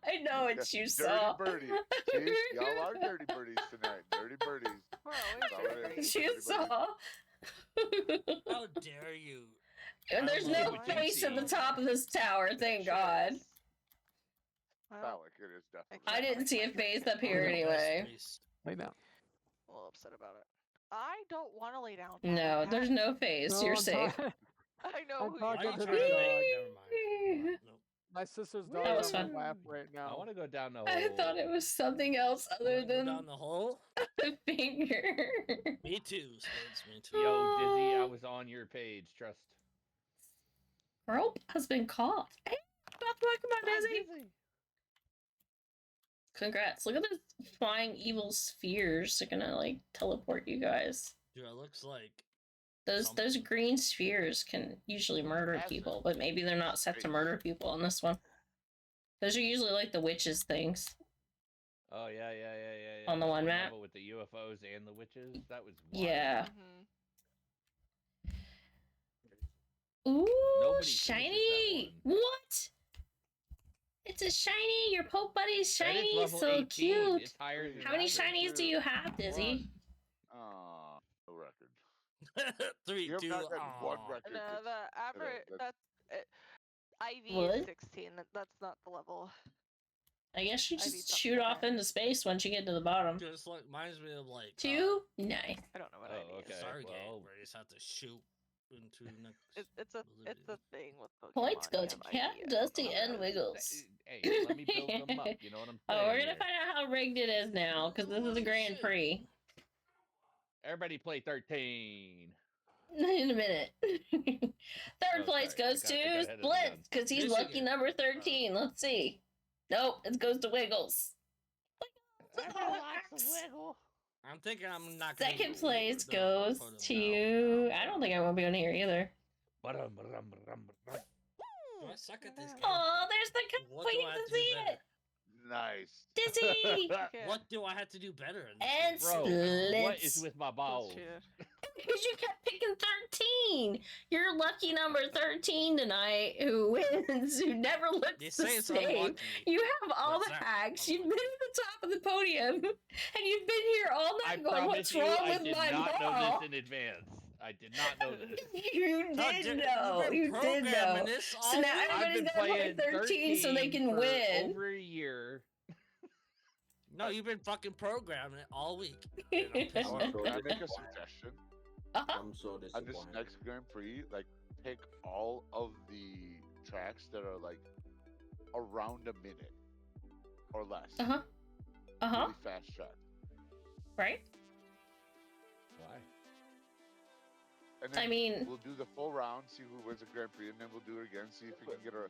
I know it's you
Dirty
saw.
birdie. See, y'all are dirty birdies tonight. Dirty birdies.
We're
That's all
always
it
dirty.
is.
You
Dirty
saw.
How dare you?
And there's
I
no
love
what you
face at the
see.
top of this tower, thank God.
Well,
Phallic, it is definitely.
I didn't see a face up here
We're the best
anyway.
race.
Lay down.
a little upset about it. I don't want to lay down.
No,
Pat.
there's no face.
No,
You're
I'm
safe.
talking-
I know
I'm
who
Why
talking
are
you
you
to
are.
the
trying to
dog.
make- Never mind. Nope.
My sister's
That
dog
was
on
fun.
my lap right
I
now.
want to go down the hole.
I thought it was something else other
Wanna go
than
down the hole.
the finger.
Me too, Spence. Me too.
Yo, Dizzy, I was on your page. Trust.
Rope has been caught. Hey, welcome on, Dizzy. Congrats. Look at the flying evil spheres. They're gonna like teleport you guys.
Dude, it looks like
Those green spheres can usually murder people, but maybe they're not set to murder people on this one. Those are usually like the witches things.
Oh yeah.
On the
That
one map?
level with the UFOs and the witches. That was wild.
Yeah.
Mm-hmm.
Ooh,
Nobody finishes that
shiny! What? It's a shiny. Your Poke Buddy's
And it's
shiny.
level
So
18.
cute.
It's higher than
How many
average.
shinies do you have, Dizzy?
No record.
3,
You have
2.
not got one
aw.
record.
No, the average
that's-
IV
What?
is 16. That's not the level.
I guess you
I need
just
something
shoot off
different.
into space once you get to the bottom.
Just like reminds me of like
2? Nice.
I don't know what I
Oh,
need.
okay.
Stargate,
well.
where you just have to shoot into next.
It's a thing with Pokemon.
Points go
You
to
have
Cat,
IV
Dusty,
and
and Wiggles.
Hey, let me build them up. You know what I'm saying?
Oh, we're gonna
here.
find out how rigged it is now, because this is a Grand Prix.
Everybody play 13.
In a minute. Third
Oh,
place
sorry.
goes
I got
to
ahead of the
Splits,
gun.
because he's
Michigan.
lucky number 13. Let's see. Nope, it goes to Wiggles.
I'm thinking I'm not gonna
Second
go
place
for the-
goes
for the
to... I don't think I won't be on here either.
Do I suck at this game?
Oh, there's the cup.
What do
Waiting
I have
to
to do
see
better?
it.
Nice.
Dizzy!
Okay.
What do I have to do better? In this
And
game?
Bro, what
Splits.
is with my
That's
balls?
cheated.
Because you kept picking 13. You're lucky number 13 tonight who wins, who never
They
looks
say
the
it's
same.
unlucky.
You have all
What's
the
that?
hacks. You've been
Unlucky.
at the top of the podium, and you've been here all
I
night going,
promise
what's
you,
wrong
I
with
did
my
not
ball?
know this in advance. I did not know this.
You
No,
did
dude,
know.
you've been
You did know.
programming this
So
all
now
week.
I've
everybody's
been
gonna play
playing
13 so they can
for
win.
over a year.
No, you've been fucking programming it all week. And I'm pissed
Can
off.
I make a suggestion?
Uh-huh.
I'm so
On this
disappointed.
next Grand Prix, like, pick all of the tracks that are like around a minute or less.
Uh-huh. Uh-huh.
Really fast track.
Right?
Why?
And
I mean-
we'll do the full round, see who wins the Grand Prix, and then we'll do it again, see if we can get a.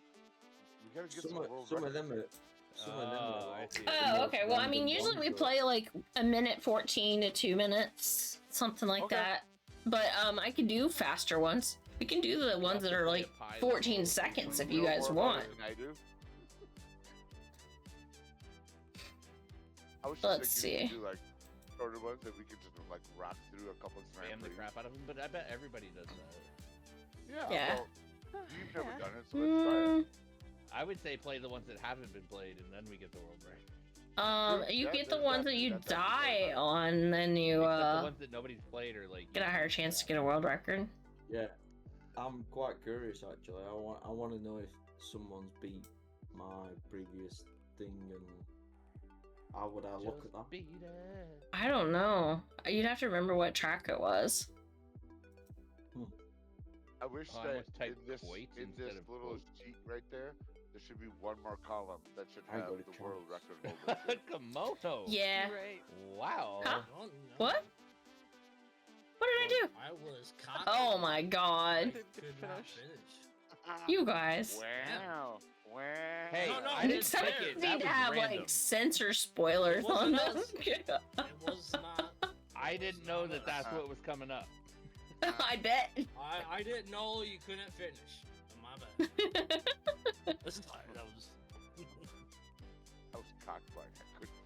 We gotta get some world
Some of
records.
them are. Some of them
Oh, I
are.
see.
Oh, okay. Well, I mean, usually we play like a minute 14 to 2 minutes, something like
Okay.
that. But I can do faster ones. We can do the ones that are like 14 seconds if you
know
guys
more about
want.
it than I do. I was just
Let's
thinking we
see.
could do like shorter ones that we could just like rock through a couple of Grand
Spam the
Prix.
crap out of them, but I bet everybody does that.
Yeah.
Yeah.
Well, you've never done it, so let's try it.
Mm,
I would say play the ones that haven't been played, and then we get the world record.
you
Yeah,
get the
there's
ones
that-
that you
that's actually
die
quite
on, then you
Except the ones that nobody's played are like
get a higher chance to get a world record.
Yeah, I'm quite curious actually. I want to know if someone's beat my previous thing and how would I look at that?
Beat it.
I don't know. You'd have to remember what track it was.
I wish
Oh, I
that
almost typed
in this
quote
in
instead
this
of
little
quote.
sheet right there should be one more column that should
I
have
got a
the world
chance.
record holder.
Kimono.
Yeah.
Right.
Wow.
Huh?
I don't know.
What? What did I do?
I was cocky.
Oh my
I
god.
could not
Finish.
finish.
You guys.
Wow. Wow.
Hey,
No, no,
I didn't
Some
pick
of
it.
these
That
need to
was
have
random.
like censor spoilers
It
on
wasn't
them.
It was not.
I didn't know that that's what was coming up.
I bet.
I didn't know you couldn't finish. My bad. This is fine. That was.
I was cockblocked. I couldn't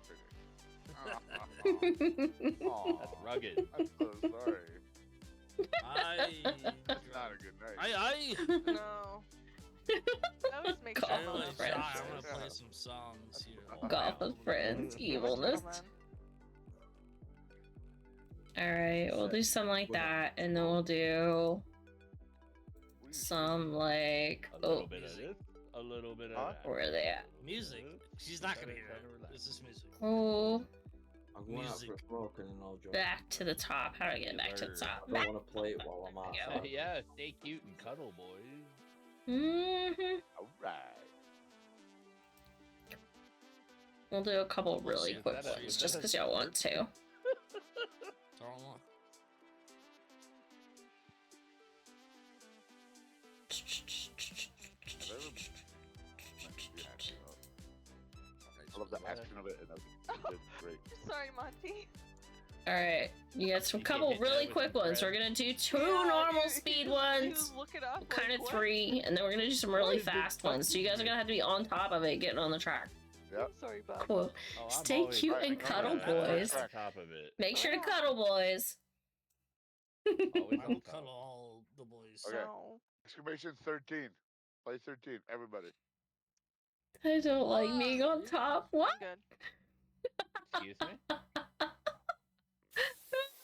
finish. Aw,
That's rugged.
I'm so sorry. That's not a good night.
I.
No. That was make
Golf
sure
with
I'm
friends.
I'm gonna play some songs here.
Golf with friends, evilness. Alright, we'll do some like that, and then we'll do some like.
A little
Oh,
bit of this. A little bit of
Huh?
that.
where are they at?
Music. She's not gonna hear it. This is music.
Oh,
I'm going out for a
Music.
smoke and then I'll join.
back to the top. How do I get back to the top?
I don't want to play it while I'm outside.
Yeah, stay cute and cuddle, boys.
Mm-hmm.
Alright.
We'll do a couple really
see,
quick
that-
ones,
was
just
that a
because y'all want to.
That's all I want.
I love the action of it and everything. It's great.
Sorry, Monty.
All right, you got some
You
couple
hit that
really
with
quick
some
ones. We're
thread.
gonna do two
Yeah,
normal
he
speed
was
ones,
looking up,
kind
like,
of
what?
3, and then we're gonna do some really
What is this
fast ones. So you guys are gonna have to be on top of it, getting on the track.
Yep.
Sorry, bud.
Cool.
Oh, I'm
Stay
always
cute
Alright,
and
I
cuddle,
got
on
boys.
top of it.
Make sure to
Yeah.
cuddle, boys.
Always
I
on
will
top.
cuddle all the boys.
Okay.
No.
Exclamation 13. Play 13. Everybody.
I don't like being on top. What?
I'm good.
Excuse me?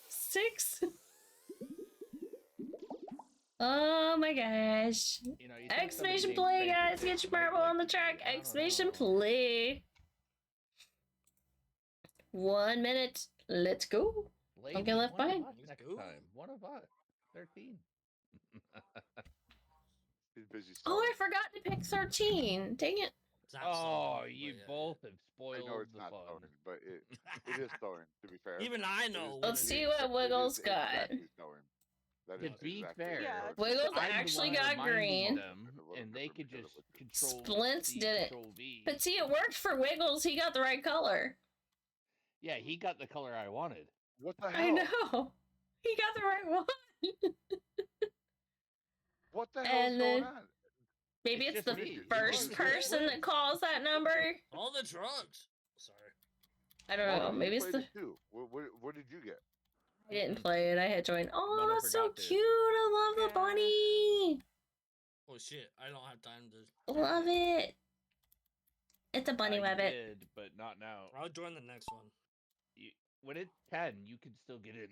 6. Oh my gosh.
You know, you think somebody
Exclamation
named
play,
Crazy
guys.
Fish
Get your
might
marble
like
on the
you.
track.
I don't
Exclamation
know.
play. 1 minute. Let's go.
Lady,
get left
one of
behind.
us next
Let's go.
time. One of us. 13.
He's busy
Oh,
sewing.
I forgot to pick 13. Dang it.
It's not
Oh,
sewing,
you
but yeah.
both have
I
spoiled
know it's
the
not
fun.
sewing, but it is sewing, to be fair.
Even I know.
Let's
what it
see
is.
what Wiggles
it is
got.
exactly sewing. That
To
is
be
exactly
fair,
Yeah,
Wiggles
I'm the
actually
one
got
reminding
green.
them, and they could just control
Splints
C,
didn't.
Control V.
But see, it worked for Wiggles. He got the right color.
Yeah, he got the color I wanted.
What the
I
hell?
know. He got the right one.
What the hell is
And
going
then
on?
maybe
It's
it's
just
the
me.
first
It's
person
just
that calls that number.
All the drugs. Sorry.
I don't know.
Mono, you
Maybe it's
played
the.
it too. What did you get?
I didn't play it. I had joined. Oh,
Mono
that's so
forgot to.
cute. I love the
Yeah.
bunny.
Oh shit! I don't have time to.
Love it. It's a bunny
I
rabbit.
did, but not now.
I'll join the next one.
When it's 10, you can still get in.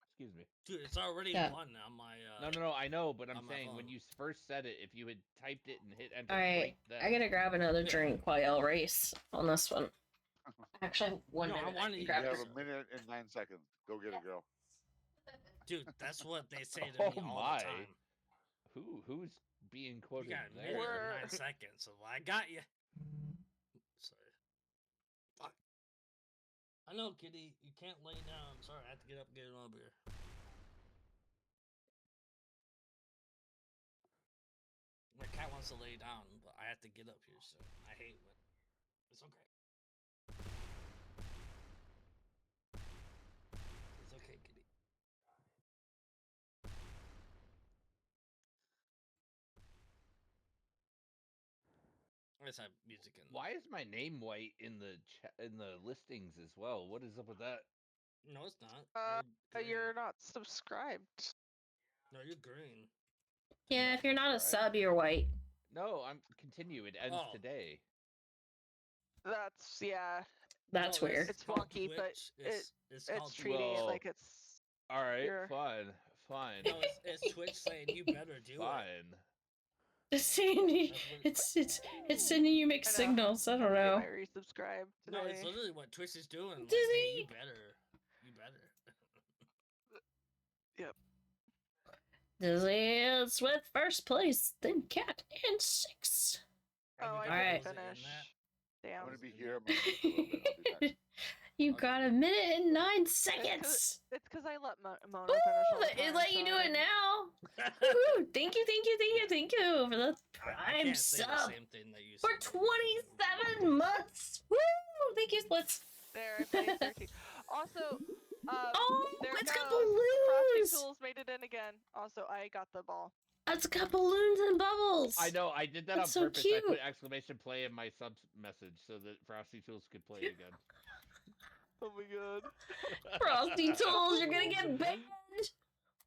Excuse me.
Dude, it's already
Yeah.
1 on my.
No, I know, but I'm
on my
saying when
phone.
you first said it, if you had typed it and hit enter
All right.
right then.
I gotta grab another drink while y'all race on this one. Actually, one
No, I
minute.
wanna
can
eat
grab
You
this.
have a minute and 9 seconds. Go get it, girl.
Dude, that's what they say to
Oh
me all
my.
the time.
Who's being
You
quoted
got a
there?
minute
We're-
and 9 seconds, so I got you. Sorry. Fuck. I know, Kitty. You can't lay down. I'm sorry. I have to get up and get another beer. My cat wants to lay down, but I have to get up here, so I hate when. It's okay. It's okay, Kitty. I just have music in.
Why is my name white in the in the listings as well? What is up with that?
No, it's not.
You're
green.
not subscribed.
No, you're green.
Yeah, if you're not a
Alright.
sub, you're white.
No, I'm continue. It ends
Oh.
today.
That's yeah.
That's
No,
weird.
It's
called
wonky, but
Twitch. It's called
It's treating it
Well,
like it's.
All right,
You're-
fine.
No, it's Twitch saying you better do it.
Fine.
It's sending,
That's what-
it's sending you mixed
I know.
signals. I don't
I
know.
resubscribed today.
No, it's literally what Twitch is doing. Like,
Does
hey,
he?
you better. You better.
Disease with first place, then Cat and 6.
Oh, I
Everybody
didn't
Alright.
knows it in
finish.
that.
Damn.
I'm gonna be here. I'm gonna be for a little bit. I'll be back.
You
Okay.
got a minute and 9 seconds.
It's because I let Mona
Ooh,
finish all the
it
time,
let you
so
do
I
it
didn't-
now. Woohoo! Thank you for the
I
prime
can't say the
sub
same thing that you
for
said.
27 months. Woo! Thank you, Splits.
There, I played 13. Also,
Oh,
there
it's
goes.
got
Frosty
balloons.
Tools made it in again. Also, I got the ball.
It's got balloons and bubbles.
I know. I did that
That's
on
so
purpose.
cute.
I put exclamation play in my sub message so that Frosty Tools could play again.
Oh my god.
Frosty Tools, you're gonna get banned.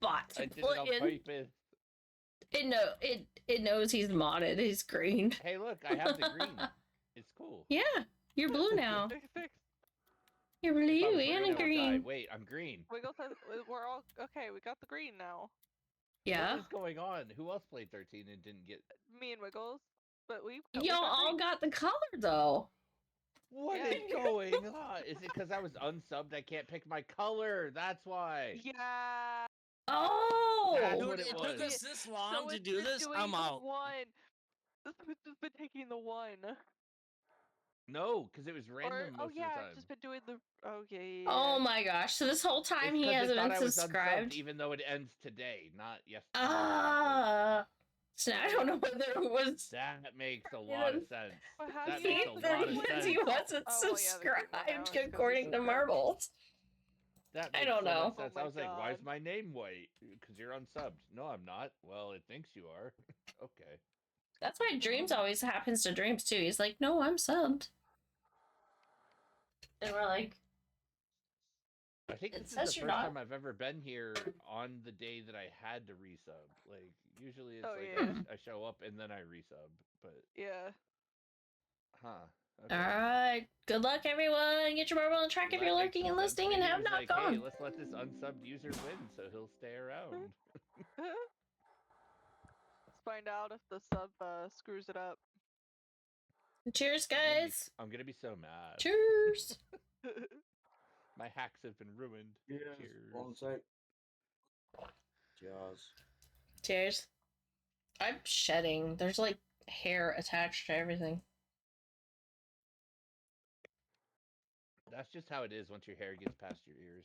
Bot.
I did it on purpose.
It knows he's modded. He's green.
Hey, look! I have the green. It's cool.
Yeah, you're blue now.
Fix.
You're
If I
blue
was
and
I
a
would die.
green.
Wait, I'm green.
Wiggle says we're all okay. We got the green now.
Yeah.
What is going on? Who else played 13 and didn't get?
Me and Wiggles, but we.
Y'all all got the color though.
What
Yeah.
is going on? Is it because I was unsubbed? I can't pick my color. That's why.
Yeah.
Oh.
That's
Dude,
what it
it
was.
took us this long
So
to
it's
do
been
this.
doing
I'm
the
out.
One. It's just been taking the one.
No, because it was random most
yeah,
of the time.
it's just been doing the. Oh yeah.
Oh my gosh! So this whole time
It's
he
'cause it
hasn't
thought
been
I was
subscribed.
unsubbed, even though it ends today, not yesterday.
Ah. So now I don't know whether it was
That makes a lot of sense.
But how
That
do you
makes a
know
lot of
because
sense.
he wasn't
Oh, well, yeah, the green one now
subscribed
is 'cause he's
according to
subscribed.
Marbles.
That
I
makes
don't
so
know.
much sense.
Oh
I
my
was like, why is
God.
my name white? Because you're unsubbed. No, I'm not. Well, it thinks you are. Okay.
That's why Dreams always happens to Dreams too. He's like, no, I'm subbed. And we're like,
I think
It
this is
says
the
you're
first
not.
time I've ever been here on the day that I had to resub. Like, usually it's
Oh,
like
yeah.
I show up and then I resub. But,
Yeah.
huh.
All right, good luck, everyone. Get your marble on track if
That
you're
makes
lurking
some
and
sense.
listening and
Maybe it
have
was
not
like, hey,
gone.
let's let this unsubbed user win so he'll stay around.
Let's find out if the sub screws it up.
Cheers, guys.
I'm gonna be so mad.
Cheers.
My hacks have been ruined. Cheers.
One sec. Cheers.
Cheers. I'm shedding. There's like hair attached to everything.
That's just how it is once your hair gets past your ears.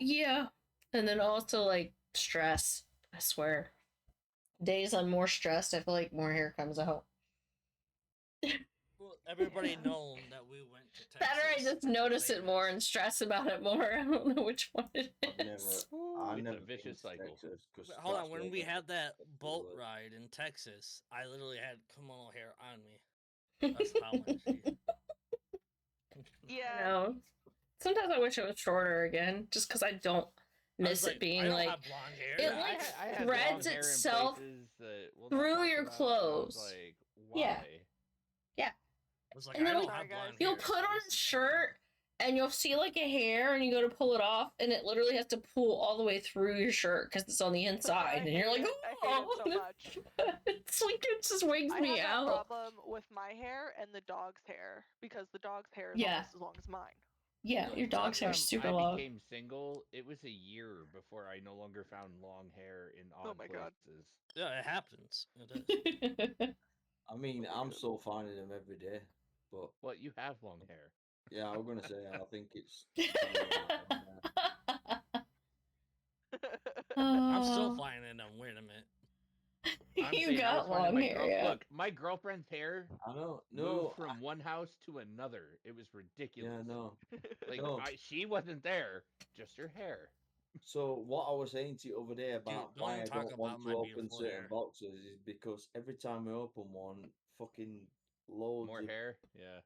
Yeah. And then also like stress. I swear. Days I'm more stressed, I feel like more hair comes out.
Well, everybody known that we went to Texas.
Better I just notice it more and stress about it more. I don't know which one it
I've never,
is.
I've
It's
never
a vicious
been to
cycle.
Texas 'cause
But hold on,
that's
when
where
we
the-
had that boat
the-
ride in Texas, I literally had kimono hair on me. That's how much.
Yeah.
No. Sometimes I wish it was shorter again, just because I don't miss it being
I don't
like
have blonde hair.
it
Yeah,
like
I had
threads
long hair in
itself
places that we'll not
through
talk
your
about, and I was
clothes.
like, why?
Yeah. Yeah.
I was like,
And
I
then
don't
like,
have blonde
you'll
hair.
put
so
on
this
a
is
shirt and you'll see like a hair and you go to pull it off and it literally has to pull all the way through your shirt because it's on the inside and you're like,
I hate
oh,
it so much.
it's like it just wigs
I
me
have
out.
that problem with my hair and the dog's hair because the dog's hair is
Yeah.
almost as long as mine.
Yeah, your dog's hair is
Last
super
time
long.
I became single, it was a year before I no longer found long hair in odd
my God.
places.
Yeah, it happens. It is.
I mean, I'm still finding them every day, but
Well, you have long hair.
yeah, I was gonna say I think it's.
I'm still
Oh.
finding them. Wait a minute.
I'm
You
saying I was
got
finding
long
my
hair, yeah.
Look, my girlfriend's hair
I know.
moved
No,
from one house to another. It was ridiculous.
yeah, no.
Like
No.
she wasn't there, just her hair.
So what I was saying to you over there about
don't
why I
talk
don't want
about
to
my
open
beautiful
certain
hair.
boxes is because every time I open one, fucking loads
More
of
hair, yeah.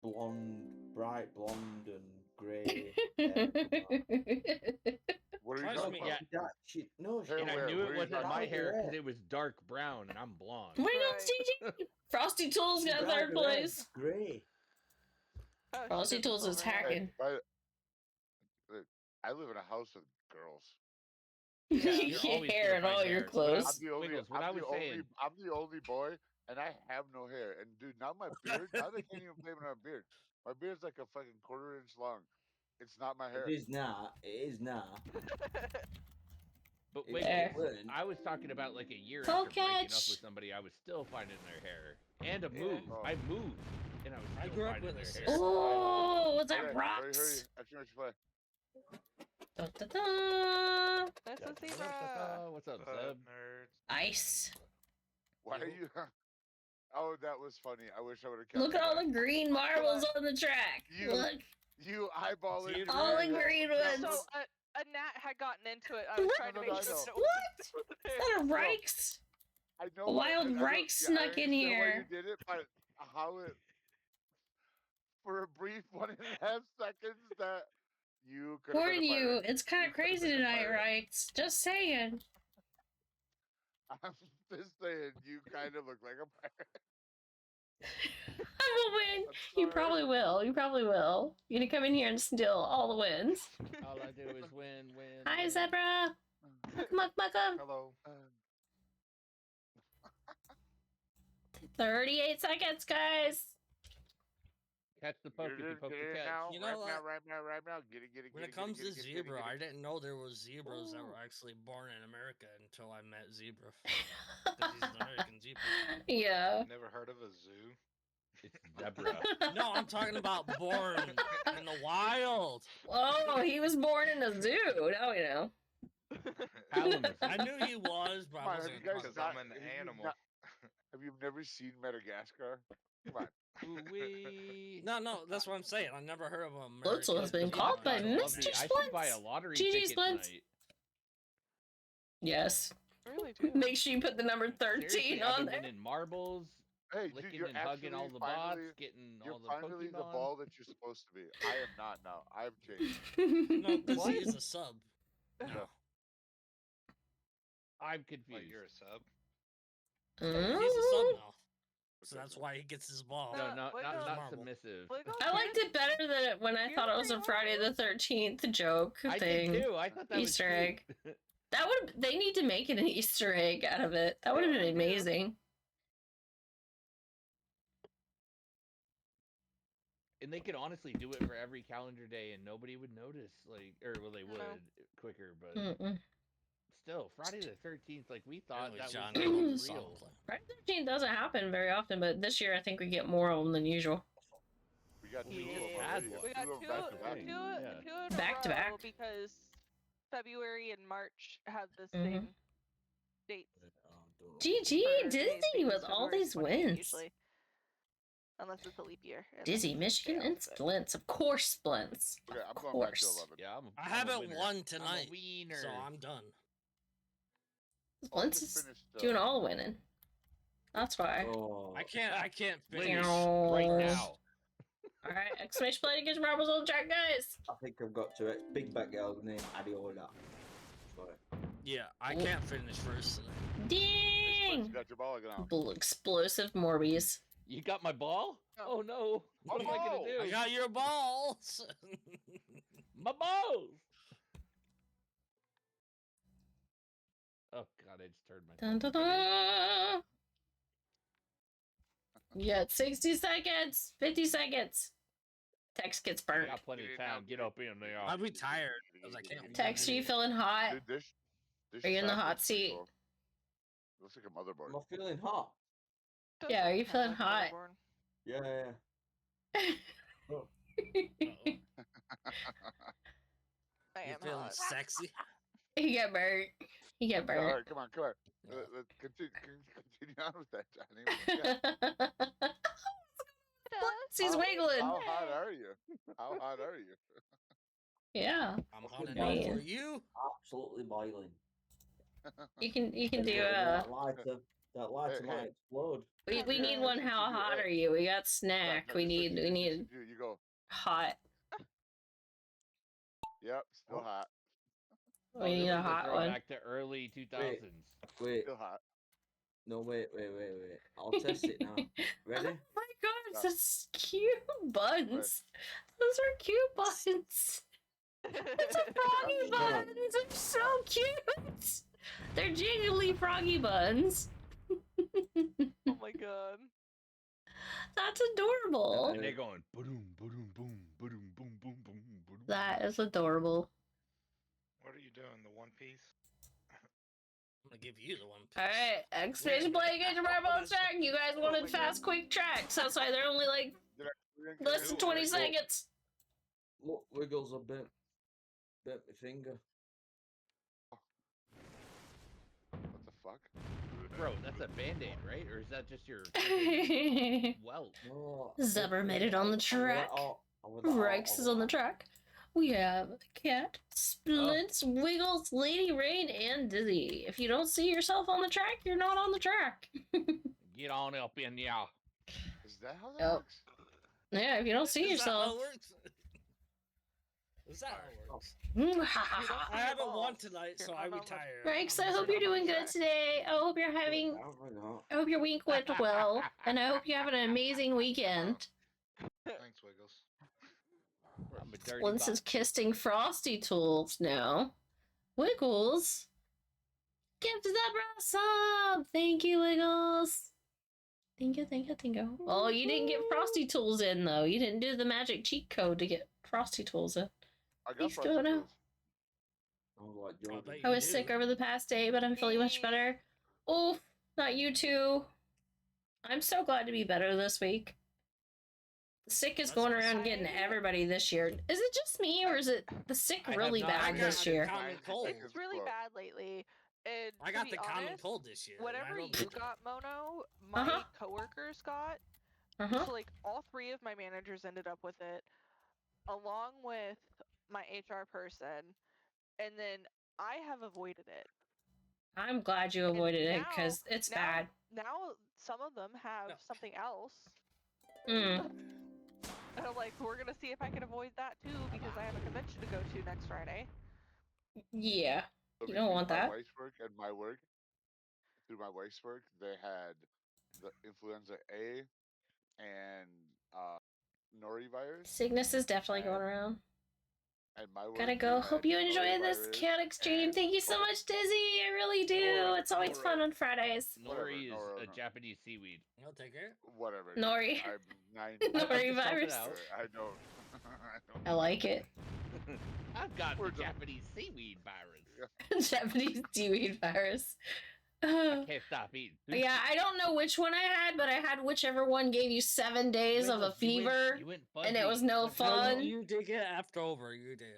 blonde, bright blonde and grey. hair come out.
What are you
Trust
talking
me,
about?
Yeah.
That shit. No,
Hair
And I
where?
knew
What
it
are you
wasn't
talking
my
about?
hair because
Hair.
it was dark brown and I'm blonde.
Where you
Right.
going, CJ? Frosty Tools got
Bright
third
red,
place.
grey.
Oh, she
Frosty
did
Tools
this
is
one, right?
hacking.
But I live in a house of girls.
Yeah,
You
you're
get
always
hair
gonna
in
find
all your
hair. What I
clothes.
was- Wiggles, what I was saying.
I'm the only boy, and I have no hair. And dude, now my beard, now they can't even blame it on my beard. My beard's like a fucking quarter-inch long. It's not my hair.
It is now. It is now.
But
It's
Wiggles,
Fair.
learned.
I was talking about like a year
Full
after breaking up
catch.
with somebody, I was still finding their hair. And a
Yeah.
move.
Oh.
I moved, and I was
I
still
grew up
finding
with
their
a
hair.
sister.
Oh, was
Okay,
that
hurry,
rocks?
Actually, let's play.
Da, da, da.
That's a zebra.
What's up, Zeb?
Nerds.
Ice.
Why are you? Oh, that was funny. I wish I would have kept.
Look at all
that.
the green marbles on the track.
You-
Look,
You eyeball it.
all the green ones.
So a gnat had gotten into it. I was trying to make
I
sure
know.
that it
What?
was
Is that a Rikes?
I know.
A wild
I know-
Reich
yeah, I
snuck in
understand why
here.
You did it, but how it? For a brief 1.5 seconds, that you could.
Warn you, it's kind
You
of
could've
crazy
been a
tonight,
pirate.
Rikes. Just saying.
I'm just saying, you kind of look like a pirate.
I will win.
I'm
You
sorry.
probably will. You probably will. You're gonna come in here and steal all the wins.
All I do is win.
Hi,
win.
Zebra. Muck, muck,
Hello.
38 seconds, guys.
Catch the poke if you poke the catch.
Now,
You know what?
right now. Get it.
When it comes to zebra, I didn't know there was zebras that were actually born in America until I met Zebra. 'Cause he's an American zebra.
Yeah.
Never heard of a zoo?
It's zebra.
No, I'm talking about born in the wild.
Oh, he was born in a zoo. Now we know.
Palamus.
I knew he was, but
Come
I
on,
wasn't
have you
gonna
guys
talk
Because
not,
I'm an
have you
animal.
not- have you never seen Madagascar? Come on.
Ooh-wee.
No, that's what I'm saying. I never heard of a
Blitzel has
American
been caught by
title.
Mr.
I should buy a
Splints.
lottery
GG
ticket
Splints.
tonight.
Yes.
Really do.
Make sure you put the number 13
Seriously, I've
on
been
there.
winning marbles,
Hey, dude,
licking
you're
and hugging all
actually
the bots,
finally,
getting
you're
all the
finally the
Pokemon.
ball that you're supposed to be. I am not now. I've changed.
No, because he
What?
is a sub. No.
I'm
Wait,
confused.
you're a sub?
He's a sub
Mm.
now. So that's why he gets his ball.
No, not
Marble.
submissive.
I liked it better than it when I thought it was a Friday the 13th joke
I
thing.
did too. I thought that
Easter
was
egg.
cute.
That would they need to make it an Easter egg out of it. That would have
Yeah,
been
they do.
amazing.
And they could honestly do it for every calendar day, and nobody would notice. Like, or well, they would quicker, but still, Friday the 13th. Like we thought
Apparently
that
John
was
got
so
the song
real.
playing.
Friday the 13th doesn't happen very often, but this year I think we get more of them than usual.
We got two
We
of
just
them
had
already.
one.
We got
Two of
two,
them back to back.
two,
Yeah.
two in a
Back to
row
back.
because February and March have the
Mhm.
same dates.
GG
for
Disney
days, because
with all
February's
these
28
wins.
Usually. Unless it's a leap year. and then
Dizzy,
it's
Michigan,
day
and
off, but-
Splints. Of course, Splints.
Okay, I'm
Of
going back to
course.
11.
Yeah,
I
I'm a
haven't
winner.
won
I'm a
tonight,
wiener.
so I'm done.
Splints
just
is
finished,
doing all the winning. That's why.
Oh,
I can't finish.
Finish
Meow.
right now.
Alright, exclamation point against marbles on the track, guys.
I think I've got to it. Big back girl named Adiola. Sorry.
Yeah, I can't finish first.
Ding!
You got your ball again.
Explosive Morbies.
You got my ball? Oh no! What am I gonna do?
I got your balls.
My balls! Oh god, I just turned my.
Dun, dun, dun. You got 60 seconds, 50 seconds. Text gets
I
burnt.
got plenty of time. Get up in there.
I'm retired because I can't.
Text, are you feeling hot?
Dude, this
Are you in the
shack
hot
looks pretty
seat?
cool. Looks like a motherboard.
Am I feeling hot?
Yeah, are you
Doesn't
feeling
have a
hot?
motherboard.
Yeah.
I
You
am
feeling
hot.
sexy?
He got burnt. He got
All
burnt.
right, come on. Let's continue on with that, Johnny.
He's wiggling.
How hot are you? How hot are you?
Yeah.
I'm
Fucking
hot enough for
man.
you.
Absolutely boiling.
You can do
That lighter
Hey,
might explode.
we need one. How hot are you? We got snack. We need
You go.
hot.
Yep, still hot.
We need a hot one.
Back to early 2000s.
Wait.
Still hot.
No, wait. I'll test it now. Ready?
Oh my god, that's cute buns. Those are cute buns. It's a froggy buns. They're so cute. They're jiggly froggy buns.
Oh my god.
That's adorable.
And they're going boom, boom, boom, boom, boom, boom, boom, boom.
That is adorable.
What are you doing? The One Piece?
I'm gonna give you the one.
All right, expansion play against your marble track. You guys wanted fast, quick tracks. That's why they're only like less than 20 seconds.
Look, Wiggles a bit. Bit my finger.
What the fuck?
Bro, that's a band-aid, right? Or is that just your welt?
No,
Zebra made it on the track. Rex is on the track. We have Cat, Splints, Wiggles, Lady Rain, and Dizzy. If you don't see yourself on the track, you're not on the track.
Get on up in there.
Is that how that works?
Yeah, if you don't see
Is that how
yourself.
it works? Is that how it works?
Mm,
I haven't won tonight, so I retire.
Rex, I hope you're doing good today. I hope you're having. I hope your week went well, and I hope you have an amazing weekend.
Thanks, Wiggles.
I'm a dirty
Splints is kissing Frosty Tools now. Wiggles. Gift Zebra sub! Thank you, Wiggles. Thank you. Oh, you didn't get Frosty Tools in, though. You didn't do the magic cheat code to get Frosty Tools in.
I got
He's
Frosty
doing
Tools.
I was sick over the past day, but I'm feeling much better. Oof, not you two. I'm so glad to be better this week. The sick is
That's
going
awesome.
around getting everybody this year. Is it just me, or is it the sick
I have
really
not
bad
heard
this
it.
year?
Common cold.
It's really bad lately. And
I
to
got
be
the common
honest,
cold this year. and I
whatever
don't
you
get
got, Mono, my coworkers got. So like all three of my managers ended up with it, along with my HR person, and then I have avoided it.
I'm glad you avoided it because it's bad.
Now some of them have something else.
Mm.
And I'm like, we're gonna see if I can avoid that too, because I have a convention to go to next Friday.
Yeah,
So
you don't want
my
that.
wife's work and my work, through my wife's work, they had the influenza A and norovirus.
Sickness is definitely going around.
And my work,
Gotta go. Hope you enjoy this chaotic stream. Thank you so much, Dizzy. I really do. It's always fun on Fridays.
Nori is a Japanese seaweed.
I'll take it.
Whatever.
Nori. Nori virus.
I don't.
I like it.
I've got the Japanese seaweed virus.
Japanese seaweed virus.
I can't stop eating.
Yeah, I don't know which one I had, but I had whichever one gave you 7 days of a fever, and it was no fun.
You did get after over. You did.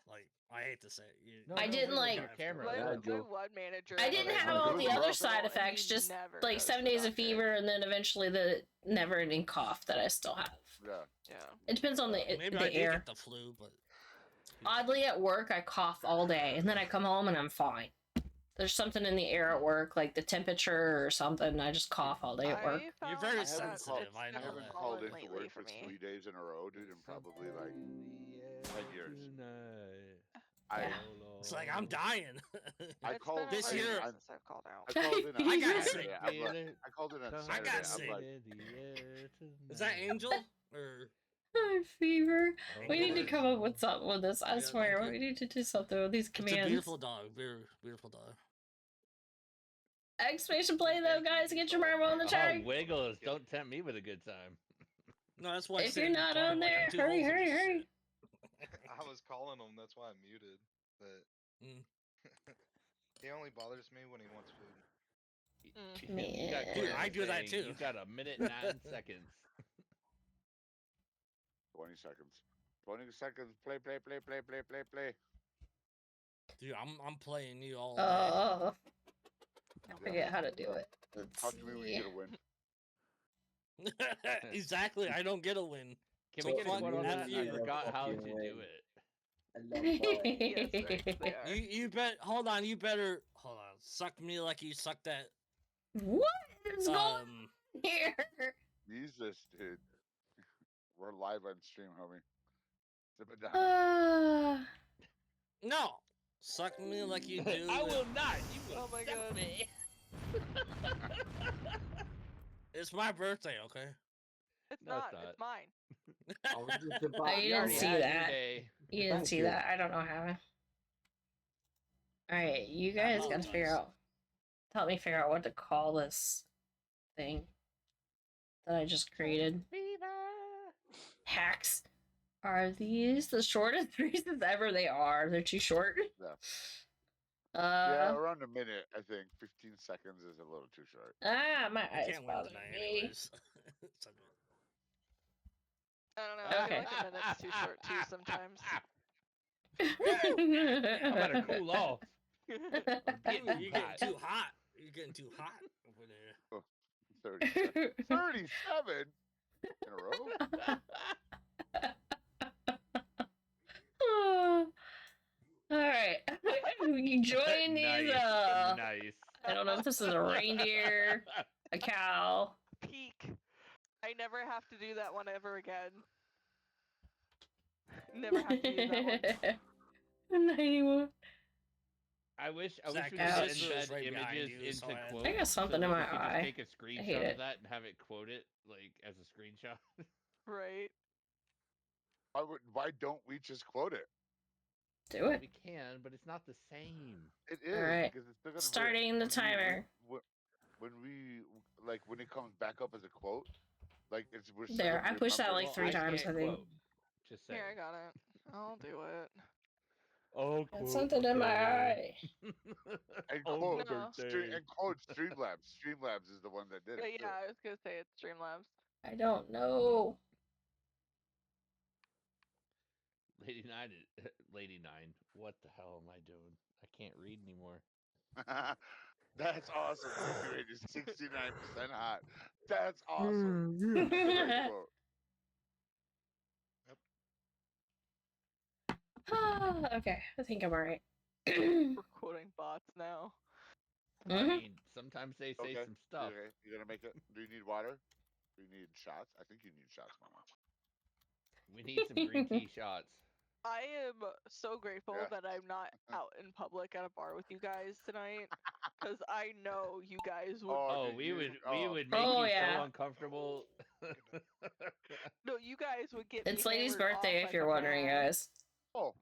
Like, I hate to say it.
I didn't like.
My one manager.
I didn't have all the other side effects, just like 7 days of fever, and then eventually the never-ending cough that I still have.
Yeah.
It depends on the
Maybe
the
I did
air.
get the flu, but
Oddly, at work, I cough all day, and then I come home and I'm fine. There's something in the air at work, like the temperature or something. I just cough all day at work.
You're very sensitive. I know
I haven't
that.
called into work for 3 days in a row, dude, in probably like 10 years.
It's like I'm dying.
I called
this year.
I've called out.
I called in.
I got sick.
I called in on Saturday.
I got sick.
I'm like,
Is that Angel or?
Fever. We need to come up with something with this. I swear, we need to do something with these commands.
It's a beautiful dog. Beautiful dog.
Exclamation play though, guys. Get your marble on the chart.
Oh, Wiggles, don't tempt me with a good time.
No, that's why.
If you're not on there, hurry, hurry, hurry.
I was calling him. That's why I muted. But he only bothers me when he wants food.
Man.
Dude,
I do that too.
You got a minute 9 seconds.
20 seconds. 20 seconds. Play.
Dude, I'm playing you all day.
Oh, I forget how to do it.
Talk to me when you get a win.
Exactly. I don't get a win.
Can we get a quote on that? I forgot how to do it.
You bet. Hold on. You better hold on. Suck me like you sucked that.
What is going on here?
Jesus, dude. We're live on stream, homie. Zip it down.
No. Suck me like you do.
I will not. You will.
Oh my god.
Me.
It's my birthday, okay?
It's
No,
not.
it's not.
It's mine.
Oh, you didn't see that. You didn't see that. I don't know how. Alright, you guys gotta figure out. Help me figure out what to call this thing that I just created. Hacks. Are these the shortest races ever? They are. They're too short.
Yeah. Yeah, around a minute, I think. 15 seconds is a little too short.
My
I
eyes
can't win
bother
tonight
me.
anyways.
I don't know. I feel like a minute's too short too sometimes.
I better cool off.
You're getting too hot. You're getting too hot over there.
37. 37 in a row?
Alright. Enjoying these
Nice.
I don't know if this is a reindeer, a cow.
Peak. I never have to do that one ever again. Never have to use that one.
91.
I wish
Zach,
we could
ouch.
embed
Right behind
images
you, so
into
I-
quotes.
I got something
so
in
that
my
we could just
eye.
take a
I
screenshot
hate
of
it.
that and have it quote it like as a screenshot.
Right.
Why don't we just quote it?
Do it.
We can, but it's not the same.
It is.
Alright.
Because it's still gonna
Starting the timer.
When it comes back up as a quote, like we're still
There,
gonna
I pushed that
remember
like
it.
3 times, I
can't
think.
quote. Just say.
Here, I got it. I'll do it.
Oh,
Got something in my eye.
And
Oh,
quote,
no.
and quote Streamlabs. Streamlabs is the one that did
But
it.
yeah, I was gonna say it's Streamlabs.
I don't know.
Lady Nine. What the hell am I doing? I can't read anymore.
That's awesome. Lady Rain is 69% hot. That's awesome. That's a great quote.
Okay, I think I'm alright.
We're quoting bots now.
I mean, sometimes they say
Okay.
some stuff.
Okay. You gonna make it? Do you need water? Do you need shots? I think you need shots, Mama.
We need some green tea shots.
I am so grateful
Yeah.
that I'm not out in public at a bar with you guys tonight, because I know you guys would.
Oh, we would make
Oh,
you
yeah.
so uncomfortable.
No, you guys would get.
It's
me
Lady's
hammered
birthday,
off
if you're
like a
wondering,
man.
guys.
Oh,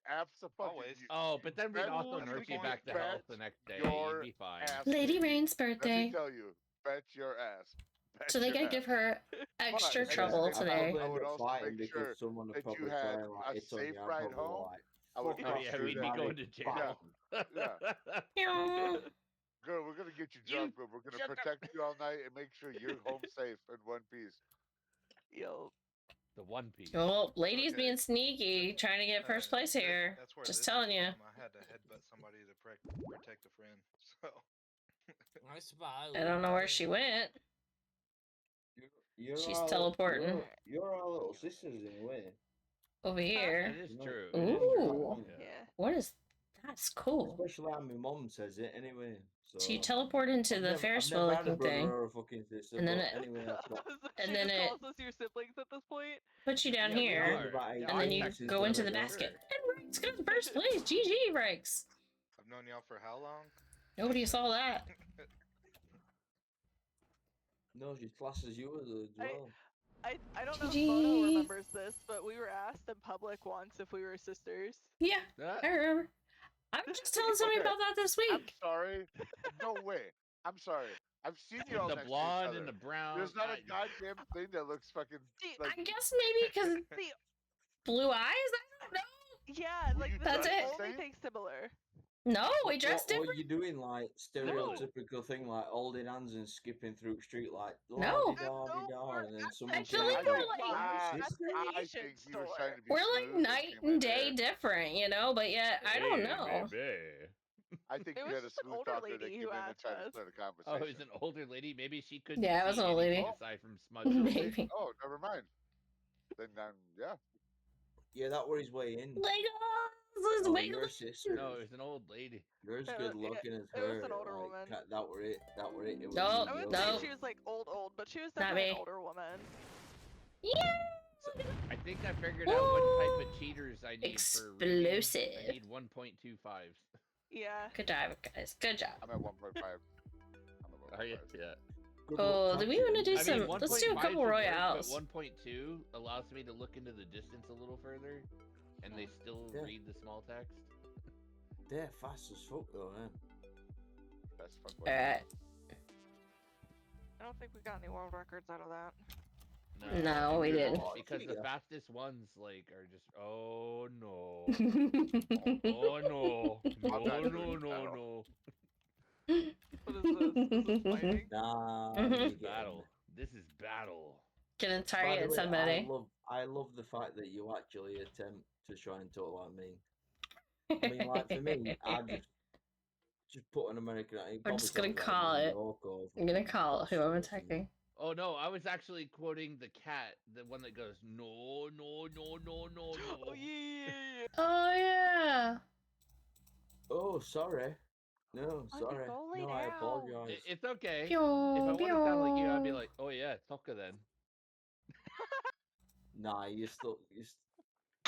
absolutely.
Always.
Oh, but then we'd also
bet-
nurse you
bet
back to health the next day.
your
You'd be fine.
ass,
Lady
baby.
Rain's
Let me
birthday.
tell you, bet your ass. Bet
So they
your
gotta
ass.
give her extra
But,
trouble
at the same
today.
time, I would also
fighting
make
because
sure
someone would
that you
probably
had
try and like
a
hit on
safe
you. I'd
ride
probably
home.
like,
I would
fuck
Oh
make
yeah,
sure
we'd be
that
going to jail.
Yeah. Girl, we're gonna get you
You
drunk, but we're gonna
shut the-
protect you all night and make sure you're home safe in one piece.
Yo.
The One Piece.
Oh, Lady's
Okay.
being sneaky, trying to get first place here.
That's where
Just
this
telling
is
you.
from. I had to headbutt somebody to protect a friend. So.
I suppose.
I don't know where she went. She's teleporting.
You're our little sisters in a way.
Over here.
That is true.
Ooh.
Yeah.
What is... That's cool.
Especially how my mom says it anyway.
So you teleport into the Ferris wheel looking thing.
Or a fucking sister,
And then
but
it...
anyway, I've got...
And
She
then
just
it
calls us your siblings at this point.
puts you down
Yeah, we
here.
are. Yeah,
And then you
technically
go into the
for
basket.
sure.
And Rex got first place. GG, Rex.
I've known y'all for how long?
Nobody saw that.
No, she classes you as well.
I don't know if
GG.
Bono remembers this, but we were asked in public once if we were sisters.
Yeah, I remember. I'm just telling somebody
Okay.
about that this
I'm
week.
sorry. No way. I'm sorry. I've seen you all
The
next
blonde
to each
and
other.
the brown.
There's not a goddamn thing that looks fucking like.
I guess maybe because blue eyes? I don't know.
Yeah, like
That's
the
it.
only thing similar.
No, we dressed
What
different.
you doing, like stereotypical thing, like holding hands and skipping through the street, like
No.
la-di-da-di-da, and then someone
I feel
turns
like
to
we're
you,
like
I
sister?
think he was trying to be
we're like
smooth
night
came
and
in
day
there.
different, you know. But yet I don't know.
I think
It
you
was
had a
just an
smooth
older
talker that
lady
came
who
in and
asked
tried to
us.
start a
Oh,
conversation.
it was an older lady. Maybe she couldn't
Yeah, it was
see
an old lady.
anything aside from smudge.
Maybe.
Oh, never mind. Then yeah.
Yeah, that was his way in.
Legos,
Oh,
Legos.
your sister.
No, it was an old lady.
You're as
It
good
was-
looking as
it
her.
was an older
like,
woman.
That were it. That were it. It was
No,
you,
I wouldn't
yo.
no.
say she was like old, but she was
Not
definitely an
me.
older woman.
Yeah.
So, I think I figured out what type of cheaters I need for reading.
Explosive.
I need 1.25s.
Yeah.
Good job, guys. Good job.
I'm at 1.5.
Are you? Yeah.
Good
Oh,
luck
do we want to do
practicing.
some? Let's do a
1.5
couple
should work,
royales.
But 1.2 allows me to look into the distance a little further, and they still read the small text.
They're fast as fuck though, man.
That's fun.
Alright.
I don't think we got any world records out of that.
No, we didn't.
Because the fastest ones, like, are just, oh no.
Oh
no. No.
What is this? Is this fighting?
Nah.
Mhm.
you
This is
get
battle.
me.
This is battle.
Gonna
By the
target
way,
somebody.
I love the fact that you actually attempt to try and talk like me. I mean, like for me, I just put an American accent.
I'm just gonna call it. I'm gonna call who I'm attacking.
Oh no, I was actually quoting the cat, the one that goes, no, no, no, no, no, no.
Oh yeah.
Oh yeah.
Oh, sorry. No,
I'm
sorry.
falling
No, I
out.
apologize.
It's okay.
Pew,
If I want to sound like you, I'd be
pew.
like, oh yeah, Toka then.
Nah, you're
I'm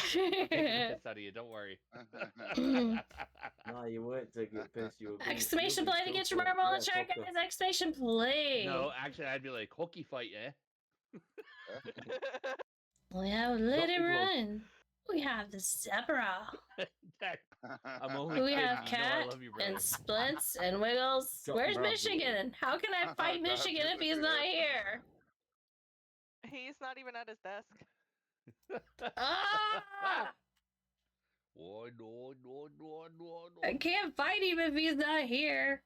taking the piss out of you, don't worry.
Nah, you weren't taking a piss. You were being,
Exclamation
you were
play to
being
get your
truthful.
marble in the
Yeah,
chat,
fuck
guys. Exclamation play.
No, actually, I'd be like, hockey fight, yeah?
We have Lady
Drop the glove.
Run. We have the Zebra.
I'm only
We
kidding.
have
You know I
Cat
love you, brother.
and Splints and Wiggles.
Drop
Where's
the glove.
Michigan? How can I fight
God,
Michigan if he's not here?
He's not even at his desk.
Ah!
Oh, no, no, no, no, no.
I can't fight him if he's not here.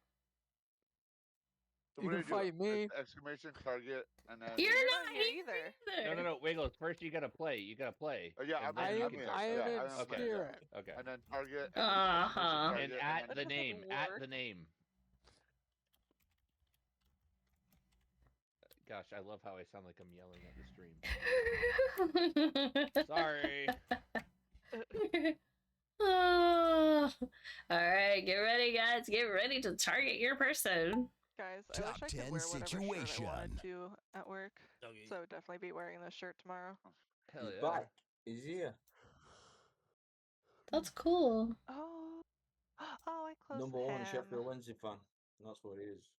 So
You
what do
can
you do?
fight me.
Exclamation target and then.
You're
You're
not
not here either.
No. Wiggles. First, you gotta play. You gotta play.
Oh, yeah,
and
I'm
then
in.
you
I'm
can
in.
talk.
I am
Yeah,
in
I'm in.
Okay.
spirit.
Okay.
And then target and then exclamation
Uh-huh.
target
And at
and
the
then.
name. At the name. Gosh, I love how I sound like I'm yelling at the stream. Sorry.
Oh. All right, get ready, guys. Get ready to target your person.
Guys, I wish I could wear whatever shirt I wanted to at work.
Doggy.
So I would definitely be wearing this shirt tomorrow.
Hell
He's
yeah.
back. He's here.
That's cool.
Oh, oh, I closed
Number
the
one
ham.
Sheffield Wednesday fan. That's what he is.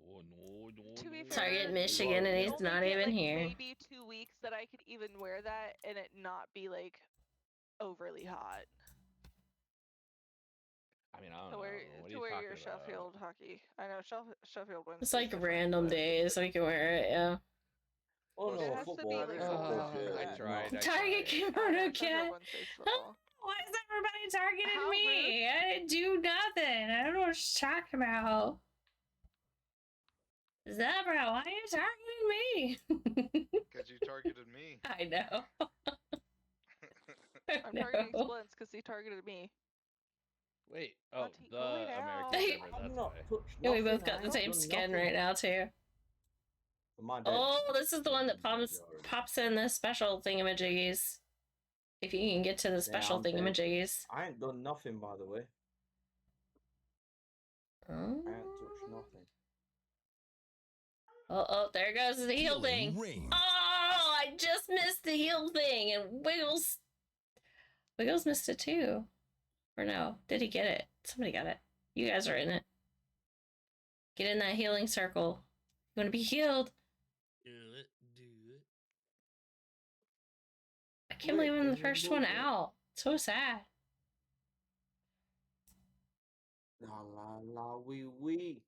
Oh no.
To be
Target
fair,
Michigan, and
you
he's
only
not
get,
even
like,
here.
Maybe 2 weeks that I could even wear that and it not be like overly hot.
I mean, I don't
To
know.
wear
What are
to
you
wear
talking
your
about?
Sheffield hockey. I know Sheffield Wednesday.
It's like random days, so we can wear it. Yeah.
Oh
It
no,
has to be
football.
like
Football.
football.
I tried.
Target
Sheffield
KimonoKat.
Wednesday's football.
Why is everybody targeting
How
me? I didn't do nothing. I don't know what you're talking about. Zebra, why are you targeting me?
Because you targeted me.
I know.
I'm targeting Splints because he targeted me.
Wait. Oh,
Auntie,
the
go lay down.
American Zebra. That's why.
Yeah, we both got the same skin right now too. Oh, this is the one that pops in the special thingamajiggies. If you can get to the special thingamajiggies.
I ain't done nothing, by the way.
Oh.
I ain't touched nothing.
Oh, there goes the heal thing. Oh, I just missed the heal thing, and Wiggles missed it too. Or no, did he get it? Somebody got it. You guys are in it. Get in that healing circle. You want to be healed.
Do it.
I can't believe I'm the first one out. So sad.
La la la wee wee.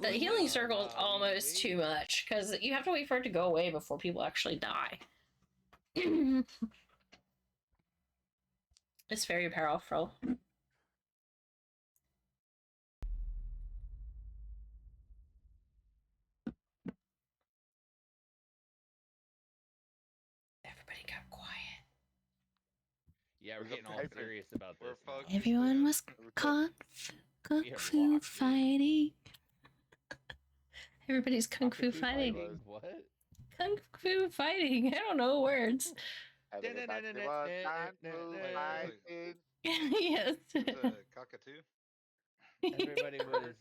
The healing circle is almost too much because you have to wait for it to go away before people actually die. It's very powerful. Everybody got quiet.
Yeah, we're getting all serious about this.
Everyone was kung fu fighting. Everybody's kung fu fighting.
What?
Kung fu fighting. I don't know words. Yes.
Cockatoo.
Everybody was.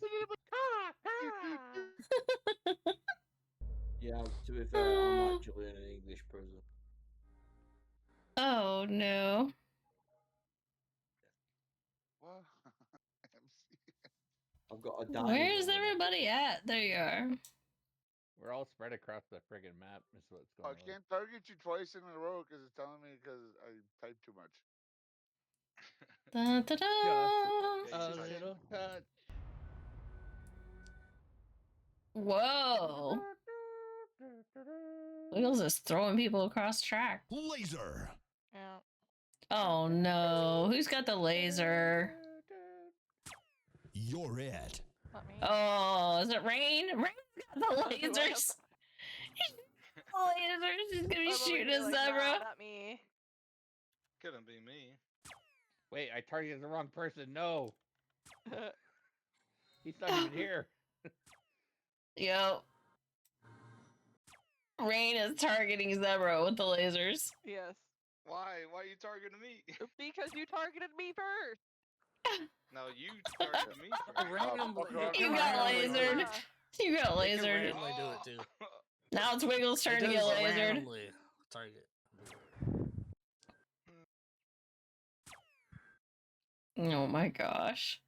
Yeah, to be fair, I'm actually in an English prison.
Oh no.
What?
I've got a diamond.
Where's everybody at? There you are.
We're all spread across the friggin' map. Is what's going on.
I can't target you twice in a row because it's telling me because I typed too much.
Da, da, da.
Just a little touch.
Whoa. Wiggles is throwing people across track.
Laser.
Yeah.
Oh no. Who's got the laser?
You're it.
Oh, is it Rain? Rain's got the lasers. He's gonna be shooting a zebra.
Nah, not me.
Couldn't be me.
Wait, I targeted the wrong person. No. He's not even here.
Yo. Rain is targeting Zebra with the lasers.
Yes.
Why? Why are you targeting me?
Because you targeted me first.
No, you targeted me first.
You got lasered. You got lasered.
Randomly do it too.
Now it's Wiggles' turn to get lasered.
Randomly target.
Oh my gosh.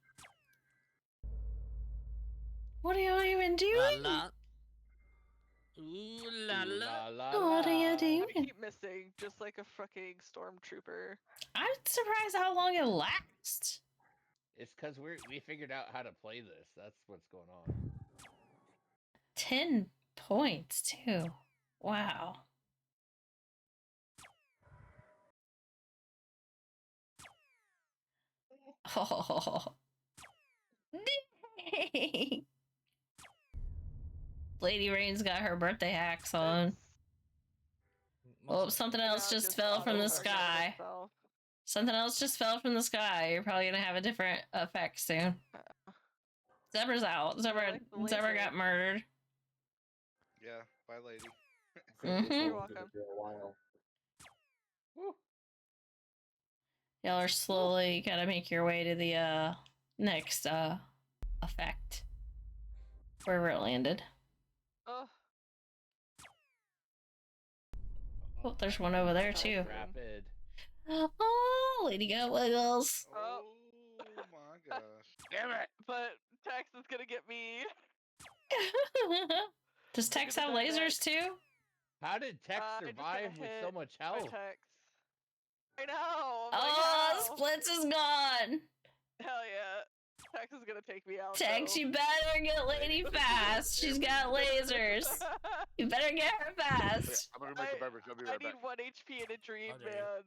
What are you even doing?
La la. Ooh la la.
What are you
I
doing?
keep missing, just like a fucking stormtrooper.
I'm surprised how long it lasts.
It's because we figured out how to play this. That's what's going on.
10 points too. Wow. Oh. Lady Rain's got her birthday hacks on. Oh, something else just fell from the sky. Something else just fell from the sky. You're probably gonna have a different effect soon. Zebra's out. Zebra got murdered.
Yeah, bye, lady.
You're
welcome.
Y'all are slowly gotta make your way to the next effect. Wherever it landed. Oh, there's one over there too.
Rapid.
Oh, Lady got wiggles.
Oh my gosh.
Damn it!
But Tex is gonna get me.
Does Tex have lasers too?
How did Tex survive with so much health?
I know.
Oh, Splits is gone.
Hell yeah. Tex is gonna take me out.
Tex, you better get Lady fast. She's got lasers. You better get her fast.
I'm gonna make a beverage. I'll be right
I need
back.
1 HP in a dream, man.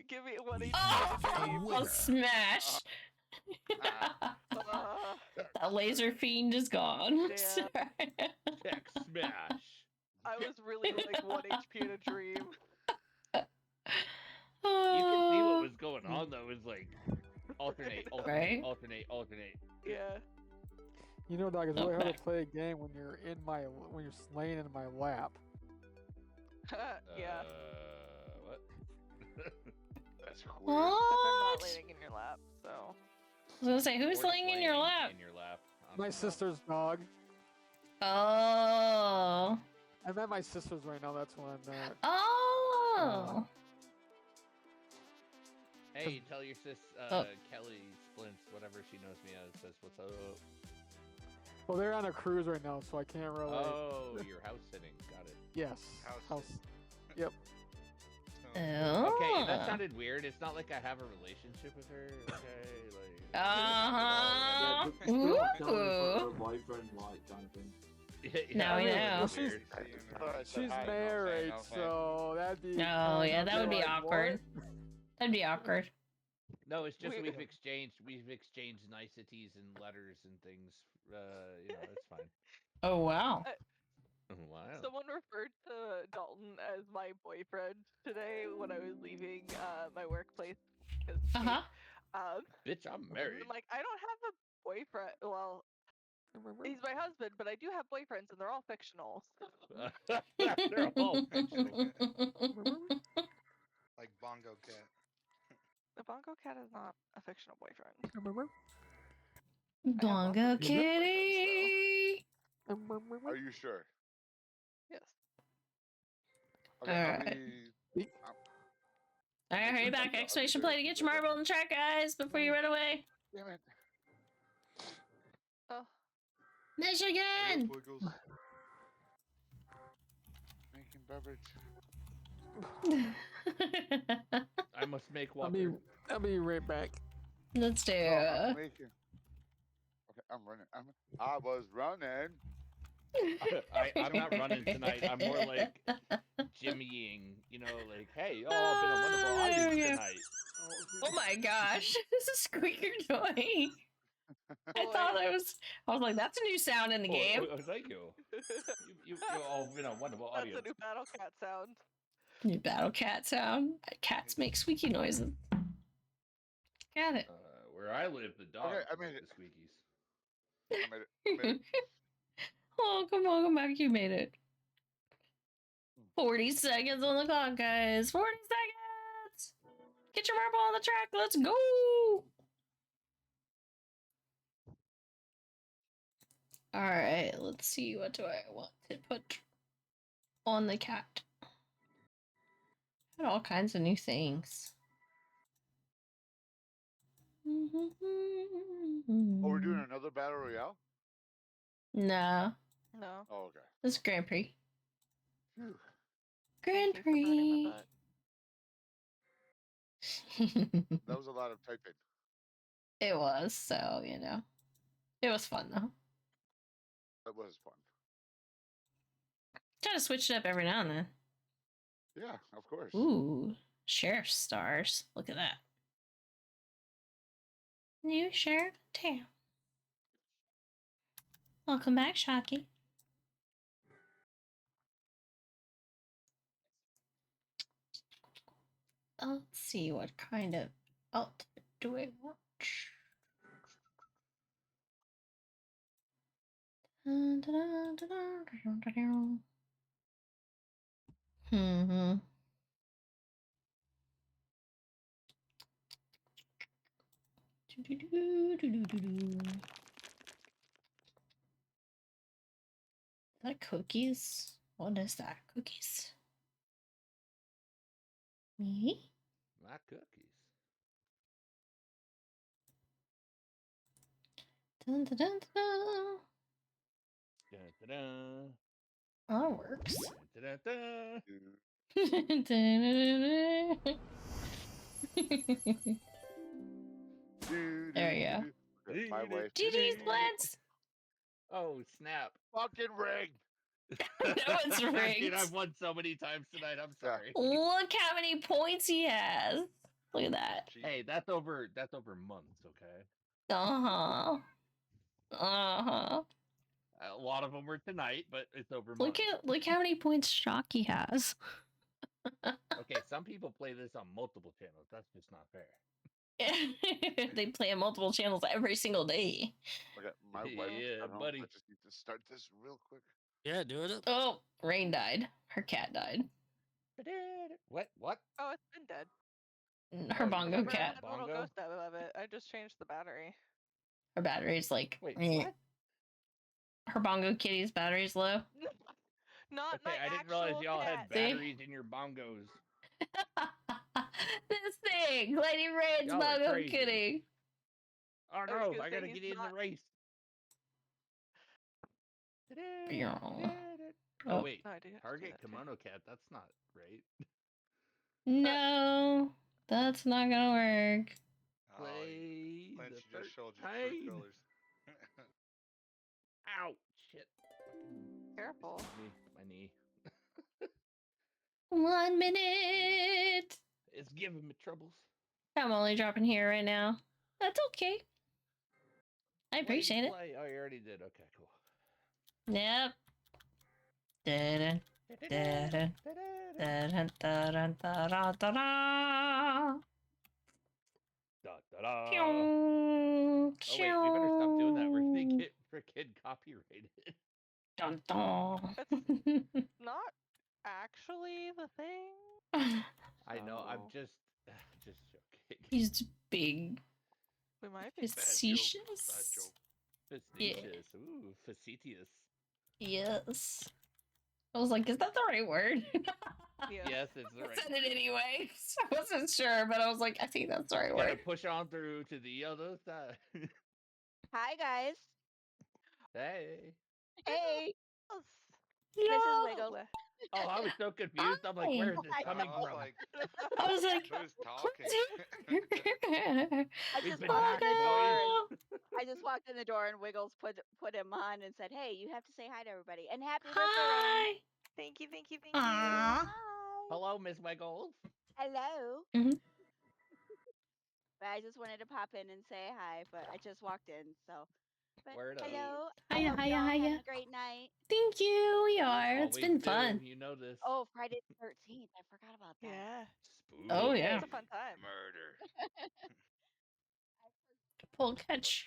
Give me 1 HP in
Oh,
a dream.
I'll smash. That laser fiend is gone.
Tex smash.
I was really like 1 HP in a dream.
You can see what was going on though. It was like alternate,
Right?
alternate.
Yeah.
You know, dog, it's really hard to play a game when you're laying in my lap.
Yeah.
What?
That's weird.
I'm not
What?
laying in your lap, so.
I was gonna say, who's laying in your lap?
In your lap.
My sister's dog.
Oh.
I'm at my sister's right now. That's when I'm at.
Oh.
Hey, tell your sis Kelly Splints, whatever she knows me as, says what's up.
Well, they're on a cruise right now, so I can't really.
Oh, you're house sitting. Got it.
Yes. House. Yep.
Oh.
Okay, that sounded weird. It's not like I have a relationship with her. Okay, like.
Uh-huh.
Yeah,
Ooh.
her boyfriend, like, kind of thing.
Now we know.
She's married, so that'd be.
Oh, yeah, that would be
like,
awkward.
what?
That'd be awkward.
No, it's just we've exchanged niceties and letters and things. You know, it's fine.
Oh, wow.
Wow.
Someone referred to Dalton as my boyfriend today when I was leaving my workplace.
Bitch, I'm married.
I'm like, I don't have a boyfriend. Well, he's my husband, but I do have boyfriends, and they're all fictional.
They're all fictional.
Like Bongo Cat.
The Bongo Cat is not a fictional boyfriend.
Bongo Kitty.
Are you sure?
Yes.
Okay,
Alright, hurry back. Exclamation play to get your marble on the track, guys, before you run away.
Damn it.
Oh.
Michigan!
Making beverage.
I must make water.
I'll be right back.
Let's do
I'm making. Okay, I'm running. I was running.
I'm not running tonight. I'm more like jimmying, you know, like, hey, y'all been a wonderful audience tonight.
Oh my gosh, this is squeaker toy. I was like, that's a new sound in the game.
Oh, thank you. You've all been a wonderful audience.
That's a new Battle Cat sound.
New Battle Cat sound. Cats make squeaky noises. Got it.
Where I live, the dogs
make
the squeakies.
I made it.
Oh, come on, back. You made it. 40 seconds on the clock, guys. 40 seconds. Get your marble on the track. Let's go. All right, let's see. What do I want to put on the cat? Got all kinds of new things.
Oh, we're doing another battle royale?
No.
No.
Oh, okay.
This is Grand Prix.
Phew.
Grand Prix.
That was a lot of typing.
It was, so, you know. It was fun, though.
That was fun.
Try to switch it up every now and then.
Yeah, of course.
Ooh, sheriff stars. Look at that. New sheriff of town. Welcome back, Shocky. Let's see what kind of alt do I watch. Hmm. Is that cookies? What is that? Cookies? Me?
Not cookies.
Dun, dun, dun, dun.
Dun, dun, dun.
Oh, it works.
Dun, dun, dun.
There we go.
Okay, my way.
GG's, Blitz!
Oh, snap.
Fucking rigged.
No, it's
Dude,
rigged.
I've won so many times tonight. I'm sorry.
Look how many points he has. Look at that.
Hey, that's over months, okay?
Uh-huh. Uh-huh.
A lot of them were tonight, but it's over months.
Look how many points Shocky has.
Okay, some people play this on multiple channels. That's just not fair.
They play on multiple channels every single day.
Okay, my wife
Yeah,
got home.
buddy.
I just need to start this real quick.
Yeah, do it.
Oh, Rain died. Her cat died.
What?
Oh, it's been dead.
Her
Oh,
bongo
Never
cat.
had a little
Bongo?
ghost out of it. I just changed the battery.
Her battery's like.
Wait,
meh.
what?
Her bongo kitty's battery's low.
Not
Okay,
my
I didn't realize
actual
y'all
cat.
had batteries in your bongos.
This thing, Lady Rain's
Y'all are
bongo
crazy.
kitty.
Oh
I was
no,
gonna
I
say
gotta
he's
get in the
not-
race.
Oh.
Oh wait,
No, I do have to do
Target
that too.
KimonoKat. That's not right.
No, that's not gonna work.
Play
Lance,
the
you just showed your
13.
true colors.
Ow, shit.
Careful.
My knee.
1 minute.
It's giving me troubles.
I'm only dropping here right now. That's okay. I appreciate it.
Play. Oh, you already did. Okay, cool.
Yep. Da-dun, da-dun, da-dun, da-dun, da-dun, da-dun.
Da-da-da.
Pew,
Oh wait, we better stop doing that. We're gonna
pew.
get freaking copyrighted.
Dun, dun.
Not actually the thing.
I know. I'm
So,
just joking.
He's big.
we might be.
Facetious.
Facetious. Ooh, facetious.
Yes. I was like, is that the right word?
Yeah.
Yes, it's the
I
right.
said it anyway. I wasn't sure, but I was like, I think that's the right
Gotta
word.
push on through to the other side.
Hi guys.
Hey.
Hey.
Yeah.
Mrs. Wiggles.
Oh, I was so confused. I'm like, where is this coming
I was
from?
like,
I was like,
who's talking?
I
We've
just
been
walked in the door.
oh,
I just walked in the door and Wiggles put him on and said, "Hey, you have to say hi to everybody and happy birthday,
hi.
Rain."
Thank you.
Aw.
Hi.
Hello, Miss Wiggles.
Hello.
Mhm.
But I just wanted to pop in and say hi, but I just walked in, so. But
Word up.
hello. I
Hiya,
hope
hiya,
you're all having
hiya.
a great night.
Thank you. We are. It's
Always
been
do.
fun.
You know this.
Oh, Friday the 13th. I forgot about that.
Yeah.
Spooky.
Oh yeah.
It's a fun time.
Murder.
Pull catch.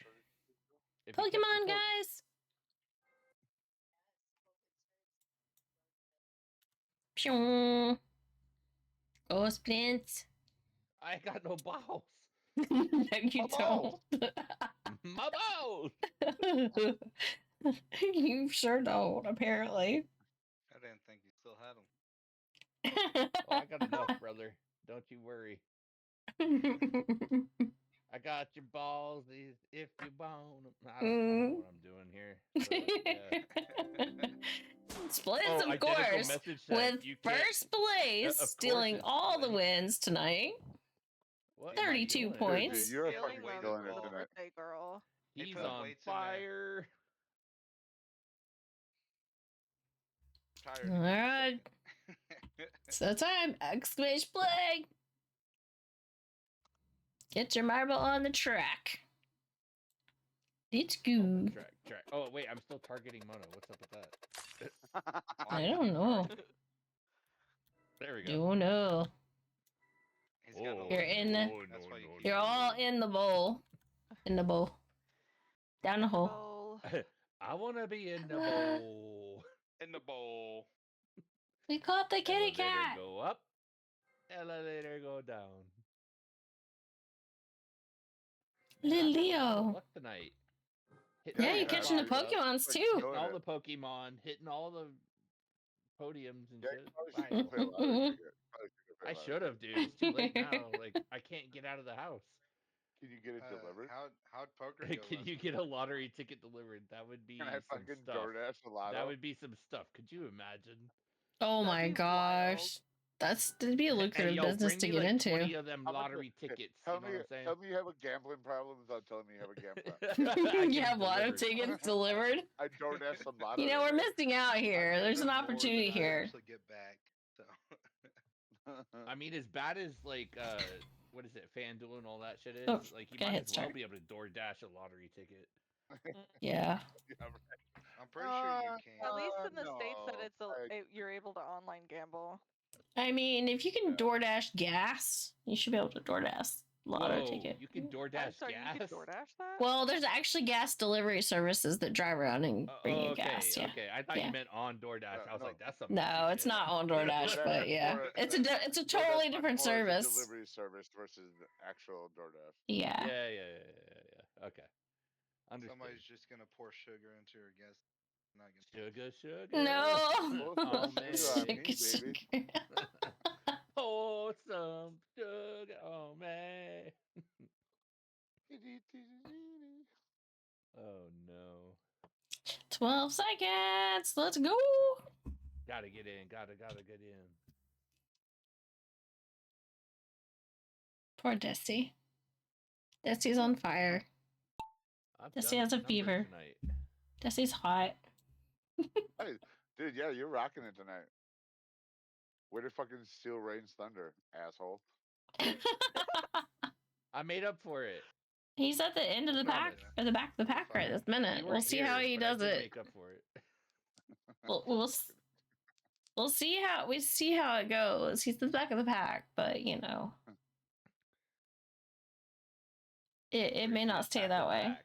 If you catch the
Pokemon,
Poke-
guys. Pew. Oh, Splint.
I got no balls.
No, you
My
don't.
My balls.
You sure don't, apparently.
I didn't think you still had them.
Oh, I got enough, brother. Don't you worry. I got your balls if you want 'em. I don't know what I'm doing here. But, yeah.
Splits,
Oh,
of
identical
course,
message said,
with
you can't-
first place,
of
stealing
course it's
all the
Splint.
wins tonight.
What am I
32
doing?
points.
Dude, you're a
Feeling
fucking
weight
them
killing
as
it
for the
well.
tonight.
birthday girl.
He
He's
put
on
weights in there.
fire.
Tired.
All right. So time. Exclamation play. Get your marble on the track. Let's go.
Track. Oh wait, I'm still targeting Mono. What's up with that?
I don't know.
There we go.
Don't know.
He's got a
You're in.
That's why you keep
You're all in the bowl. In the bowl. Down the hole.
I wanna be in the bowl.
In the bowl.
We caught the kitty cat.
Go up. Elevator go down.
Little Leo.
Luck tonight.
Yeah, you're catching the Pokemons too.
Hitting all the Pokemon, hitting all the podiums and shit. I should have, dude. It's too late now. Like, I can't get out of the house.
Can you get it delivered?
How'd poker go?
Can you get a lottery ticket delivered? That would be some stuff. That would be some stuff. Could you imagine?
Oh my gosh. That'd be a lucrative business to get into.
20 of them lottery tickets.
Tell
you know what I'm saying?
tell me you have a gambling problem without telling me you have a gambling problem.
You have lotto tickets delivered?
I DoorDash some lottery.
You know, we're missing out here. There's an opportunity here.
Get back. So.
I mean, as bad as like what is it, FanDuel and all that shit is, like you might as well be able to DoorDash a lottery ticket.
Yeah.
I'm pretty sure you can.
At least in the states that you're able to online gamble.
I mean, if you can DoorDash gas, you should be able to DoorDash lotto ticket.
You can DoorDash gas?
You can DoorDash that?
Well, there's actually gas delivery services that drive around and bring you gas. Yeah.
Okay, I thought you meant on DoorDash. I was like, that's something.
No, it's not on DoorDash, but yeah, it's a totally different service.
Delivery service versus the actual DoorDash.
Yeah.
Yeah. Okay. Understood.
Somebody's just gonna pour sugar into her gas. Not gonna
sugar.
No.
Oh man.
Sugar.
Oh, some sugar. Oh man. Oh no.
12 seconds. Let's go.
Gotta get in. Gotta get in.
Poor Dusty. Dusty's on fire. Dusty has a fever.
Tonight.
Dusty's hot.
Hey, dude, yeah, you're rocking it tonight. Way to fucking steal Rain's thunder, asshole.
I made up for it.
He's at the end of the pack, or the back of the pack right this minute. We'll see how he does it.
Make up for it.
We'll see how it goes. He's the back of the pack, but you know, it may not stay that way.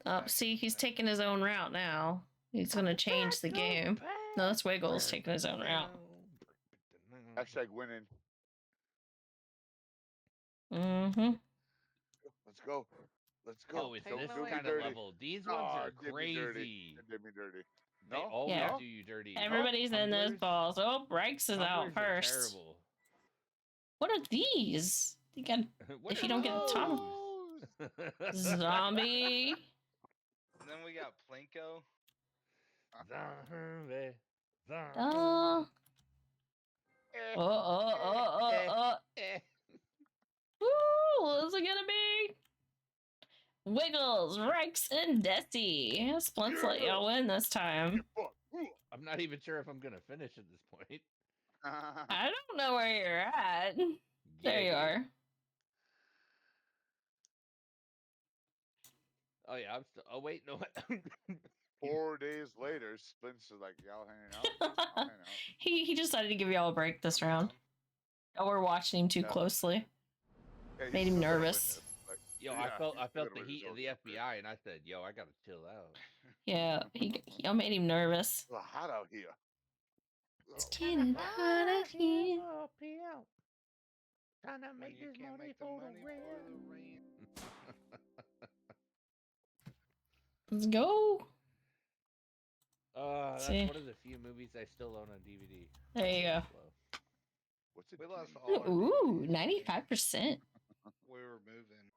Oh, see, he's taking his own route now. He's gonna change the game. No, that's Wiggles taking his own route.
Hashtag winning.
Mm-hmm.
Let's go.
Oh, it's this kind of level. These ones are crazy.
Did me dirty.
They always do you dirty.
Everybody's in those balls. Oh, Rex is out first.
Terrible.
What are these? If you don't get Tom Zombie.
And then we got Plinko.
What's it gonna be? Wiggles, Rex, and Desi. Splint's let y'all win this time.
I'm not even sure if I'm gonna finish at this point.
I don't know where you're at. There you are.
Oh yeah, I'm still. Oh wait, no.
4 days later, Splints is like, y'all hanging out? I'll hang out.
He decided to give y'all a break this round. Oh, we're watching him too closely.
Yeah,
made him nervous.
Like,
Yo, I felt the heat of the FBI, and I said, "Yo, I gotta chill out."
Yeah, y'all made him nervous.
It's hot out here.
It's getting hot out here.
Trying to make this money for the rain.
Let's go.
That's one of the few movies I still own on DVD.
There you go.
What's it?
We lost all.
Ooh, 95%.
We were moving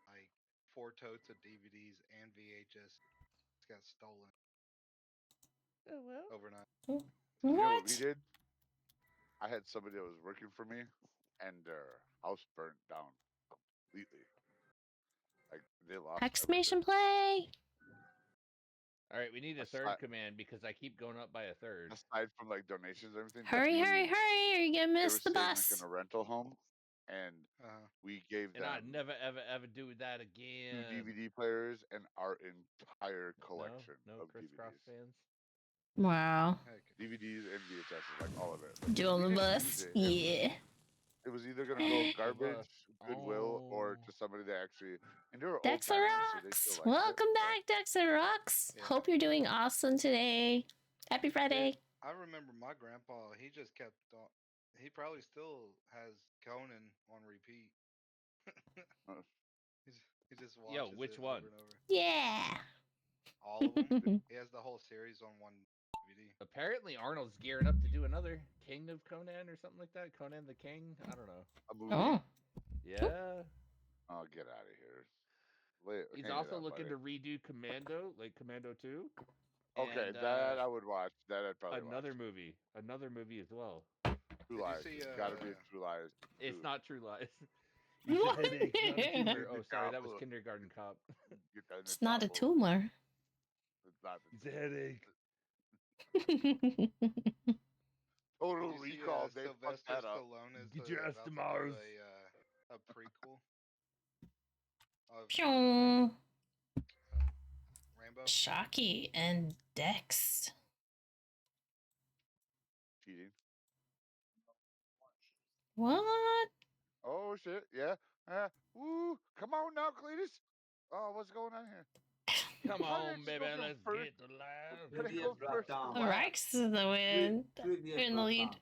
like 4 totes of DVDs and VHS. It's got stolen.
Oh well.
Overnight.
What?
You know what we did? I had somebody that was working for me, and their house burnt down completely. Like they lost.
Exclamation play!
All right, we need a third command because I keep going up by a third.
Aside from like donations and everything.
Hurry! Or you're gonna miss the bus.
Like in a rental home, and we gave
And
them
I'd never, ever do that
2
again.
DVD players and our entire collection
No
of
crisscross
DVDs.
fans.
Wow.
DVDs and VHSs, like all of it. But
Doing the
we didn't
bus?
use it.
Yeah.
It was either gonna go
The
garbage, Goodwill, or
Oh.
to somebody that actually. And they were old
Dexter
timers, so they
Rocks!
still liked
Welcome
it.
back, Dexter Rocks!
Yeah.
Hope you're doing awesome today. Happy Friday.
I remember my grandpa. He just kept on. He probably still has Conan on repeat. He just watches
Yo, which
it
one?
over and over.
Yeah.
All of them. He has the whole series on one DVD.
Apparently, Arnold's gearing up to do another King of Conan or something like that. Conan the King. I don't know.
A movie.
Oh.
Yeah.
Oh, get out of here.
He's
Hang it
also
up,
looking
buddy.
to redo Commando, like Commando 2.
Okay,
and,
that I would watch. That I'd probably
another
watch.
movie as well.
True Lies. It's gotta be a True Lies.
It's not True Lies.
What?
Headache, not a tumor. Oh, sorry, that was
Cop.
Kindergarten Cop.
It's not a tumor.
It's not
It's a headache.
Total
Did you see,
Recall. They fucked
Sylvester
that up.
Stallone is
Get your ass
about
to
to
Mars.
do a prequel of
Pew.
Rambo.
Shocky and Dex.
Cheating.
What?
Oh shit! Yeah. Woo! Come on now, Cletus. Oh, what's going on here?
Come
How did
on,
it
baby,
go
let's
first?
get the live.
How did it
Trivia
go first?
breakdown.
Wow.
Rex is in the win.
Trivia
You're in the lead.
breakdown.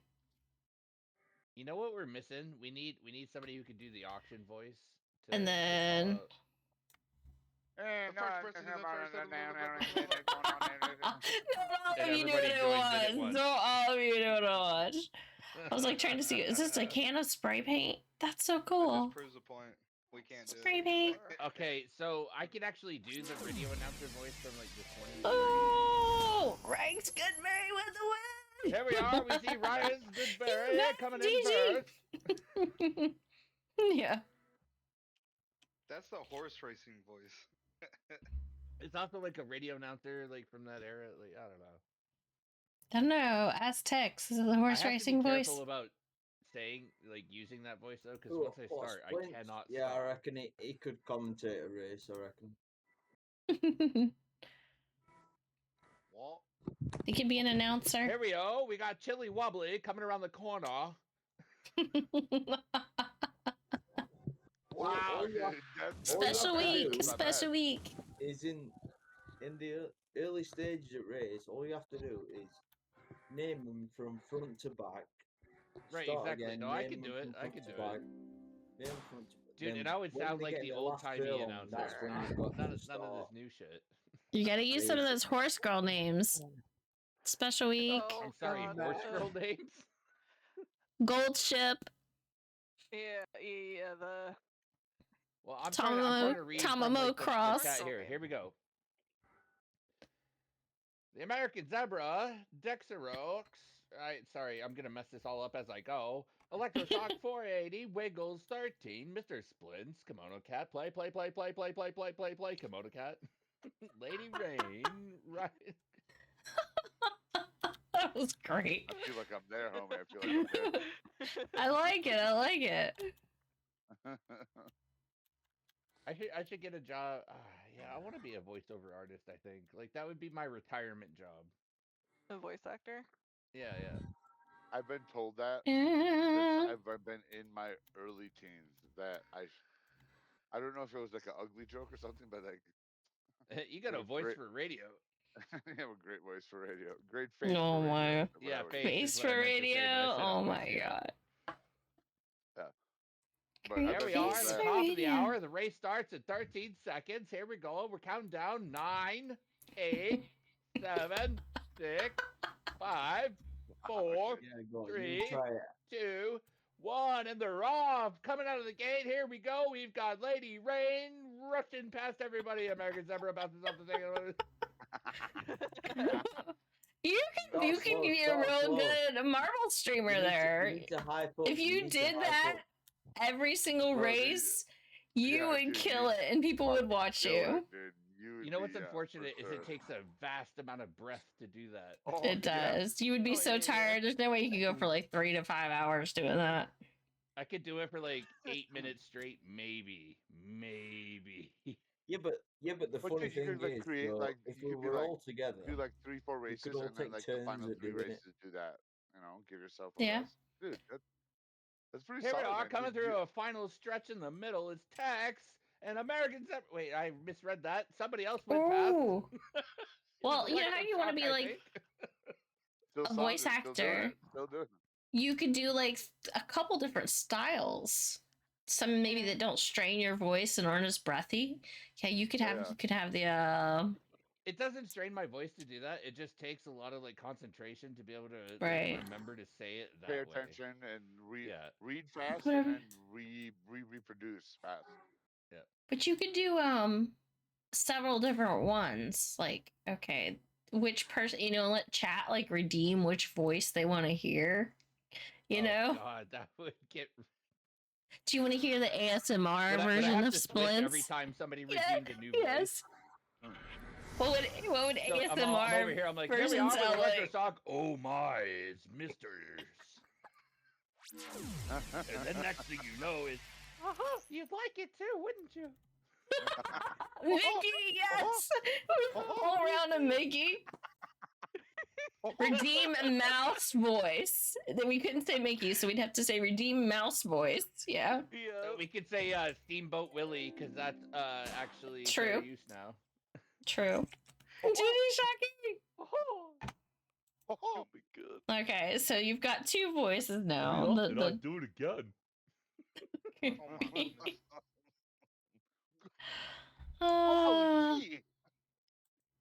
You know what we're missing? We need somebody who could do the auction voice.
And then-
The first person to the first.
All
And
of you knew
everybody
what
joins in at
it was.
once.
So all of you knew what it was. I was like trying to see, is this a can of spray paint? That's so
That
cool.
just proves a point. We can't do
Spray
it.
paint.
Okay, so I can actually do the radio announcer voice from like the 20s.
Oh, Rex Goodberry with the win.
Here we are. We see Ryan Goodberry
Back,
coming in
GG.
first.
Yeah.
That's the horse racing voice.
It's also like a radio announcer, like from that era. Like I don't know.
I don't know. Ask Tex. Is it the horse
I have
racing
to be
voice?
careful about saying like using that voice though, because
Oh,
once I
what,
start, I
Splint?
cannot.
Yeah,
stop.
I reckon he could commentate a race. I reckon.
What?
He could be an announcer.
Here we go. We got Chili Wobbly coming around the corner.
Wow.
Special week. Special week.
Is in the early stages of race. All you have to do is name them from front to back.
Right,
Start
exactly.
Again,
No, I
name
can
them
do it.
from
I
front
can
to
do
back,
it.
Name them front to
Dude,
then
and I would
when
sound
they
like
get
the
their
old
last
timey
furlong,
announcer.
That's when you've got
None
to
of
start.
this new shit.
You gotta use some of those horse girl names. Special week.
Oh,
I'm sorry,
God.
horse girl names?
Gold ship.
Yeah, the...
Well, I'm trying to read from,
Tamamo
like,
Cross.
the chat here. Here we go. The American Zebra, Dexerox. Sorry, I'm gonna mess this all up as I go. Electroshock 480, Wiggles 13, Mr. Splints, KimonoKat, play, KimonoKat. Lady Rain, right?
That was great.
I feel like I'm there, homie. I feel like I'm there.
I like it. I like it.
I should get a job. Yeah, I want to be a voiceover artist. I think that would be my retirement job.
A voice actor?
Yeah.
I've been told that since I've been in my early teens that I don't know if it was like an ugly joke or something, but like
You got a voice for radio.
You have a great voice for radio. Great face
Oh
for radio.
my.
Yeah,
Face for radio. Oh my god.
Yeah. But
Here we are at the top of the
radio.
hour. The race starts in 13 seconds. Here we go. We're counting down 9, 8, 7, 6, 5, 4,
Yeah, go on,
3,
you try it.
2, 1, and they're off. Coming out of the gate. Here we go. We've got Lady Rain rushing past everybody. American Zebra bounces off the thing.
You can be a real good marble streamer there.
You need to hype up,
If you
need to
did
hype
that
up.
every single
Bro,
race, you
yeah,
would
dude,
kill
you
it and people would watch
kill
you.
it, dude.
You know what's
Yeah,
unfortunate
for
is
sure.
it takes a vast amount of breath to do that.
Oh,
It
yeah.
does. You would be
Oh,
so
yeah.
tired. There's no way you could go for like 3 to 5 hours doing that.
I could do it for like 8 minutes straight, maybe.
Yeah, but the
But
funny
you
thing
could like
is,
create
though,
like
if
you
we
could be
were
like
all together,
do like 3-4
we could
races
all
and then
take
like the
turns
final
at
3
doing it.
races do that. You know, give yourself a
Yeah.
rest. Dude, that's pretty
Here we
solid,
are
man.
coming
Dude,
through a final stretch in the middle. It's Tex and Americans. Wait, I misread that. Somebody else went past.
Ooh.
It
Well,
was
you know how you want to
Electroshock,
be
I
like
think.
still
a voice
solid, still doing
actor.
it. Still doing it.
You could do like a couple different styles. Some maybe that don't strain your voice and aren't as breathy. Yeah, you could have the
It doesn't strain my voice to do that. It just takes a lot of like concentration to be able to
Right.
like, remember to say it that
Pay
way.
attention and read fast
Whatever.
and then reproduce fast.
Yeah.
But you could do several different ones. Like, okay, which person, let chat like redeem which voice they want to hear. You know?
God, that would get.
Do you want to hear the ASMR
Would I
version
have
of
to switch
Splints?
every time somebody redeemed a new voice?
Yes. What would
So
ASMR
I'm over here. I'm like, here we
version
are with
sound like?
Electroshock. Oh my, it's Misters. And then next thing you know is, you'd like it too, wouldn't you?
Mickey, yes. All around a Mickey. Redeem mouse voice. Then we couldn't say Mickey, so we'd have to say redeem mouse voice. Yeah.
We could say Steamboat Willie because that's actually
True.
fair use now.
True. GG Shocky.
Oh my god.
Okay, so you've got two voices now.
Did I do it again?
Oh my goodness.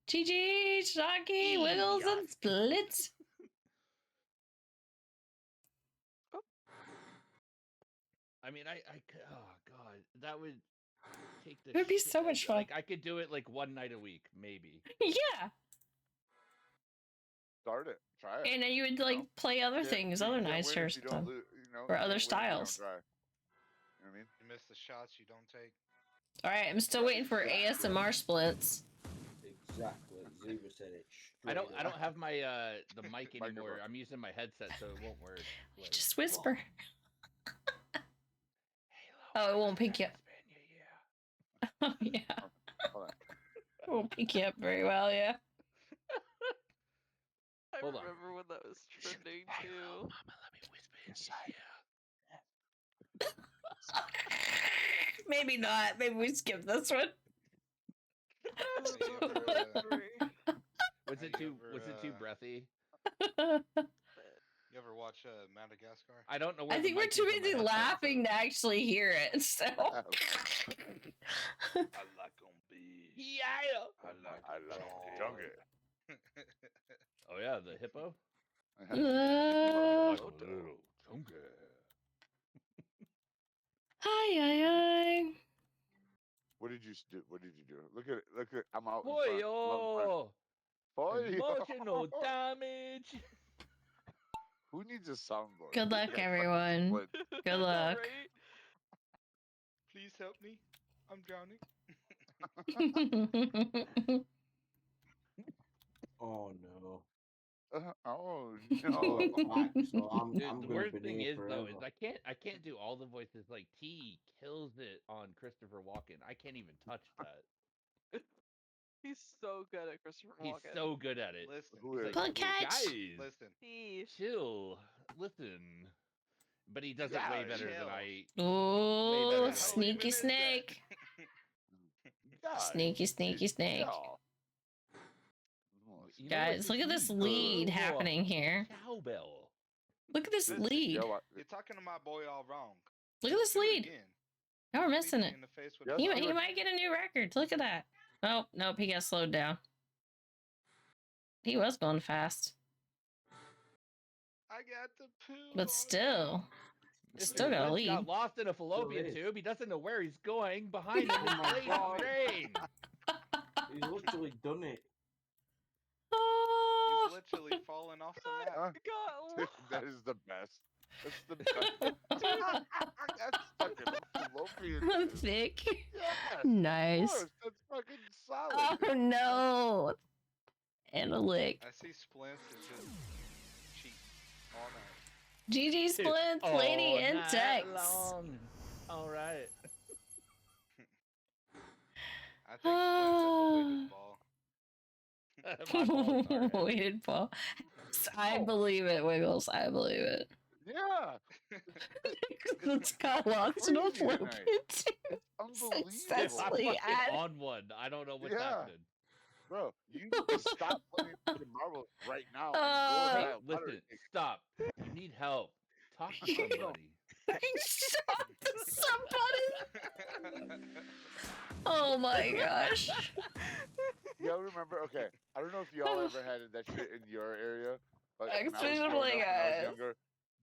GG Shocky, Wiggles, and Splits.
I mean, I could, oh god, that would take the.
It would be so much fun.
Like I could do it like one night a week, maybe.
Yeah.
Start it. Try it.
And then you would like play other things, other nights or stuff, or other styles.
You know what I mean?
You miss the shots you don't take.
All right, I'm still waiting for ASMR Splits.
Exactly. Zero said it.
I don't have my the mic anymore. I'm using my headset, so it won't work.
You just whisper. Oh, it won't pick you up. Oh yeah. It won't pick you up very well, yeah.
I
Hold on.
remember when that was trending too.
Mama, let me whisper inside.
Maybe not. Maybe we skip this one.
Was it too breathy?
You ever watch Madagascar?
I don't know where
I think we're too busy laughing to actually hear it. So.
I like them big.
Yeah.
I like
jungle.
Oh yeah, the hippo.
Uh, Hi, hi.
What did you do? What did you do? Look at it. Look at. I'm out.
Emotional damage.
Who needs a soundboard?
Good luck, everyone. Good luck.
Right?
Please help me. I'm drowning.
Oh no.
Oh
So I'm
Dude, the
gonna
worst
be
thing
here
is though
forever.
is I can't do all the voices. Like T kills it on Christopher Walken. I can't even touch that.
He's so good at Christopher Walken.
He's so good at it.
Listen.
He's
Pull catch.
guys,
Listen.
chill, listen. But he does it way better than I.
Oh,
than
sneaky snake. Sneaky, sneaky snake.
You know what
Guys, look at this lead happening here.
Cowbell.
Look at this lead.
You're talking to my boy all wrong.
Look at this
Do it
lead.
again.
Now we're missing
Beat
it.
me in the face with
He
a-
might get a new record. Look at that. Oh, nope, he got slowed down. He was going fast.
I got the poo.
But still. Still got a lead.
Got lost in a fallopian tube. He doesn't know where he's going. Behind him is Lady Rain.
He's literally done it.
Oh.
He's literally falling off the map.
Dude, that is the best. That's the best. That's fucking fallopian.
Thick.
Yes,
Nice.
of course. That's fucking solid.
Oh no. And a lick.
I see Splints is just cheat all night.
GG Splints, Lady, and
not
Tex.
long. All right.
I think Splints have a weighted ball.
My ball's hard.
Weighted ball. I believe it, Wiggles. I believe it.
Yeah.
It's got lots of
crazy
flip
tonight.
it
It's unbelievable.
I'm
successfully
fucking
added.
on one. I don't know what's
Yeah.
happening.
Bro, you need to stop playing the marbles right now and go and
Hey,
buy a water
listen,
cake.
stop. You need help. Talk to somebody.
Shut to somebody. Oh my gosh.
Y'all remember? Okay, I don't know if y'all ever had that shit in your area, but when I was
Extremely
growing up, when I was
guys.
younger,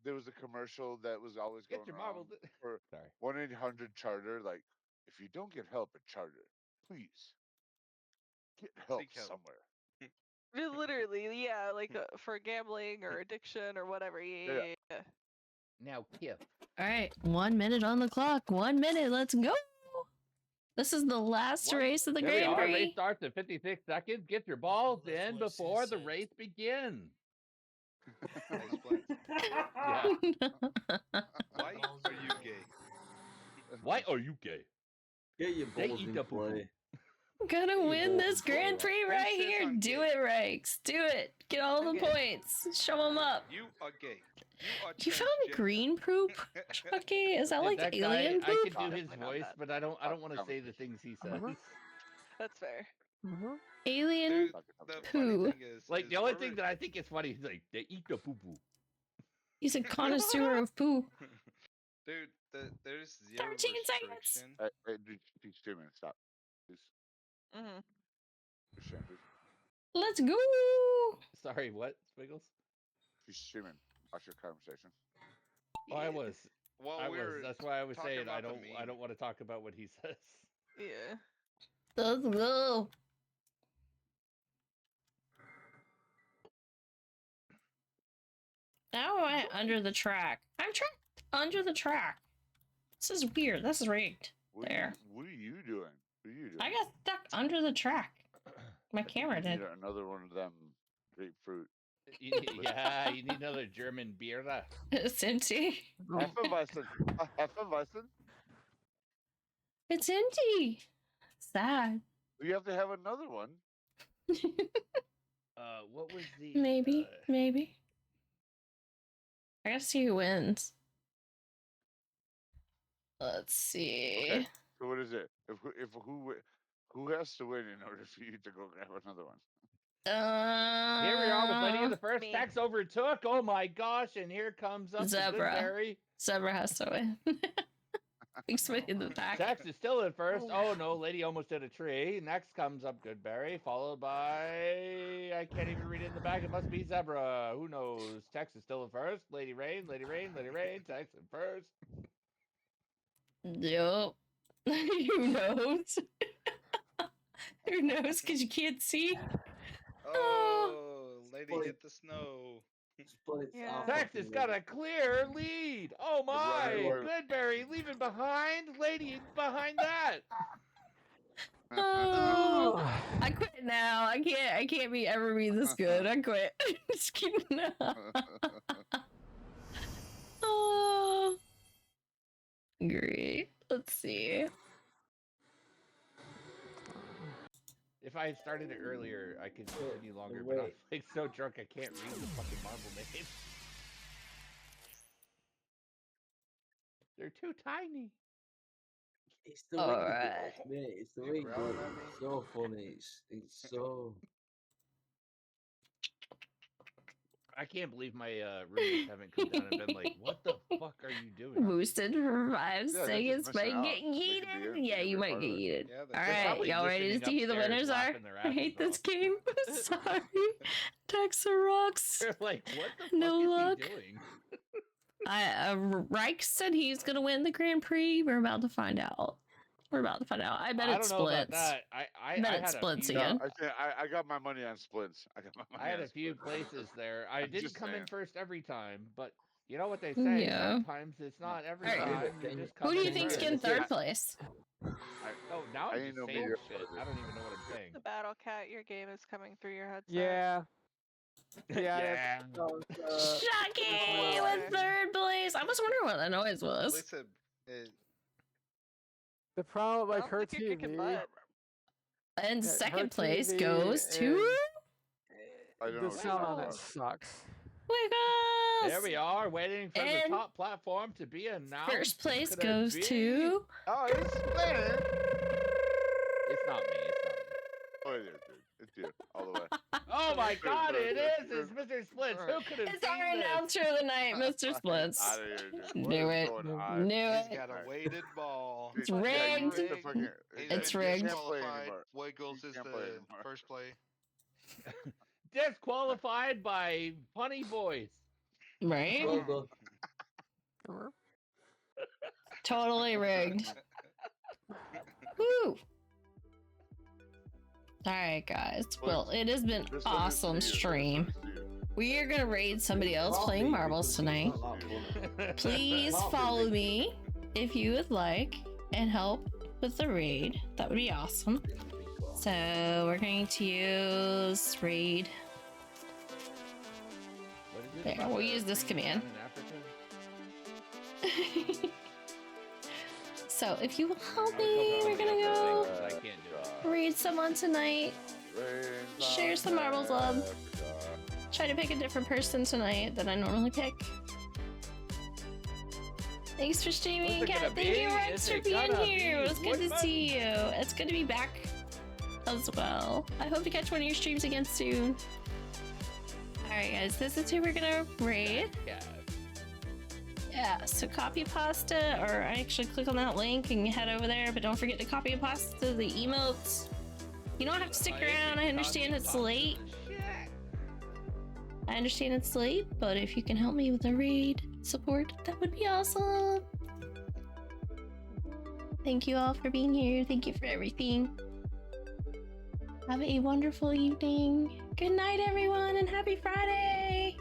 there was a commercial that was always
Get
going
your
around
marbles.
for
Sorry.
1-800-Charter. Like, if you don't get help at Charter, please get help
Seek help.
somewhere.
Literally, yeah, like for gambling or addiction or whatever. Yeah.
Now, Kip.
All right, 1 minute on the clock. 1 minute. Let's go. This is the last race of the
There we
Grand
are.
Prix.
Race starts at 56 seconds. Get your balls
That's
in
what
before
she
the
said.
race begins.
Hey, Splints.
Yeah.
Why are you gay?
Why are you gay?
Get your
They
balls
eat
in
the poo-poo.
play.
Gonna
You
win
balls
this
in play.
Grand Prix
Who
right
says
here.
I'm
Do
gay?
it, Rakes. Do it. Get all the
Okay.
points. Show them up.
You are gay. You are
You found
transgender.
green poop, Chucky? Is that
Dude,
like
that
alien
guy, I
poop?
could do his
Definitely not
voice,
that.
but I don't want to say the things he says.
That's fair.
Alien
Dude, the funny
poo.
thing is,
Like the only
we're-
thing that I think is funny is like they eat the poo poo.
He's a connoisseur of poo.
Dude, there's zero
13 seconds.
restriction.
She's streaming. Stop. Please.
Mm-hmm.
Stream, please.
Let's go.
Sorry, what, Squiggles?
She's streaming. Watch your conversation.
Oh, I was.
While
I
we
was.
were
That's why I was
talking
saying I
about the
don't. I
meme.
don't want to talk about what he says.
Yeah.
Let's go. Now I went under the track. I'm trapped under the track. This is weird. This is rigged.
What
There.
What are you doing? What are you doing?
I got stuck under the track. My
I think
camera
you
did.
need another one of them grapefruit.
Yeah, you need another German beer.
It's empty.
Hefeweizen. Hefeweizen.
It's empty. Sad.
You have to have another one.
What was the?
Maybe. Maybe. I gotta see who wins. Let's see.
Okay. So what is it? Who has to win in order for you to go grab another one?
Here we are with Lady of the First.
Me.
Tex overtook. Oh my gosh! And here comes up the
Zebra.
Goodberry.
Zebra has to win. Thanks for in the back.
Tex is still in first. Oh no, Lady almost hit a tree. Next comes up Goodberry, followed by I can't even read it in the back. It must be Zebra. Who knows? Tex is still in first. Lady Rain, Lady Rain, Lady Rain. Tex in first.
Yup. Who knows? Who knows? Because you can't see.
Oh, lady hit the snow.
Yeah.
Tex has got a clear lead. Oh my! Goodberry leaving behind. Lady behind that.
Oh, I quit now. I can't ever be this good. I quit. Just kidding. Oh, great. Let's see.
If I had started it earlier, I could continue longer, but I'm like so drunk I can't read the fucking marble names. They're too tiny.
It's the way
All
you do
right.
it, mate. It's the way you do
growling
it.
at me?
It's so funny. It's so.
I can't believe my roommates haven't come down and been like, "What the fuck are you doing?"
Boosted for 5
Yeah, they're
seconds,
just
might
missing out.
get
They could be
yeeted.
in-
Yeah,
they could
you
be
might
part
get
of it.
yeeted.
Yeah,
All
they're
right,
probably
y'all ready to
listening
see who the
upstairs,
winners are?
laughing their
I hate
asses
this
off.
game. Sorry. Texas rocks.
They're like, "What the
No
fuck
luck.
is he doing?"
Reich said he's gonna win the Grand Prix. We're about to find out. I bet
I
it's
don't know about
splits.
that. I
Bet
had
it's
a
splits
few,
again.
I got my money on splints. I got my money
I had
on
a few
splints.
places there. I
I'm
didn't
just
come in
saying.
first every time, but you know what they say.
Yeah.
Sometimes it's not every
All right.
time. You just come
Who do you
in
think's
first.
getting third place?
Oh, now
I
I'm
ain't
just
no
saying
media
shit. I don't even know what I'm saying.
The Battle Cat, your game is coming through your headset.
Yeah. Yeah.
Chucky with third place. I was wondering what that noise
At
was.
least it
The problem, like
Sounds
her
like you're kicking
TV.
butt.
And
Yeah, her
second place
TV
goes to
I don't know
the
what you're
sound on
talking
it
about.
sucks.
Wiggles.
There we are, waiting for the
And
top platform to be announced.
First place
Could it
goes
be?
to.
Oh, it's spinning.
It's not me. It's not me.
Oh, it is, dude. It's you, all the way.
Oh my God! It is. It's Mr. Splits. Who could have
It's our
seen this?
announcer of the night, Mr. Splits.
Out of here, dude. What
Knew
is
it.
going on?
Knew
He's
it.
got a weighted ball.
It's
Dude, yeah, you
rigged.
missed the fucking-
It's
you
rigged.
can't play
Disqualified.
anymore.
Wiggles
You
is
can't play
the
anymore.
first play.
Disqualified by Punny Boys.
Right?
Well done.
Totally rigged. Woo! Alright, guys. Well, it has been
This one is
awesome
to you, this
stream.
one is to you.
We are gonna raid somebody else
Can't
playing
be
marbles
because
tonight.
it's not that funny.
Please
Can't be
follow
because-
me if you would like and help with the raid. That would be awesome. So we're going to use raid.
What is it
There,
about
we'll
the
use this
green
command.
town in Africa?
So if you will help
I was
me,
hoping
we're
somebody
gonna
else
go
would think, but I can't do it.
raid someone tonight.
Rains
Share
on
some marbles, love.
Africa.
Try to pick a different person tonight than I normally pick. Thanks for streaming,
What's it
Kat.
gonna
Thank you,
be?
Rex,
Is
for
it
being
gonna
here.
be
It was good to
Woodman?
see you. It's good to be back as well. I hope to catch one of your streams again soon. Alright, guys, this is who we're gonna raid.
Yeah.
Yeah, so copy pasta, or actually click on that link and head over there, but don't forget to copy pasta the emotes. You don't have to stick around, I understand it's late. I understand it's late, but if you can help me with a raid support, that would be awesome. Thank you all for being here. Thank you for everything. Have a wonderful evening. Good night, everyone, and happy Friday!